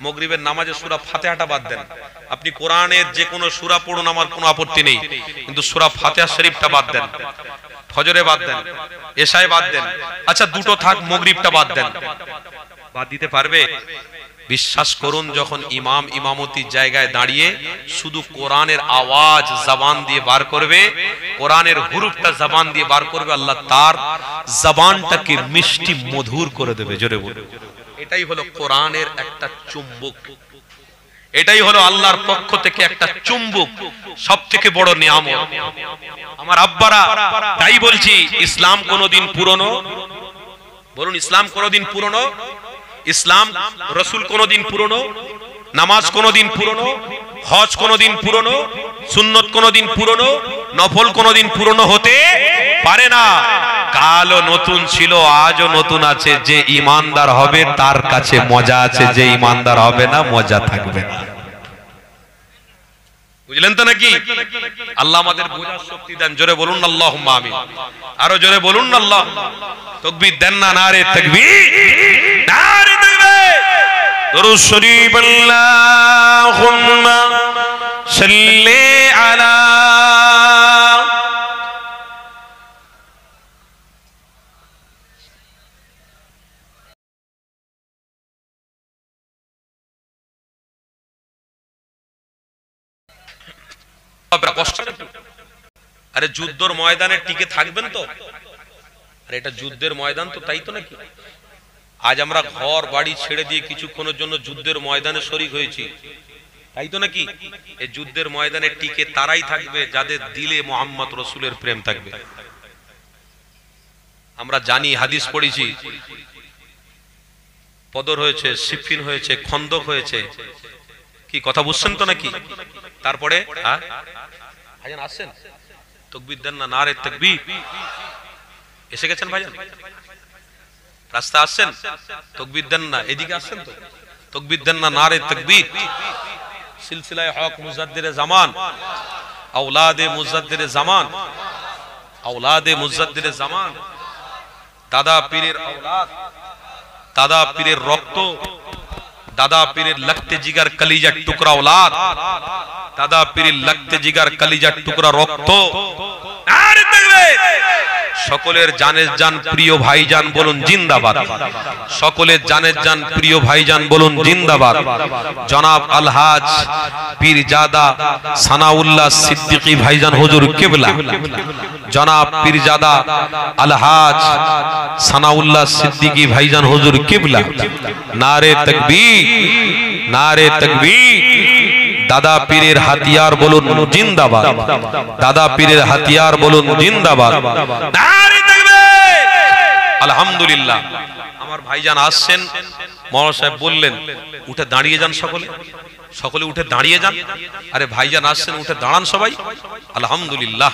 মাগরিবের নামাজে সূরা ফাতিহাটা বাদ দেন, আপনি কোরআনের যে কোনো সূরা পড়ুন, আমার কোনো আপত্তি নেই, কিন্তু সূরা ফাতিহা শরীফটা বাদ দেন, ফজরে বাদ দেন, এশায় বাদ দেন, আচ্ছা দুটো থাক, মাগরিবটা বাদ দেন, বাদ দিতে পারবে? বিশ্বাস করুন, যখন ইমাম ইমামতির জায়গায় দাঁড়িয়ে শুধু কোরআনের আওয়াজ জবান দিয়ে বার করবে, কোরআনের হুরুফটা জবান দিয়ে বার করবে, আল্লাহ তার জবানটাকে মিষ্টি মধুর করে দেবে। জোরে বলুন, এটাই হলো কোরআনের একটা চুম্বক, এটাই হলো আল্লাহর পক্ষ থেকে একটা চুম্বক, সবথেকে বড় নিয়ামত। আমার আব্বারা, তাই বলছি ইসলাম কোনোদিন পুরনো, বলুন ইসলাম কোনোদিন পুরনো, ইসলাম রাসূল কোনোদিন পুরনো, নামাজ কোনোদিন পুরনো, হজ কোনোদিন পুরনো, সুন্নত কোনোদিন পুরনো, নফল কোনোদিন পুরনো হতে পারে না। কালও নতুন ছিল, আজও নতুন আছে। যে ঈমানদার হবে তার কাছে মজা আছে, যে ঈমানদার হবে না মজা থাকবে না। বুঝলেন তো নাকি? আল্লাহ আমাদের বোঝার শক্তি দেন। জোরে বলুন আল্লাহুম্মা আমিন, আরো জোরে বলুন আল্লাহ। তাকবীর দেন না? নারে তাকবীর, নারে তাকবীর। দরুদ শরীফ আল্লাহুম্মা সাল্লি আলা আরে যুদ্ধের ময়দানে টিকে থাকবেন তো? আরে এটা যুদ্ধের ময়দান তো, তাই তো নাকি? আজ আমরা ঘর বাড়ি ছেড়ে দিয়ে কিছুক্ষণের জন্য যুদ্ধের ময়দানে শরীক হয়েছি, তাই তো নাকি? এই যুদ্ধের ময়দানে টিকে তারাই থাকবে যাদের দিলে মুহাম্মদ রাসূলের প্রেম থাকবে। আমরা জানি, হাদিস পড়েছি, বদর হয়েছে, সিফিন হয়েছে, খন্দক হয়েছে, কি কথা বুঝছেন তো নাকি? তারপরে ভাইজান আসছেন, তাকবীর দেন না? নারে তাকবীর। এসে গেছেন ভাইজান, রাস্তা আসছেন, তাকবীর দেন না? এদিকে আসছেন তো, তাকবীর দেন না? নারে তাকবীর। সিলসিলায়ে হক মুজাদ্দিদে জামান, আওলাদে মুজাদ্দিদে জামান, আওলাদে মুজাদ্দিদে জামান, দাদা পীরের আওলাদ, দাদা পীরের রক্ত, দাদা পীরের লাগতে জিগার কলিজার টুকরা औलाद, দাদা পীরের লাগতে জিগার কলিজার টুকরা রক্ত। নারে তাকবীর। সকলের জানের জান প্রিয় ভাইজান বলুন জিন্দাবাদ। সকলের জানের জান প্রিয় ভাইজান বলুন জিন্দাবাদ। জনাব আলহাজ পীরজাদা সানাউল্লাহ সিদ্দিকী ভাইজান হুজুর কিবলা, জনাব পীরজাদা আলহাজ সানাউল্লাহ সিদ্দিকী ভাইজান হুজুর কিবলা। নারে তাকবীর, নারে তাকবীর। দাদা পীরের হাতিয়ার বলুন জিন্দাবাদ, দাদা পীরের হাতিয়ার বলুন জিন্দাবাদ। নারে তাকবীর। আলহামদুলিল্লাহ, আমার ভাইজান আসছেন, মাওলানা সাহেব বললেন উঠে দাঁড়িয়ে যান, সকলে সকলে উঠে দাঁড়িয়ে যান। আরে ভাইজান আসছেন, উঠে দাঁড়ান সবাই। আলহামদুলিল্লাহ,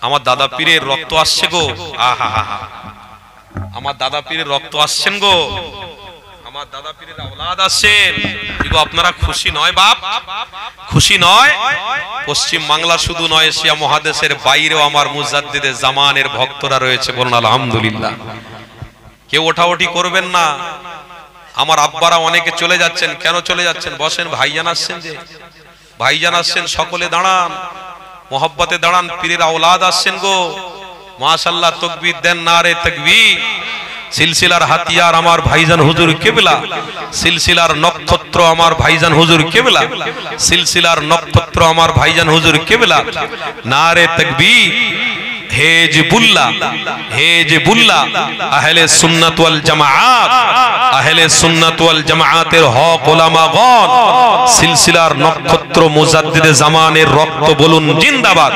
আমার দাদা পীরের রক্ত আসছে গো। আহা হা হা। আমার দাদা পীরের রক্ত আসছেন গো, আমার দাদা পীরের আওলাদ আসছেন, এগো আপনারা খুশি নয় বাপ? খুশি নয়? পশ্চিম বাংলা শুধু নয়, এশিয়া মহাদেশের বাইরেও আমার মুজাদ্দিদে জামানের ভক্তরা রয়েছে, বলুন আলহামদুলিল্লাহ। কেউ ওঠাওঠি করবেন না। আমার আব্বারা অনেকে চলে যাচ্ছেন, কেন চলে যাচ্ছেন? বসেন, ভাইজান আসছেন, যে ভাইজান আসছেন, সকলে দাঁড়ান, মোহাব্বতে দাঁড়ান, পীরের আওলাদ আসছেন গো, মাশাআল্লাহ, তাকবীর দেন, নারে তাকবীর। সিলসিলার হাতিয়ার আমার ভাইজান হুজুর কেবলা, সিলসিলার নক্ষত্র আমার ভাইজান হুজুর কেবলা, সিলসিলার নক্ষত্র আমার ভাইজান হুজুর কেবলা, নারে তাকবীর। হেজবুল্লাহ, হেজবুল্লাহ, আহলে সুন্নাত ওয়াল জামাআত, আহলে সুন্নাত ওয়াল জামাআতের হক উলামাগণ, সিলসিলার নক্ষত্র মুজাদ্দিদে জামানের রক্ত বলুন জিন্দাবাদ।